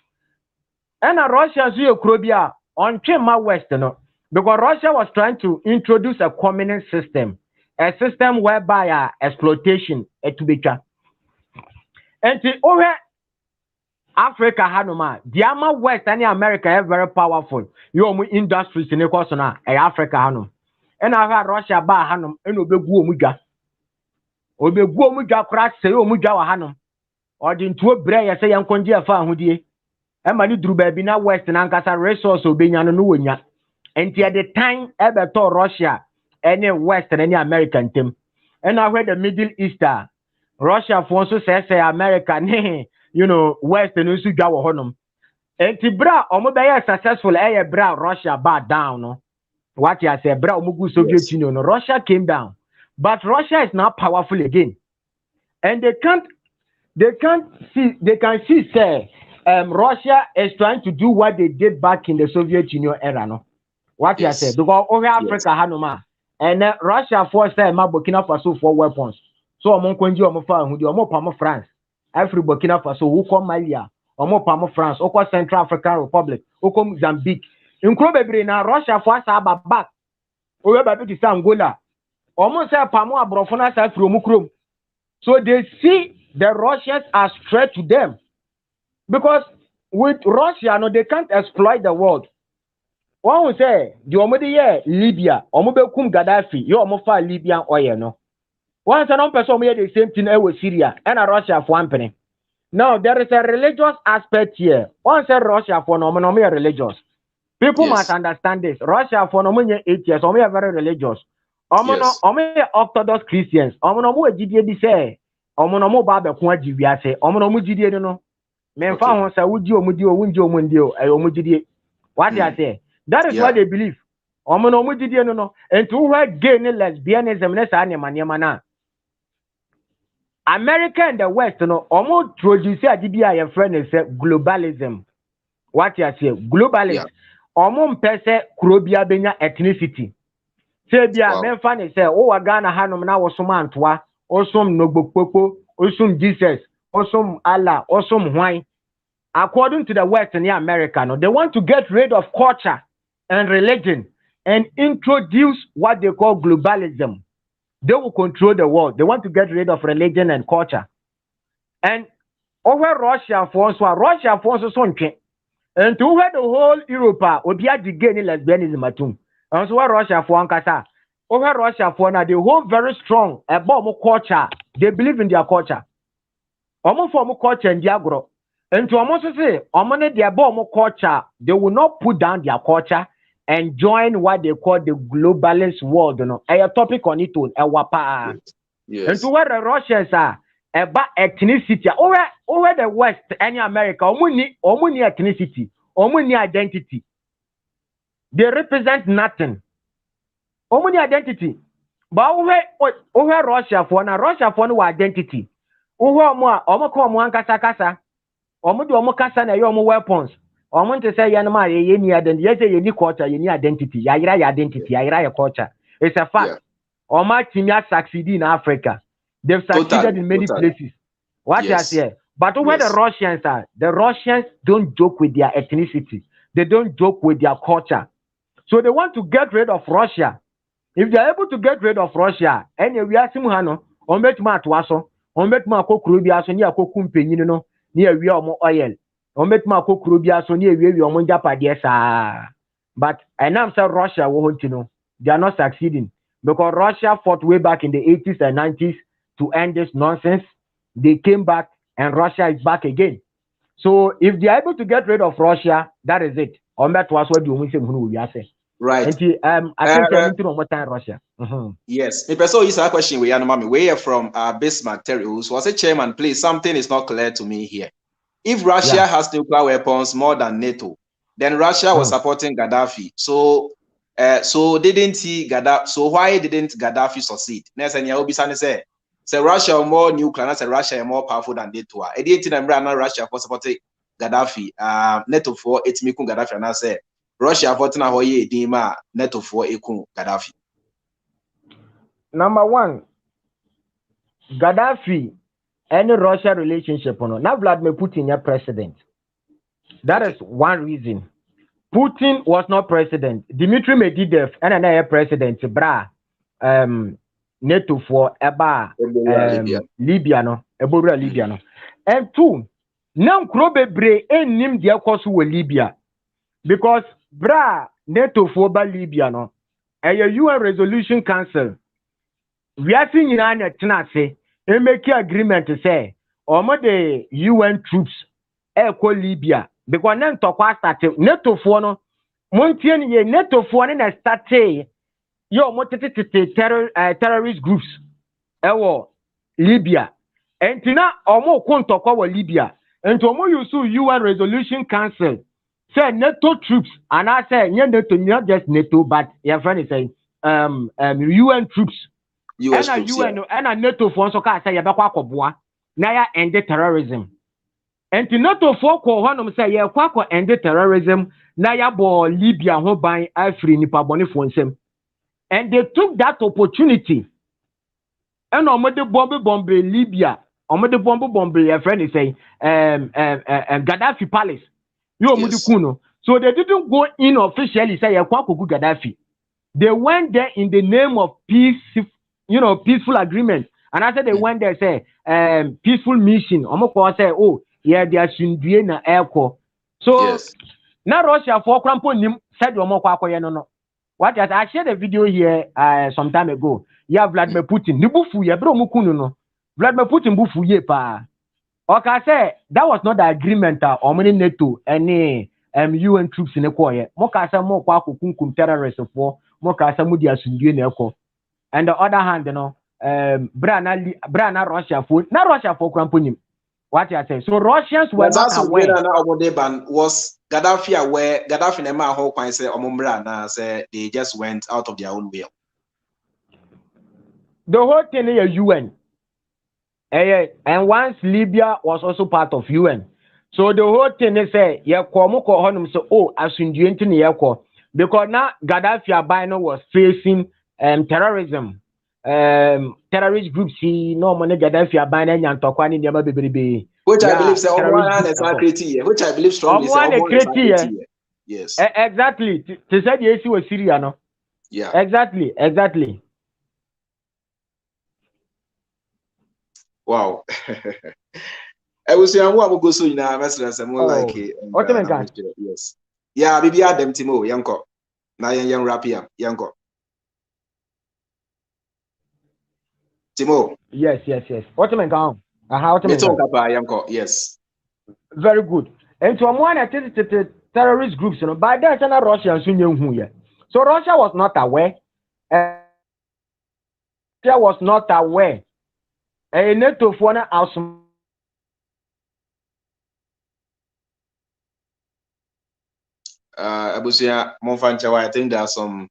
And Russia so Eurobia on ma West because Russia was trying to introduce a communist system, a system whereby exploitation to be done. And over Africa Hanoma, the West and America are very powerful. You industries in the course now, Africa Hanum. And I heard Russia ba Hanum, and Obeguomuga. Obeguomuga crash say Omuga Hanum. Or the two bray say Yankondia Fan Hoodie. And Mani Drubebina West and Ankasa resource Obeyan Nunya. And at the time, ever told Russia, any West and any American team. And I heard the Middle Easter. Russia for so say America you know West no so dwa wo honom enti bra omo be successful bra Russia back down no what you say bra omo gu Soviet Union no Russia came down but Russia is now powerful again and they can see say Russia is trying to do what they did back in the Soviet Union era no what you say because over Africa hanoma and Russia for say ma Burkina Faso for weapons so omo kwanji omo fa hu di omo pam France every Burkina Faso who come Mali omo pam France oko Central African Republic oko Mozambique nkro bebre na Russia for asa back owe ba bi Angola omo say pam abrofo na sa firi omo krom so they see the Russians as threat to them because with Russia no they can't exploit the world. One will say the omo de Libya omo be kum Gaddafi you omo fa Libyan oil no. One say non person hear the same thing with Syria and Russia for one penny. Now there is a religious aspect here. One say Russia for no religious. People must understand this. Russia for no 8 years omo very religious. Omo Orthodox Christians. Omo no mo gidie bi say omo no mo ba be ko agi wiase. Omo no mo gidie no. Men fa ho say wudi omo di o wunji omo ndi o omo gidie. What they say? That is what they believe. Omo no mo gidie no. And to who gay ni lesbianism na sa nyama na. America and the West, no, almost produce a DBI friend is globalism. What you say? Globalism. Almost pese Krobia benya ethnicity. Say bia men fan say, oh, Ghana hanum na wasuma antwa, osum nogbokpopo, osum Jesus, osum Allah, osum wine. According to the West and the America, no, they want to get rid of culture and religion and introduce what they call globalism. They will control the world. They want to get rid of religion and culture. And over Russia for so and to over the whole Europe, obia the gay lesbianism atum. And so Russia for ankasa. Over Russia for now, they hold very strong about culture. They believe in their culture. Almost for culture and diagro. And to almost say, almost their culture, they will not put down their culture and join what they call the globalist world. You know, a topic on it on wapa. And to where the Russians are about ethnicity over the West and America, omuni ethnicity, omuni identity. They represent nothing. Omuni identity. But over Russia for no identity. Over omo kasa. Omo kasa na yo weapons. I want to say, Yanama, any identity, yes, any culture, any identity, Yaira identity, Yaira culture. It's a fact. Oma team has succeeded in Africa. They've succeeded in many places. What I say, but where the Russians are, the Russians don't joke with their ethnicity. They don't joke with their culture. So they want to get rid of Russia. If they're able to get rid of Russia, anyway, we are simuhano, on bet matwaso, on bet mako krubiaso, near kokumpe, you know, near we are more oil. But and I'm saying Russia won't know they are not succeeding because Russia fought way back in the 80s and 90s to end this nonsense. They came back and Russia is back again. So if they are able to get rid of Russia, that is it. Right. I think I need more time Russia. Yes. The person is a question we are we are from Bismarck Terry. So I say, Chairman, please, something is not clear to me here. If Russia has nuclear weapons more than NATO, then Russia was supporting Gaddafi. So didn't he Gaddafi? So why didn't Gaddafi succeed? Next, and Yahoo say Russia more nuclear, and say Russia more powerful than NATO. I didn't remember Russia for supporting Gaddafi. NATO for it mikun Gaddafi, and I say Russia for na hoye dima NATO for ekun Gaddafi. Number one, Gaddafi. Any Russia relationship or not Vladimir Putin your president. That is one reason. Putin was not president. Dmitry Medvedev and another president. NATO for Libya no. Libya no. And two, now Krobebre and nim dia kosu with Libya because NATO for Libya no. A UN Resolution Council. We are seeing in an say. And make an agreement to say, the UN troops call Libya because then to start NATO for no Montien ye NATO for na start yo terrorist groups Libya Entina omo kontokwa wa Libya. And omo yusu UN Resolution Council. Say NATO troops, and I say NATO, not just NATO, but your friend is saying UN troops. US troops, UN and NATO for so ka say yebekwa akoboa na ya end terrorism. And NATO for ko honom say ye kwa end terrorism na ya bo Libya ho ban afri nipa bone fo nsem. And they took that opportunity. And omode bomb Libya, omode bomb your friend is saying Gaddafi palace. yes. So they didn't go in officially say Gaddafi. They went there in the name of peace, peaceful agreement. And after they went there, say peaceful mission. Say, oh, yeah, they are na airco. So yes. now Russia for crampo said no. What I shared a video here some time ago. Yeah, Vladimir Putin. Nibufu ye bro mukunu no. Vladimir Putin bufu ye pa. Okay, I say that was not the agreement or many NATO any UN troops in the core. Moka say mo kwa kunkum terrorists for moka say mudi asundue na eko. And the other hand, brana Russia for na Russia for cramponim. What I say. So Russians were not aware. Was Gaddafi aware? Gaddafi nema ho kwan say omombra na say they just went out of their own will. The whole thing is UN. And once Libya was also part of UN. So the whole thing is say asundue ntini yeko because now Gaddafi abino was facing terrorism. Terrorist groups no money Gaddafi abino nyantokwa ni ndema bebrebe. Which I believe say which I believe strongly say yes. Exactly. To say the issue was Syria no. Yeah. Exactly. Wow. I was saying, I'm go so in a message more like it. Yes. Yeah, baby, Adam Timo, Yanko. Now, young rapper, Yanko. Timo. Yes. What am I going? Yanko, yes. Very good. And to one attended terrorist groups, by that, Russia soon here. So Russia was not aware. Russia was not aware. A NATO for an awesome. I think there are some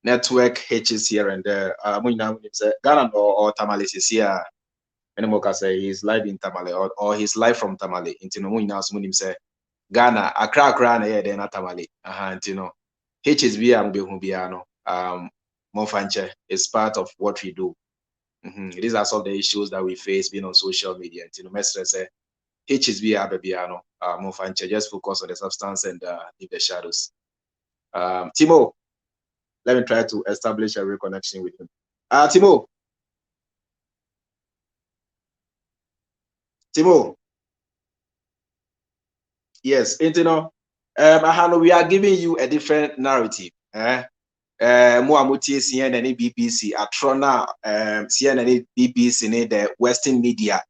network hitches here and there. Ghana or Tamale is here. And say he's live in Tamale or he's live from Tamale. Into Ghana, Accra, then Tamale. HSB Monfanche is part of what we do. These are some of the issues that we face being on social media. Say HSB Abebiano, Monfanche, just focus on the substance and leave the shadows. Timo, let me try to establish a real connection with him. Timo. Yes, we are giving you a different narrative. Muamuti CNN BBC, Atrona CNN BBC, the Western media,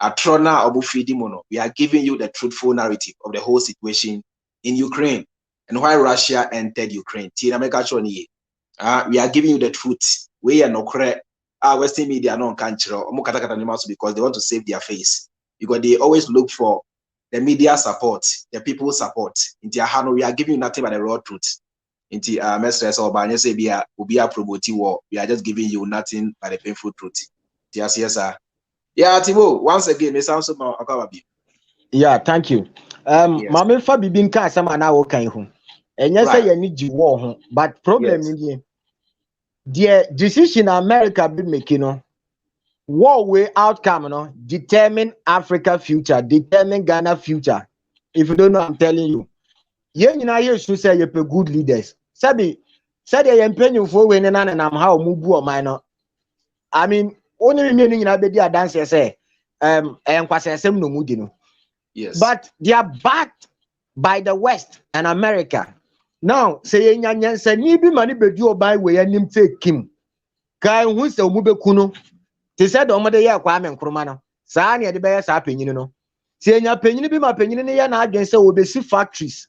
Atrona Obufidi Mono. We are giving you the truthful narrative of the whole situation in Ukraine and why Russia entered Ukraine. We are giving you the truth. We are not correct. Western media no kanchiro because they want to save their face. Because they always look for the media support, the people support. We are giving you nothing but the raw truth. Message or by say we are promoting war. We are just giving you nothing but the painful truth. Yes, sir. Yeah, Timo, once again, it sounds so. Yeah, thank you. Mama fa bibin ka sama na wo kan hu. Enya say you need war ho, but problem in the decision America be making no. War way outcome no determine Africa future, determine Ghana future. If you don't know, I'm telling you. Yen nyina ye should say you pe good leaders. Sabi said ye mpenyu for we na na how mubu o man no. I mean, only remaining nyina be dia dance say enkwasesem no mudi no. Yes. But they are backed by the West and America. Now, say nyanyansa ni bi mani bedu oban we anim take him. Kai hu se omu beku no. They said omode ye kwa menkroma no. Saa na de be ye saa panyin no. Say nya panyin bi ma panyin ne ye na adwen se obesi factories.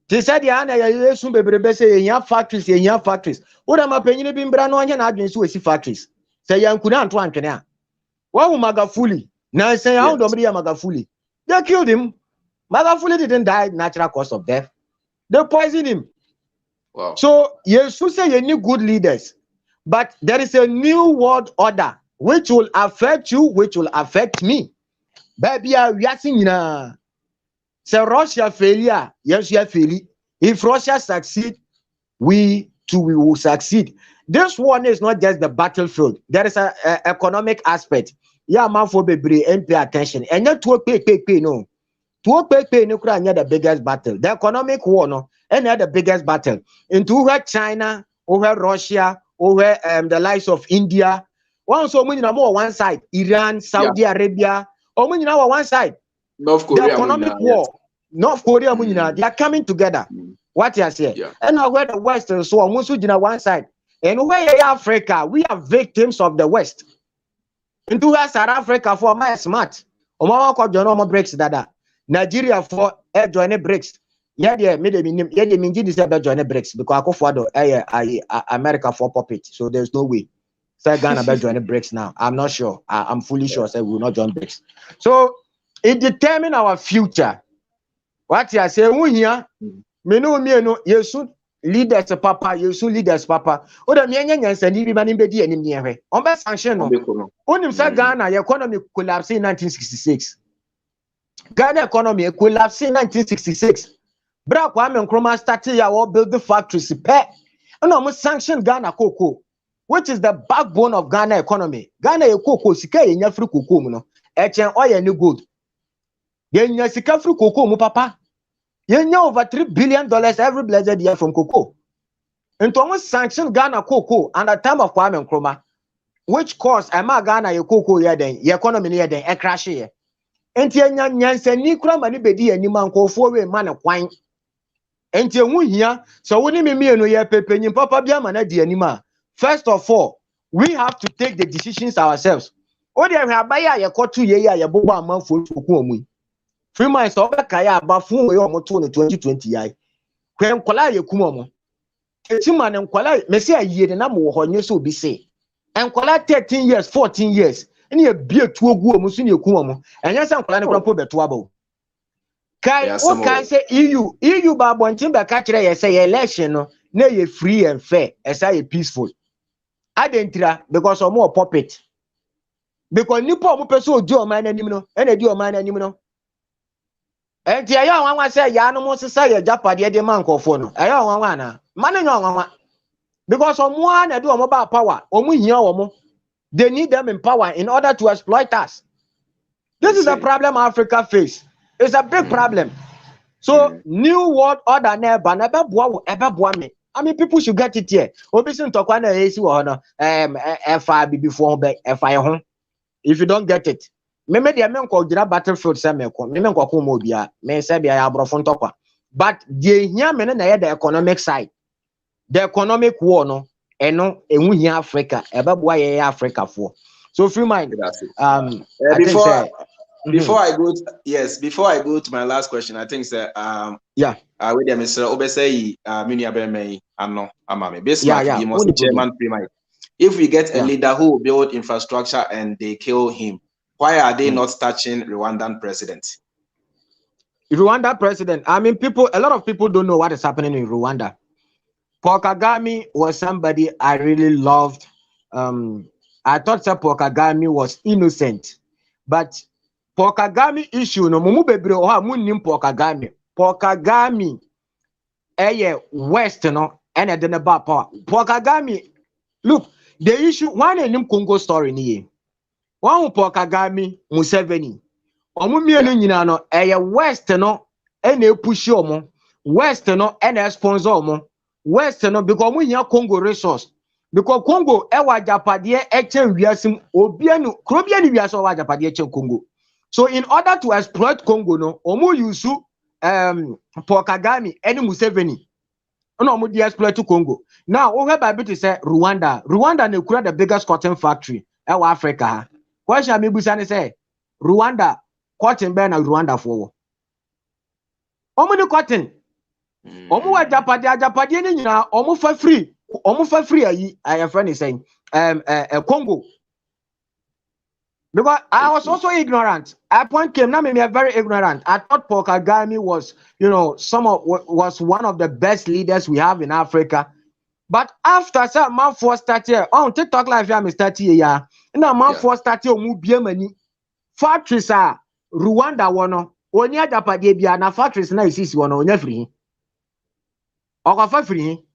They said ya na ye sun bebrebe say ye factories. Wo da ma panyin bi mbra no anya na adwen se osi factories. Say yankuna anto antwene a. One Magafuli. Now say how Domri Magafuli. They killed him. Magafuli didn't die natural cause of death. They poisoned him. Wow. So yes, you say you need good leaders, but there is a new world order which will affect you, which will affect me. Baby, we are seeing na. So Russia failure, yes, we are failing. If Russia succeed, we too will succeed. This one is not just the battlefield. There is a economic aspect. Yeah, man, for baby, and pay attention. And not to pay no. To pay no the biggest battle. The economic war no, and the biggest battle. Into over China, over Russia, over the likes of India. One so many more one side, Iran, Saudi Arabia, or many now one side. North Korea, the economic war, North Korea, they are coming together. What you say? And now where the West is so almost on one side. And where Africa, we are victims of the West. Into South Africa for my smart. Omawa ko jono mo breaks dada. Nigeria for join breaks. Yeah, me mean this join breaks because I go for America for puppet. So there's no way. Say Ghana be join breaks now. I'm not sure. I'm fully sure say we will not join breaks. So it determines our future. What you say? We here. Me no. Yesu leaders papa. Yesu leaders papa. Oda me nya send bi mani be di anim ne hwe. On be sanction no. Onim say Ghana economy collapse in 1966. Ghana economy collapse in 1966. Bra Kwame Nkrumah started ya build the factories pay. No mo sanction Ghana cocoa, which is the backbone of Ghana economy. Ghana cocoa sika nya free cocoa mu no. Echen oil ni good. Nya sika free cocoa mu papa. Nya over $3 billion every blessed year from cocoa. And to sanction Ghana cocoa at the time of Kwame Nkrumah, which caused Ghana cocoa here then, economy here then, a crash here. And nya se ni kura mani bedi anim ankofo we man kwan. And here, so when me no ye pepe nyim papa bia mana di anim a. First of all, we have to take the decisions ourselves. O de hwe abaya ye kotu ye ya ye bobo amanfo oku omu. Freemind so be kaya abafun we omoto no 2020 yai. Kwen kwala ye kum omo. Etima ne kwala me se aye de na mo ho nye so bi se. Enkwala 13 years, 14 years. Ene ye bie tu ogu omu so ne kum omo. Enya se enkwala ne krampo beto aba. Kai o kan say EU ba bontin be ka kire ye say election no na ye free and fair, esa ye peaceful. Adentira because omo puppet. Because nipa omo person odi o man anim no, ena di o man anim no. Enti ayo wanwa say ya no mo sesa ye japade de man kofo no. Ayo wanwa na. Man nyo wanwa. Because omo na do omo ba power, omo hia omo. They need them in power in order to exploit us. This is the problem Africa face. It's a big problem. So new world order never boa me. I mean, people should get it here. Obviously, talk na esi wo no. FI before be FI home. If you don't get it, me dey men ko gira battlefield say me ko. Me ko ko mo bia. Me say bia ya brofo ntokwa. But the here me na the economic side. The economic war no eno enwu hia Africa. Ebe boa ye Africa for. So Freemind. Before I go to my last question, I think sir with them Mr. Obesei Mini Abeme Ano Amame. Basically, you must chairman Freemind. If we get a leader who will build infrastructure and they kill him, why are they not touching Rwandan president? Rwanda president, I mean, a lot of people don't know what is happening in Rwanda. Paul Kagame was somebody I really loved. I thought that Paul Kagame was innocent, but Paul Kagame issue no mumu bebre o ha munnim Paul Kagame. Paul Kagame West no ene de ne ba power. Paul Kagame, look, the issue one enim Congo story ni. One Paul Kagame Museveni. Omo mienu nyina no West no ene push omo. West no ene sponsor omo. West no because omo hia Congo resource. Because Congo wa japade echen wiasim obianu krobianu wiaso wa japade echen Congo. So in order to exploit Congo, no, omu yusu Paul Kagame any Museveni. No, omu di exploit to Congo. Now, we have to say Rwanda. Rwanda ne kura the biggest cotton factory in Africa. Question me busani say Rwanda cotton be na Rwanda for. Omu ni cotton. Omu wa japade ni nyina omu fa free. Omu fa free ayi friend is saying Congo. Because I was also ignorant. At point came, now maybe I'm very ignorant. I thought Paul Kagame was, was one of the best leaders we have in Africa. But after some man for started on TikTok live, I'm starting yeah. Now man for started Mubiamani factories are Rwanda one. Onya Japade bia na factories na isisi one onya free. Okafa free.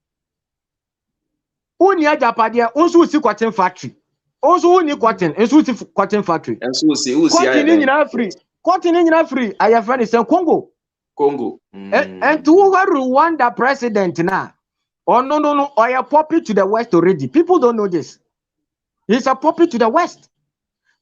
Onya Japade onso si cotton factory. Also, only cotton, and so cotton factory. And so see, cotton in Africa. Cotton in Africa. I have friends in Congo. And to Rwanda president now. Oh no, I a puppet to the West already. People don't know this. He's a puppet to the West.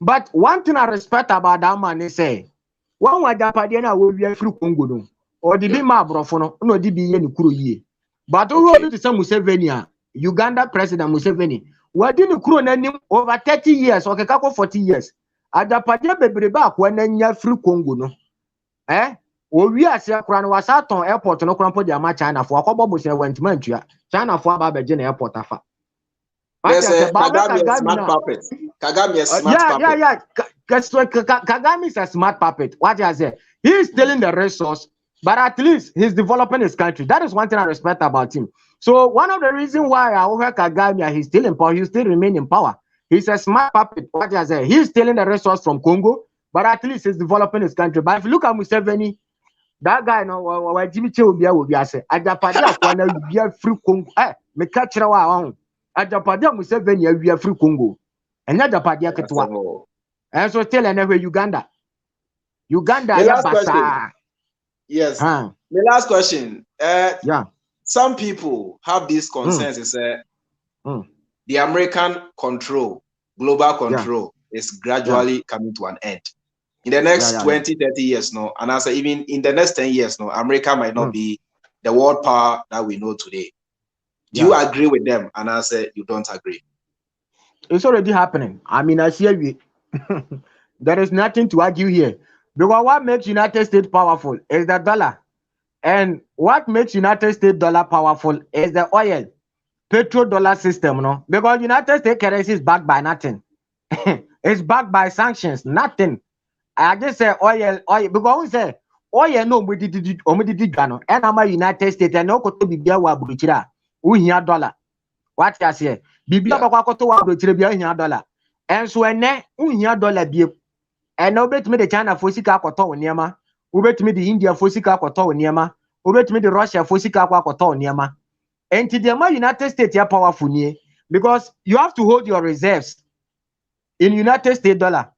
But one thing I respect about that man is say, one wa Japadiana will be through Congo no, or the Bima Brofono, no DB any Kuru ye. But who to some Museveni, Uganda President Museveni. We didn't crew over 30 years or 40 years. At the Padia baby back when you're through Congo. No, we are saying was out on airport no crampo the China for a couple of went to China for Babajin airport. Kagame is smart puppet. Kagame is smart puppet. Yeah. Kagame is a smart puppet. What I say? He is stealing the resource, but at least he's developing his country. That is one thing I respect about him. So one of the reasons why I over Kagame, he's still in power, he still remain in power. He's a smart puppet. What I say? He's stealing the resource from Congo, but at least he's developing his country. But if you look at Museveni, that guy no, Jimmy Che will be say, Ajapadia wanna be a free Congo. Me catch your own. Ajapadia Museveni be a free Congo, and Ajapadia Ketwa. And so tell anyway Uganda. Yes. The last question. Some people have these concerns. Is the American control, global control, is gradually coming to an end. In the next 20, 30 years now, and I say even in the next 10 years now, America might not be the world power that we know today. Do you agree with them? And I say you don't agree. It's already happening. I mean, I see you. There is nothing to argue here. Because what makes United States powerful is the dollar. And what makes United States dollar powerful is the oil, petrodollar system, no? Because United States currency is backed by nothing. It's backed by sanctions, nothing. I just say oil, because we say oil no we did no. And I'm a United States and no koto bibia wa buchira. We hear dollar. What I say? Bibia bakwa koto wa buchira bia hear dollar. And so ene we hear dollar bia. And now bet me the China for sika koto oniema. Bet me the India for sika koto oniema. Bet me the Russia for sika koto oniema. And to the United States are powerful because you have to hold your reserves in United States dollar.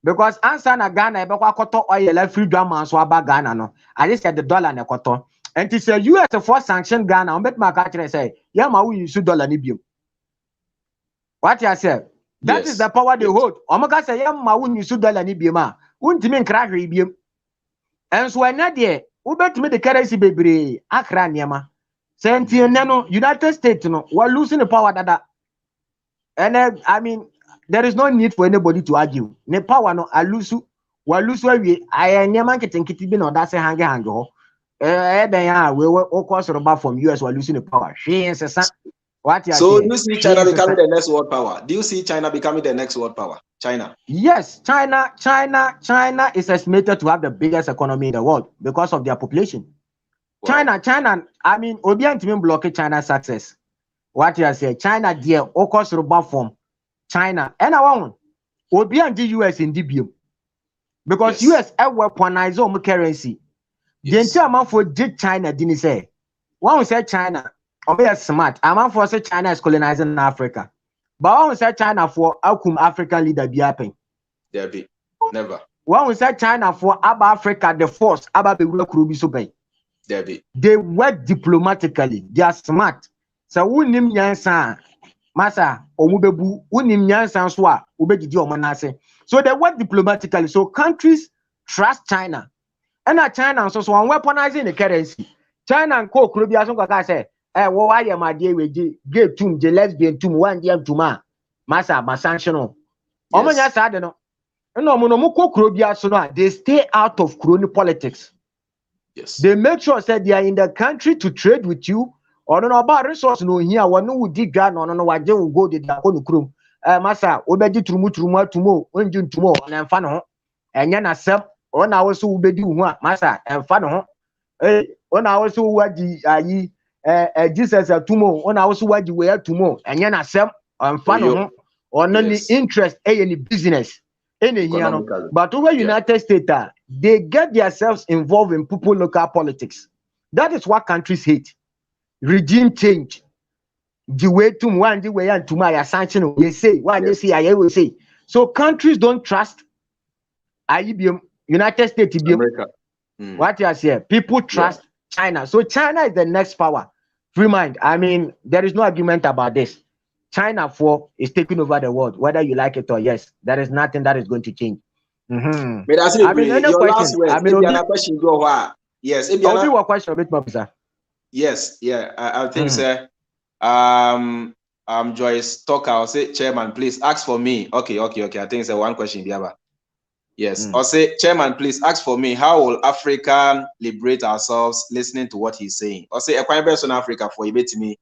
Because answer na Ghana ebe kwa koto oil free drama so aba Ghana no. I just said the dollar na koto. And to say US for sanction Ghana, on bet my country say, yeah, ma we use dollar ni biom. What you say? That is the power they hold. Omaka say, yeah, ma we use dollar ni bioma. Untimi nkra hwe biom. And so na there, we bet me the currency bebre akra niema. Say no United States no, we're losing the power that. And I mean, there is no need for anybody to argue. Ne power no alusu, walusu we I nyama kitinkiti bi no that say hang ho. Then yeah, we all course about from US we're losing the power. What so do you see China becoming the next world power? Do you see China becoming the next world power? China. Yes, China is estimated to have the biggest economy in the world because of their population. Wow. China, I mean, Obian to block China's success. What you say? China, dear, all course about from China. And I want Obian the US in DBU because US weaponize on currency. The entire amount for China didn't say. One will say China, or be smart. Amount for say China is colonizing Africa. But one will say China for outcome African leader be happening. There be never. One will say China for Abba Africa, the force, Abba be work Ruby Subay. There be. They work diplomatically, they are smart. So who nim yansa masa omubebu, who nim yansa swa, ubedi omanase. So they work diplomatically. So countries trust China. And China so one weaponizing the currency. China and Co. Krubia Songa say, why am I dear with gay tomb, the lesbian tomb, 1 year to ma, Massa, my sanctional. Omanya Sadeno. No, Monomoko Krubia Sona, they stay out of crony politics. Yes. They make sure that they are in the country to trade with you, or no about resource no here, one no dig down, or no, I don't go to the Konu Krum, masa obedi trumu tumo onju tumo na mfa no ho enye na sem ona wo so obedi hu a masa mfa no ho ona wo so waji ayi Jesus atumo ona wo so waji we atumo enye na sem mfa no ho ona ni interest any business any here no but over United States they get themselves involved in people local politics. That is what countries hate. Regime change. The way to one, the way and to my assumption, we say, one you see, I will say. So countries don't trust IBM, United States, America. What you say? People trust China. So China is the next power. Freemind. I mean, there is no argument about this. China is taking over the world, whether you like it or yes. There is nothing that is going to change. But I mean, your last words. Question go yes. What question a bit more, sir? Yes, yeah. I think, sir. Joyce talk. I'll say, Chairman, please ask for me. Okay. I think it's one question. Yes. I'll say, Chairman, please ask for me. How will Africa liberate ourselves? Listening to what he's saying. I'll say, a quite person in Africa for you to me.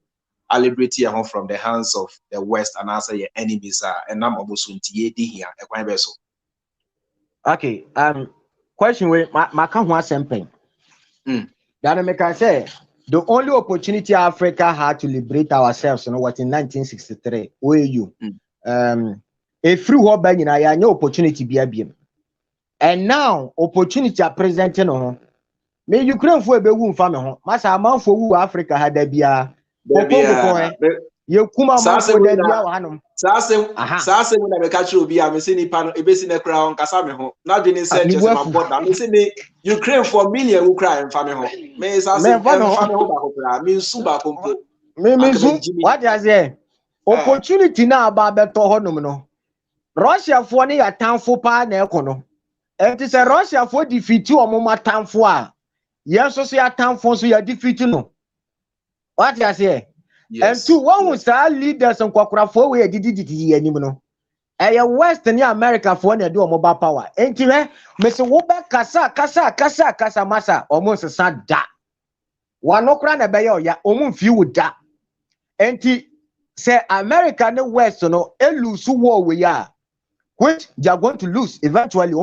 A liberate here from the hands of the West and answer your enemies and I'm almost here. A quite person. Okay. Question with my can't something. That make I say the only opportunity Africa had to liberate ourselves, you know what, in 1963. Where you a free war bang in I no opportunity be a beam. And now opportunity are presenting on may Ukraine for a bewoon family. Massa amount for who Africa had there be a you kuma for there be a hanum. Sase when I catch you be a missing pan a basin a crown Casame. Not in search of my board. I'm missing Ukraine for million Ukraine family. May means Suba Compo. What is there? Opportunity now about better honumino. Russia for near town for pa necono. And it is a Russia for defeat you or mama town for. Yes, so see a town for so you are defeating no. What you say? And two one was our leaders and Quakra for we did it anymore. A Western America for do mobile power. Ain't you? Mr. Woba Casa Massa almost a sad da. One no crown a bayo ya almost few da. And say America and the West no lose war we are, which they are going to lose eventually.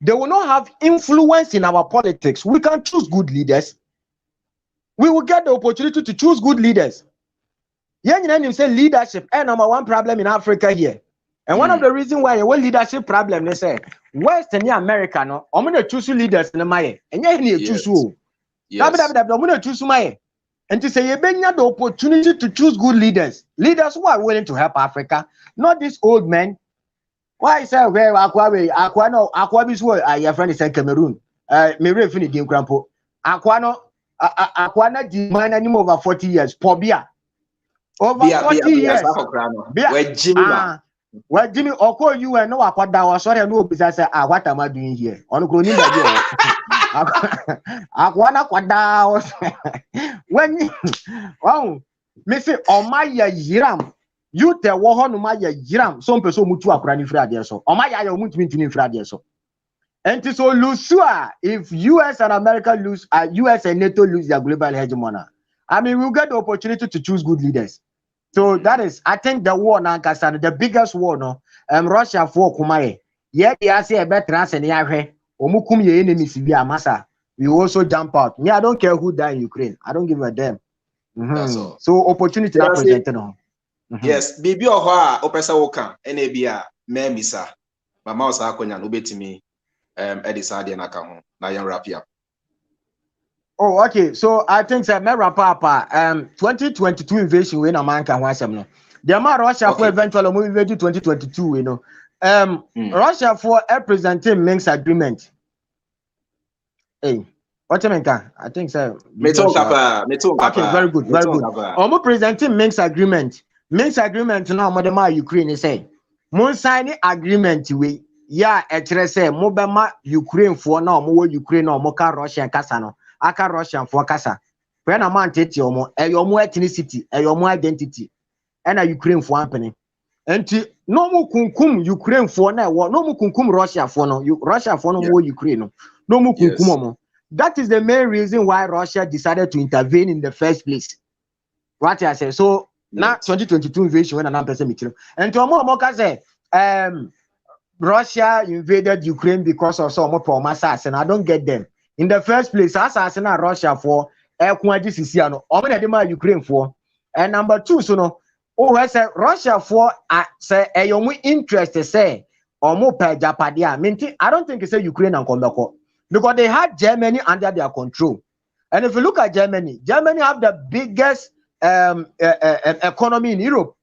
They will not have influence in our politics. We can choose good leaders. We will get the opportunity to choose good leaders. You say leadership, and number one problem in Africa here. And one of the reasons why a leadership problem, they say, Western America, no, I'm going to choose leaders in the Maya. And you need to choose who? I'm going to choose Maya. And to say, you have the opportunity to choose good leaders. Leaders who are willing to help Africa, not this old man. Why say, well, your friend is in Cameroon. Me refini game crampo. Aquana demand anymore over 40 years. Pobia. Over 40 years. Well, Jimmy, Oko, you and no aquada was sorry, no business. What am I doing here? On Gronin, Aquana quada when oh, Missy, on my yiram, you tell Wahon, my yiram, some person mutu a cranny fradia so, or my eye won't mean to me fradia so. And so Lusua, if US and America lose, US and NATO lose their global hegemony, I mean, we'll get the opportunity to choose good leaders. So that is, I think the war now, the biggest war no, Russia for Kumaye. Yet they say a better answer than Yahweh. Omukum ye enemies be a massa. We also jump out. Me, I don't care who died in Ukraine. I don't give a damn. So opportunity are presented on. Yes, Bibi Oha, Opesa Woka, NABA, Memisa, my mouse Akonya, Ubetimi, Edisadi and Akamu, Nayan Rapia. Oh, okay. So I think that Mera Papa 2022 invasion when America wants them. The amount Russia for eventually moving to 2022, you know. Russia for representing Minsk agreement. Hey, what you mean? I think so. Okay, very good, very good. Almost presenting Minsk agreement. Minsk agreement now, Madam Ukraine is saying, Mon signing agreement we yeah, actually say Mobama Ukraine for now, more Ukraine or Moka Russian Casano. Aka Russian for Casa. When a man take your more ethnicity, your more identity, and a Ukraine for company. And no more kunkum Ukraine for now, no more kunkum Russia for no, Russia for no more Ukraine, no more kunkum. That is the main reason why Russia decided to intervene in the first place. What I say. So na 2022 invasion when an person meeting and to more say Russia invaded Ukraine because of some promises, and I don't get them. In the first place, assassin Russia for Ukraine for, and number two, so no, Russia for say a interest say or more per Japadia. I don't think it's a Ukraine and Kondoko because they had Germany under their control. And if you look at Germany, Germany have the biggest economy in Europe.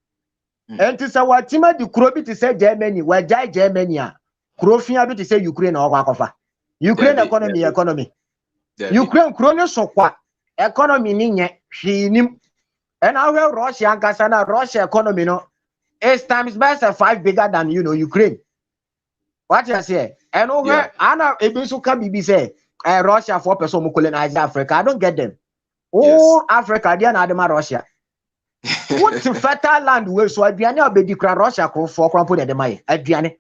And to say what Tima the Krobi to say Germany, where Germany are Krofia to say Ukraine or Wakofa. Ukraine economy. Ukraine Krono so what economy ninya shinim. And our Russia and Kasana Russia economy no is times best 5 bigger than Ukraine. What you say? And over Anna Ebisuka Bibi say Russia 4% will colonize Africa. I don't get them. All Africa, they are not Russia. What fertile land will so Adriana be declare Russia for crumple at the May. Adriana.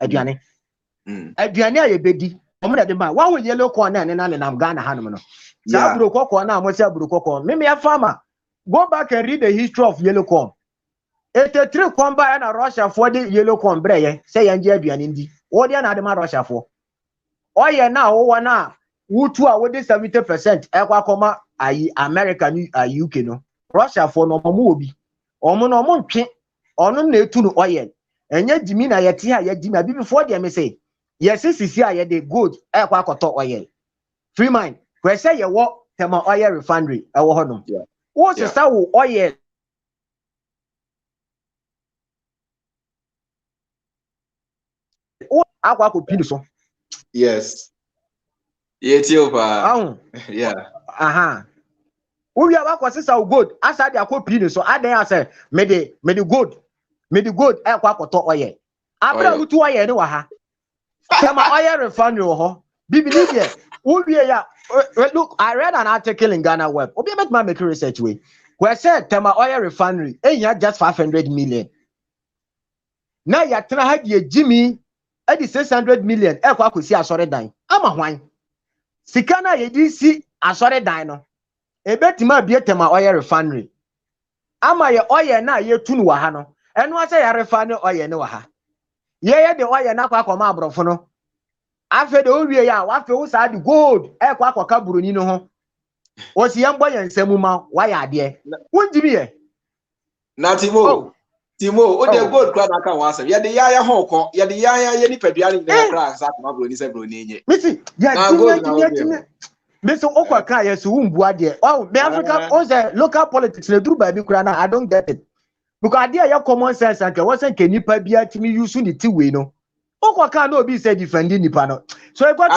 Adriana Bedi. One with yellow corn and I'm Ghana Hanamano. Sabro corn now, what's Sabro corn? Maybe a farmer. Go back and read the history of yellow corn. It's a true combine a Russia for the yellow corn bray, say and Adrian Indi. What they are not Russia for? Oh, yeah, now, who to our 70% Equacoma, American, UK, no. Russia for no mobi. Omo twe ono na etu no oil enye jimi na yeti ha ye jimi abi before dem say yes sisi a ye dey gold e kwa akoto oil Freemind we say ye wo tema oil refinery e wo ho no wo se sa wo oil o akwa ko pili so yes Ethiopia aha we are what is our good as I their copy so I then say me the good e kwa koto oil abra utu oil ni wa ha tema oil refinery ho bibili there we ya look I read an article in Ghana web obi make research we where said tema oil refinery just 500 million na ya tena ha die Jimmy e di 600 million e kwa kosi asore dan ama hwan sikana ye di si asore dan no ebetima bie tema oil refinery ama ye oil na ye tunu wa ha no eno ase ya refinery oil ne wa ha ye de oil na kwa akoma abrofo no afe de owie ya wa fe wo sa di gold e kwa akoka buroni no ho o si yembo ye nsemu ma wa ya de wonjimi ye na Timo o de gold kra na ka wa asem ye de ya ho ko ye de ya ye ni padua ni na kra sa akoma buroni se buroni nye misi ya jimi Mr. Okwaka, yes, Umbuade. Oh, the Africa also local politics, the do by Bikrana. I don't get it. Because idea your common sense and wasn't can you be at me use the two way no. Okwaka no be said defending Nipano. So I got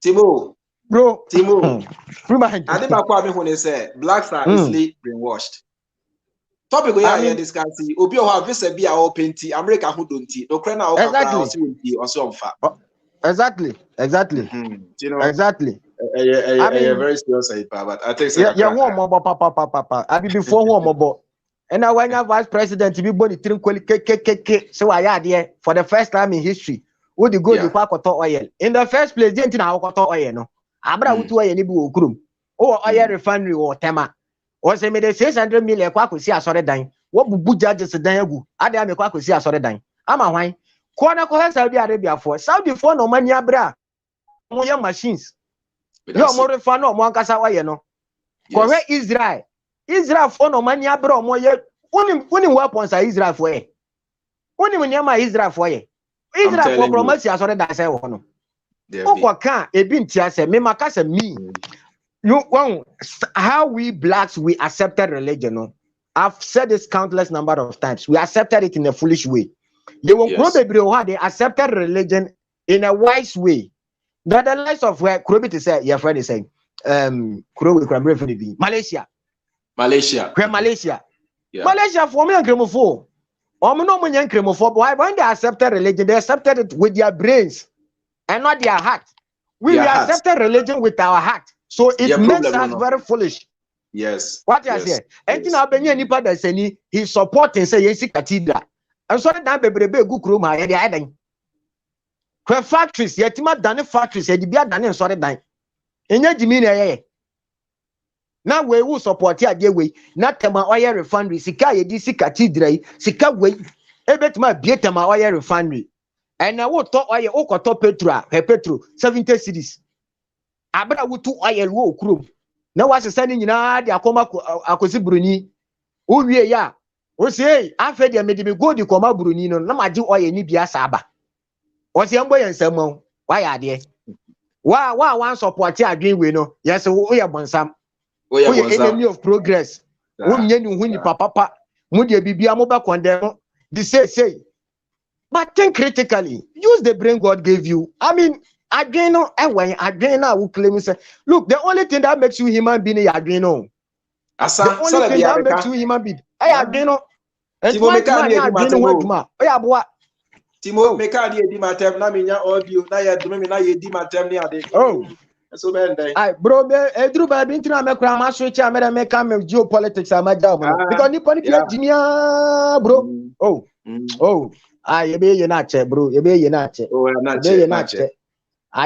Timo. Bro, Freemind. I think my when they say blacks are easily brainwashed. Topic we are discussing. Obi o have visa be our painty, America who don't tea. No crana or so far. Exactly. Exactly. I mean, very serious, but I think papa. I be before home, and now when you vice president, you be body so I had here for the first time in history. Would you go to Pakoto oil? In the first place, didn't know Koto oil, no. Abra would oil any book or oil refinery or tema. Or say me the 600 million quack see a sorry dime. What would judges a dime? I damn a quack see a sorry dime. I'm a wine. Kwana ko Saudi Arabia for Saudi for no money abra mo ya machines yo mo refa no mo ankasa wa ye no ko Israel for no money abra mo ye uni weapons are Israel for ye uni nyama Israel for ye Israel for promise asore da say wo no okwa ebi ntia say me maka say me you how we blacks we accepted religion no I've said this countless number of times we accepted it in a foolish way. They will probably accepted religion in a wise way. That the lives of where Krobi to say, your friend is saying, Malaysia. Malaysia for me and Cremofo. Why when they accepted religion, they accepted it with their brains and not their heart. We accepted religion with our heart. So it makes us very foolish. Yes. What you say? And you know, Nipa that say he supporting say yes cathedral. And so that baby good room I had a factories, yet ma done factories, and be a done and sorry dine. And yet, Jimmy, Now we will support ya de we. Na tema oil refinery sika ye di sika tidrei sika we ebetuma bietema oil refinery. And now what to oil o koto petrol 70 cedis. Abra wutu oil wo krum. Na wase sani nyina de akoma akosi bruni. Uwie ya. O say afa de me de me go di koma bruni no na maji oil ni bia saba. O say mbo yensam mo. Why ade? Wa wan support adwen we no. Yes wo ye bonsam. We are enemy of progress. We are papa. Mudi bibia mo ba condemn. They say. But think critically. Use the brain God gave you. I mean, again, who claim say, look, the only thing that makes you human being is again. The only thing that makes you human being. Timo Meka di matem na minya audio na ya dumi na ye di matem ni ade. Oh. So man dai. Bro, Edru ba bin tina me kra ma switch am me ka me geopolitics am ja mo. Because nipo ni kra jinia bro. Oh. Ye be ye na che bro. Ye be ye na che. Oh, na che.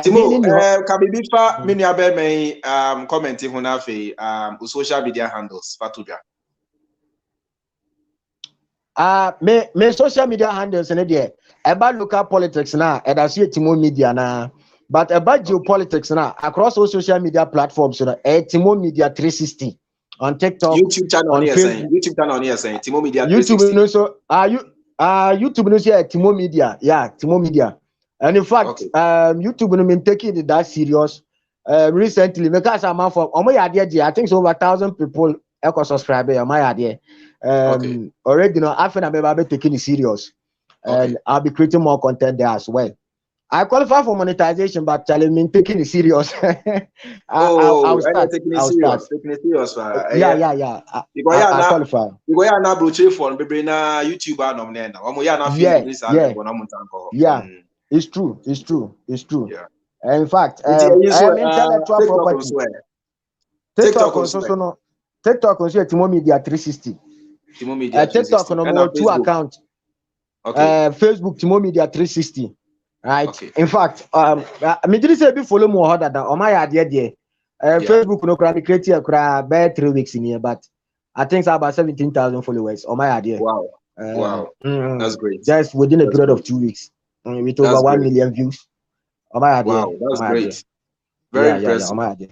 Timo, ka bibi fa me ni abe me comment ho na fe social media handles fatuja. Me social media handles in there. About local politics now, and I see Timo Media now. But about geopolitics now, across all social media platforms, Timo Media 360 on TikTok, YouTube channel on here saying Timo Media 360. YouTube also, YouTube also Timo Media, Timo Media. And in fact, YouTube no been taking it that serious. Recently, because I'm for my idea, I think it's over 1,000 people echo subscribe on my idea. Already, after I'm taking it serious. And I'll be creating more content there as well. I qualify for monetization, but I'm taking it serious. I'll start. Taking it serious. Yeah. I qualify. Because you are now broadcasting for YouTuber Yeah. It's true. Yeah. In fact, intellectual property. TikTok also Timo Media 360. Timo Media 360. TikTok no 2 accounts. Facebook Timo Media 360. Right. Okay. In fact, me did say be follow more harder than on my idea there. Facebook no crowd created about 3 weeks in here, but I think it's about 17,000 followers on my idea. Wow. That's great. Just within a period of 2 weeks. With over 1 million views. On my idea. Wow, that's great. Very impressive. On my idea.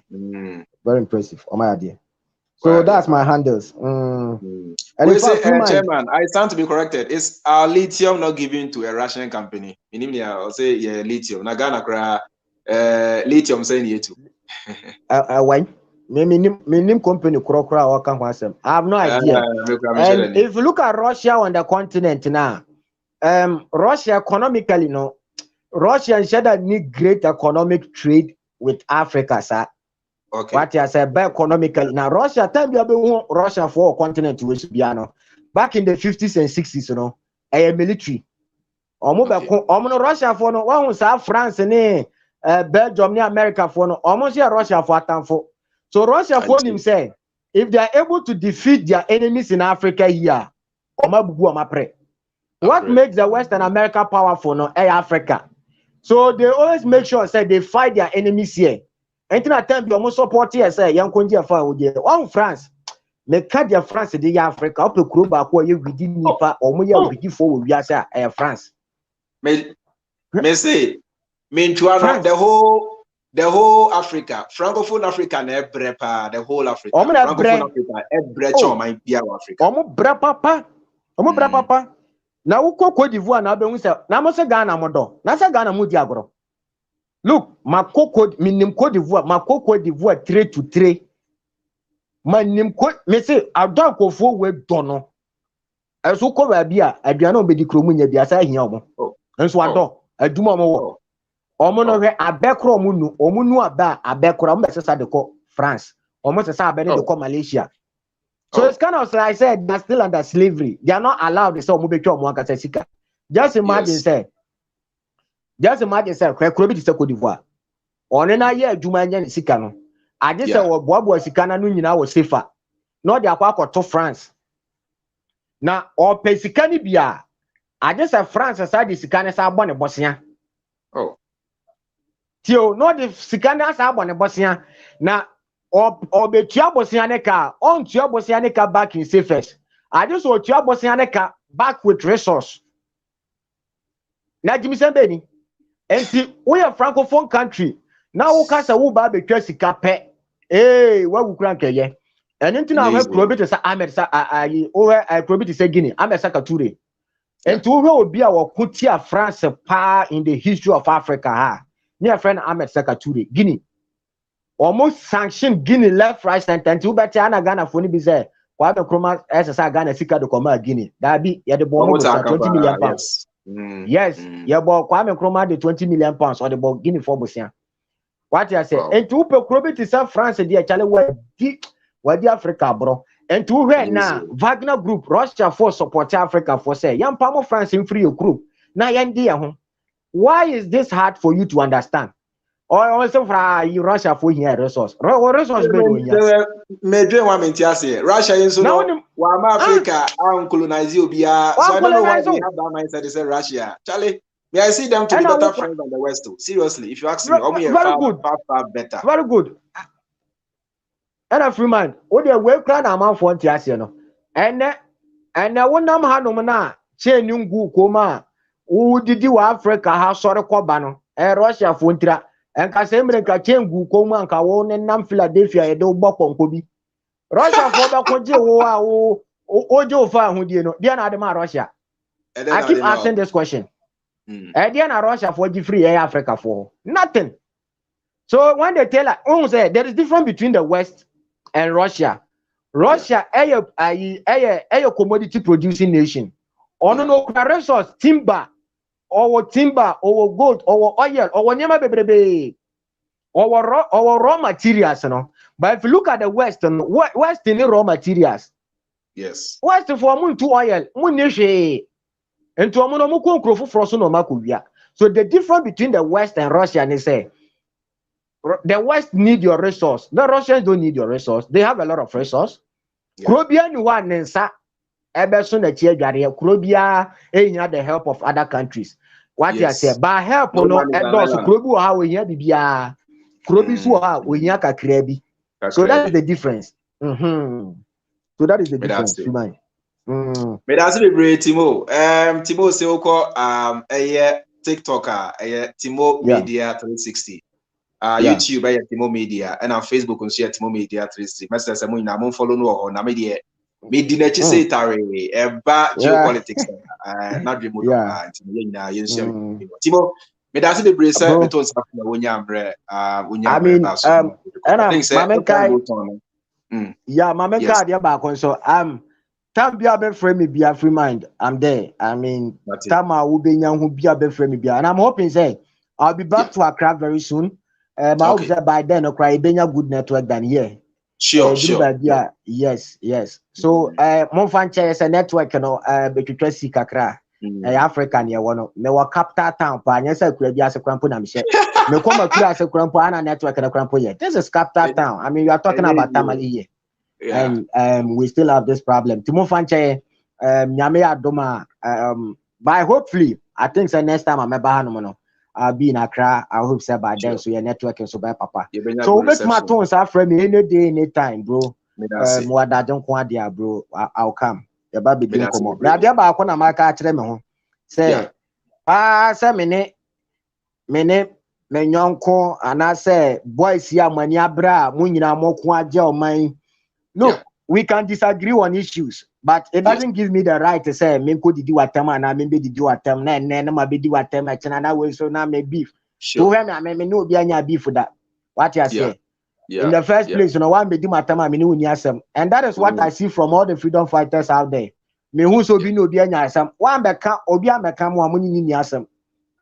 Very impressive. On my idea. So that's my handles. And we say, Chairman, I stand to be corrected. Is our lithium not given to a Russian company? I'll say lithium. Nagana lithium saying you too. Why? Me company Krokra or Kampasem. I have no idea. And if you look at Russia on the continent now, Russia economically, Russia should need great economic trade with Africa, sir. Okay. What I said, economically. Now, Russia, Russia for a continent to which back in the 50s and 60s, a military. Russia for one France and Belgium, America for almost Russia for Atanfo. So Russia for himself, if they are able to defeat their enemies in Africa here, what makes the Western America powerful? Africa. So they always make sure they fight their enemies here. Anything I tell you, almost support here, say, young Kondia on France. Make France, the Africa, up to Kruba, who you within Nipa, or Moya within for Yasa, France. May say, the whole Africa, Francophone Africa, the whole Africa. Francophone Africa, might be Africa. Papa. Now, Cote d'Ivoire, now, Namasa Ghana, Modo, Nasa Ghana Mudiagro. Look, my Cote d'Ivoire, my Cote d'Ivoire 3-3. My name, me say, I don't go for with Dono. As so called Abia, I do not be the Crumunia, the Asa Hiamo. And so I don't, I do more. Omono, a backroom, Omunu Aba, a backroom, the France, almost as I better call Malaysia. So it's kind of like I said, they're still under slavery. They are not allowed to say Mubekyo. Just imagine, say, Krobi is a Cote d'Ivoire. On a year, Jumanyan Sikano. I just said, Bob was Sikana Nuna was safer. Not the Aquaco to France. Now, or Pesicani Bia. I just said France aside the Sicanas are born a Bosnia. Oh, Tio, not the Sicanas are born a Bosnia. Now, or be tua bosianeka on tua bosianeka back in safest. I just want tua bosianeka back with resource. Na Jimmy Sembeni. And see, we are francophone country. Now we can say we ba be sika pe. Hey, what we crank ye? And into now we probe to say Ahmed sa over probe to say Guinea. Ahmed Sakature. And to will be our Kutia France pa in the history of Africa. Ha. Near friend Ahmed Sakature, Guinea. Almost sanctioned Guinea left, right, center. To better Ghana for be there. Kwame Nkrumah SSR Ghana Sika to come Guinea. That be the bomb 20 million pounds. Yes, yeah, but Kwame Nkrumah the 20 million pounds or the Guinea for Bosia. What I say, and to Probe to South France, dear Charlie, where the Africa, bro. And to right now, Wagner Group, Russia for support Africa for say, young Pamo France in free group. Now, why is this hard for you to understand? Or also for Russia for here resource. Resource Medre wa mentiase. Russia in so no Africa and colonize you bia. So I don't know why they have that mindset. They say Russia. Charlie, may I see them to be better friends than the West too. Seriously, if you ask me, far better. Very good. And a Freemind, what they will plan a man for Tiasino. And I won't know how no mana chain yungu koma. Who did you Africa have sort of cobano? And Russia Funtra. And Casembre Kachengu Koma and Kawon and Nam Philadelphia, a do bop on Kobe. Russia for the Kojo, Ojo Fan, who do you know? Diana Adema Russia. I keep asking this question. Diana Russia for the free Africa for nothing. So when they tell us, there is difference between the West and Russia. Russia, a commodity producing nation. On no resource, timber. Our timber, our gold, our oil, our nyama bebebe, our raw materials, you know. But if you look at the West in raw materials, yes. West for moon to oil, moon neshe, and to a monomuko crofo frozen or makuvia. So the difference between the West and Russia, and they say the West need your resource. The Russians don't need your resource. They have a lot of resource. Krobian one nensa, ebeso na chiegare, Krobia, the help of other countries. What you say, by help no endorse Krobu how we hear bibia Krobi so how we hear kakrebi. So that is the difference. So that is the difference. Me that's be great Timo. Timo say oko TikToker, Timo Media 360. YouTube Timo Media and on Facebook on share Timo Media 360. Master say mo ina mo follow no ho na me de me di na chi say tare eba geopolitics na dream mo Timo me that's the brace me to say na wonya amre wonya Mamenka dia ba kon so time bia be frame me bia Freemind. I'm there. I mean time I will be hu bia be frame me bia, and I'm hoping say I'll be back to Accra very soon. I hope that by then I'll cry good network than here. Sure. Yes. So Monfanche is a network, you know, between Kakra, African, you know, me wa capital town, pa nyesa kurabia se krampo na mshe. Me koma kura se krampo ana network na krampo here. This is capital town. I mean, you are talking about Tamale here. Yeah. And we still have this problem. Timo Fanche, nyame adoma, by hopefully, I think the next time I'm ever I'll be in Accra. I hope so by then. So your network is so bad, Papa. So with my tones, I frame me any day, any time, bro. What I don't want there, bro. I'll come. The baby didn't come up. Now, the other one, I'm going say, say, me nyonko, and I say, boys, here, maniabra, munina mokwa jail, mine. Look, we can disagree on issues, but it doesn't give me the right to say, "Me could do what time and I maybe do what time." Then I be do what time. I will so now me beef. To him, I may no be any beef for that. What you say? In the first place, you know, one be do my time. I mean, and that is what I see from all the freedom fighters out there. Me who so be no be any asem. One beka obia meka mo amuni ni asem.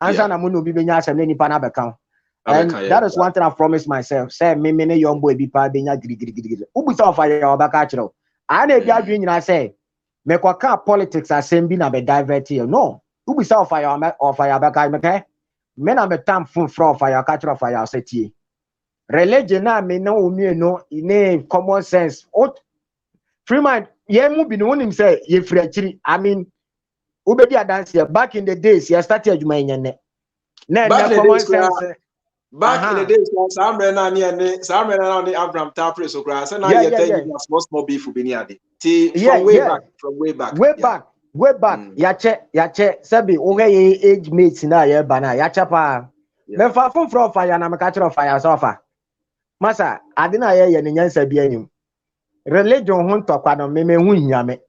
Answer na mo no be asem ni pa na beka. And that is one thing I promised myself. Say me young boy be pa benya giri. Ubusa of fire obaka chiro. I na bia dream I say me kwa politics assembly na be divert here. No. Ubusa of fire obaka me me na me tam fun from fire catch of fire say tie. Religion na me no umi no in common sense. Freemind ye mu bi no nim say ye free achiri. I mean ubedi dance here back in the days ye started adwuma nyane. Na common sense Back in the days, some men and Abraham Tapre so grass and I tell you small beef for Biniadi. From way back. Way back. Yache, Sabi, over age mates in a bana, Yachapa. Me far from fire and I'm a catcher of fire sofa. Massa, I didn't hear any answer being religion won't talk on me, yame.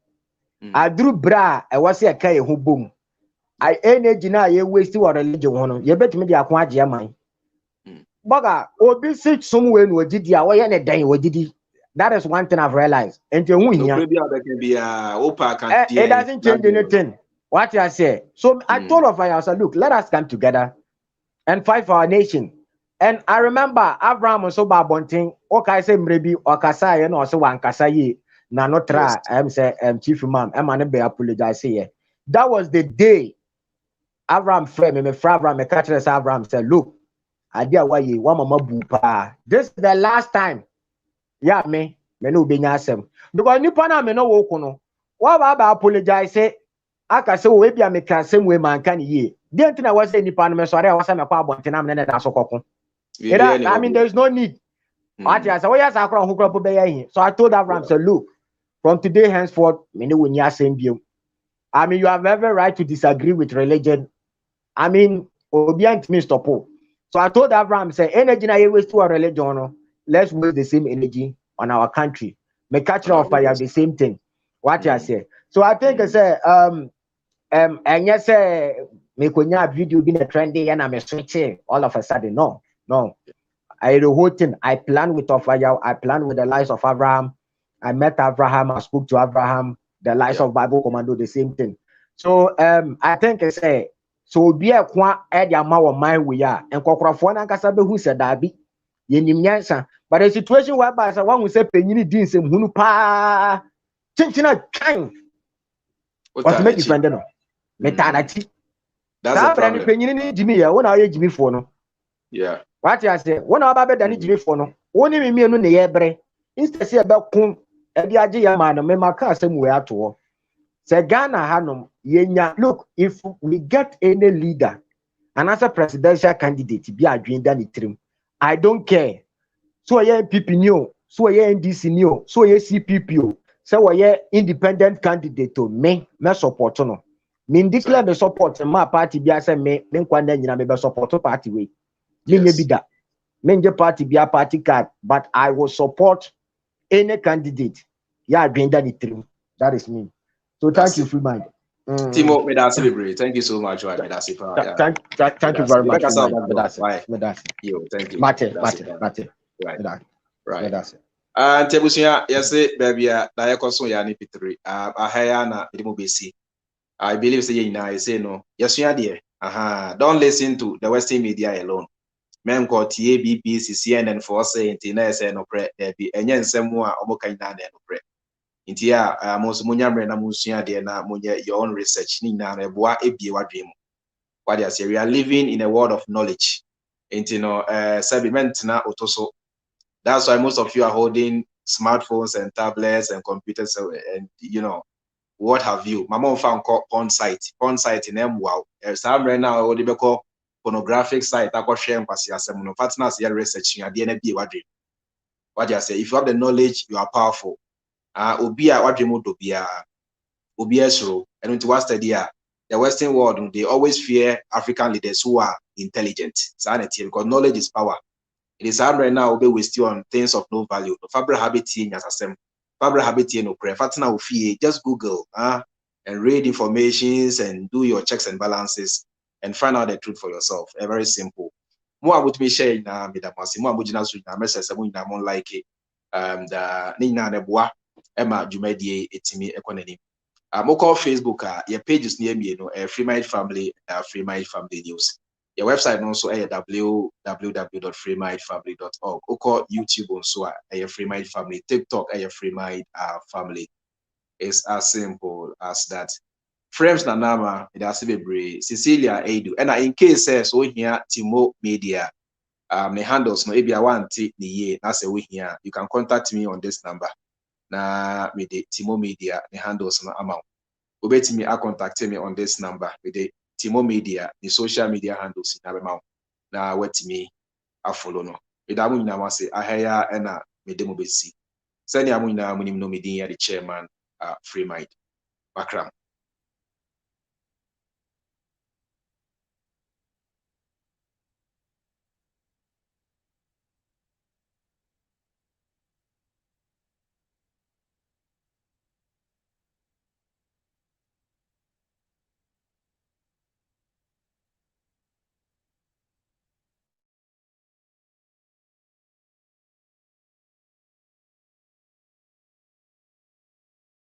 I drew bra, I was a kay who boom. I energy now, you waste your religion. You bet me the aquatia mine. Boga, obi sit somewhere no did ya why any day what did he? That is one thing I've realized. And you win ya. It doesn't change anything. What I say. So I told of I said, look, let us come together and fight for our nation. And I remember Abraham was so babonting. Okay, I say maybe or Kasai and also one Kasai. Na no try. I'm say chief imam. I'm gonna be apologize here. That was the day Abraham friend me Abraham me catch us Abraham said, look. Idea why you want mama bupa. This is the last time. Yeah, me no be nyasem. Because nipa na me no wo kuno. Why ba apologize say aka say we bia me ka same way man kan ye. The thing I was say nipa no me sorry I was say me kwa abonte na me na da so kokon. I mean there is no need. What I say we yes akro ho kro be here. So I told Abraham say look, from today henceforth me no wonya same bio. I mean you have every right to disagree with religion. I mean obi antimi stop. So I told Abraham, say, energy na waste to our religion. Let's waste the same energy on our country. Make catcher of fire the same thing. What I say. So I think I say, and yes, say, make when your video been a trendy and I'm switching all of a sudden. No. I the whole thing. I plan with fire. I plan with the lives of Abraham. I met Abraham. I spoke to Abraham. The lives of Bible Commando, the same thing. So I think I say. So be a kwa edia ma wo man we ya enkokrofo na nkasa be hu se dabi yenim nyansa but a situation whereby say one say penyini din sem hunu pa chinchina kan what make defend no metanachi that's the problem penyini ni jimi ya wona ye jimi fo no what you say wona ba be dani jimi fo no woni me mienu ne ye bre instead say be kun e bi age ya ma no me maka asem we ato say Ghana hanom yenya look if we get any leader and as a presidential candidate be adwin da ni trim I don't care so ye PP new so ye NDC new so ye CPP so ye independent candidate to me support no me declare the support my party be as me nkwanda nyina me be support party we me nye bi da me nje party be a party card but I will support any candidate ya adwin da ni trim that is me. So thank you, Freemind. Timo Media, thank you so much. Thank you very much. Thank you. Mate. Right. And Tebusia, yes, baby, Dayakoso Yani Pitri, Ahayana, Dimobisi. I believe saying I say no. Yes, you are dear. Don't listen to the Western media alone. Men called BBC, CNN for saying Tina no pre, there be and yen some more Omokaina no pre. Intia most munyamre na musia de na munye your own research ni na eboa ebie wadwem what they say we are living in a world of knowledge intino sediment na otoso that's why most of you are holding smartphones and tablets and computers and what have you mama found porn site in wow some right now what they call pornographic site akwhwe nkwase asem no partner say research ya de na bie wadwem what they say if you have the knowledge you are powerful. Obia wadwemo do bia obia soro and into what study the Western world they always fear African leaders who are intelligent sanity because knowledge is power. It is hard right now be wasted on things of no value. Fabric habit in as asem fabric habit no prayer fatina fear just Google and read informations and do your checks and balances and find out the truth for yourself. Very simple. More about me share na midamasi more abujina so na message na mon like the nina ne boa Emma Jumedie etimi ekonani. Moko Facebook your pages near me Freemind Family Freemind Family News. Your website also www.freemindfamily.org. Oko YouTube also Freemind Family. TikTok Freemind Family. It's as simple as that. Frames Nanama it has to be Cecilia Edu. And in case so here Timo Media the handles no ebi awanti the year that's a we here. You can contact me on this number. Na me the Timo Media the handles no amount. Obeti me contact me on this number with the Timo Media the social media handles in amount. Na what me follow no idamu nyina wase ahaya ena medemo besi sani amu nyina munim no medin ya the chairman Freemind Bakram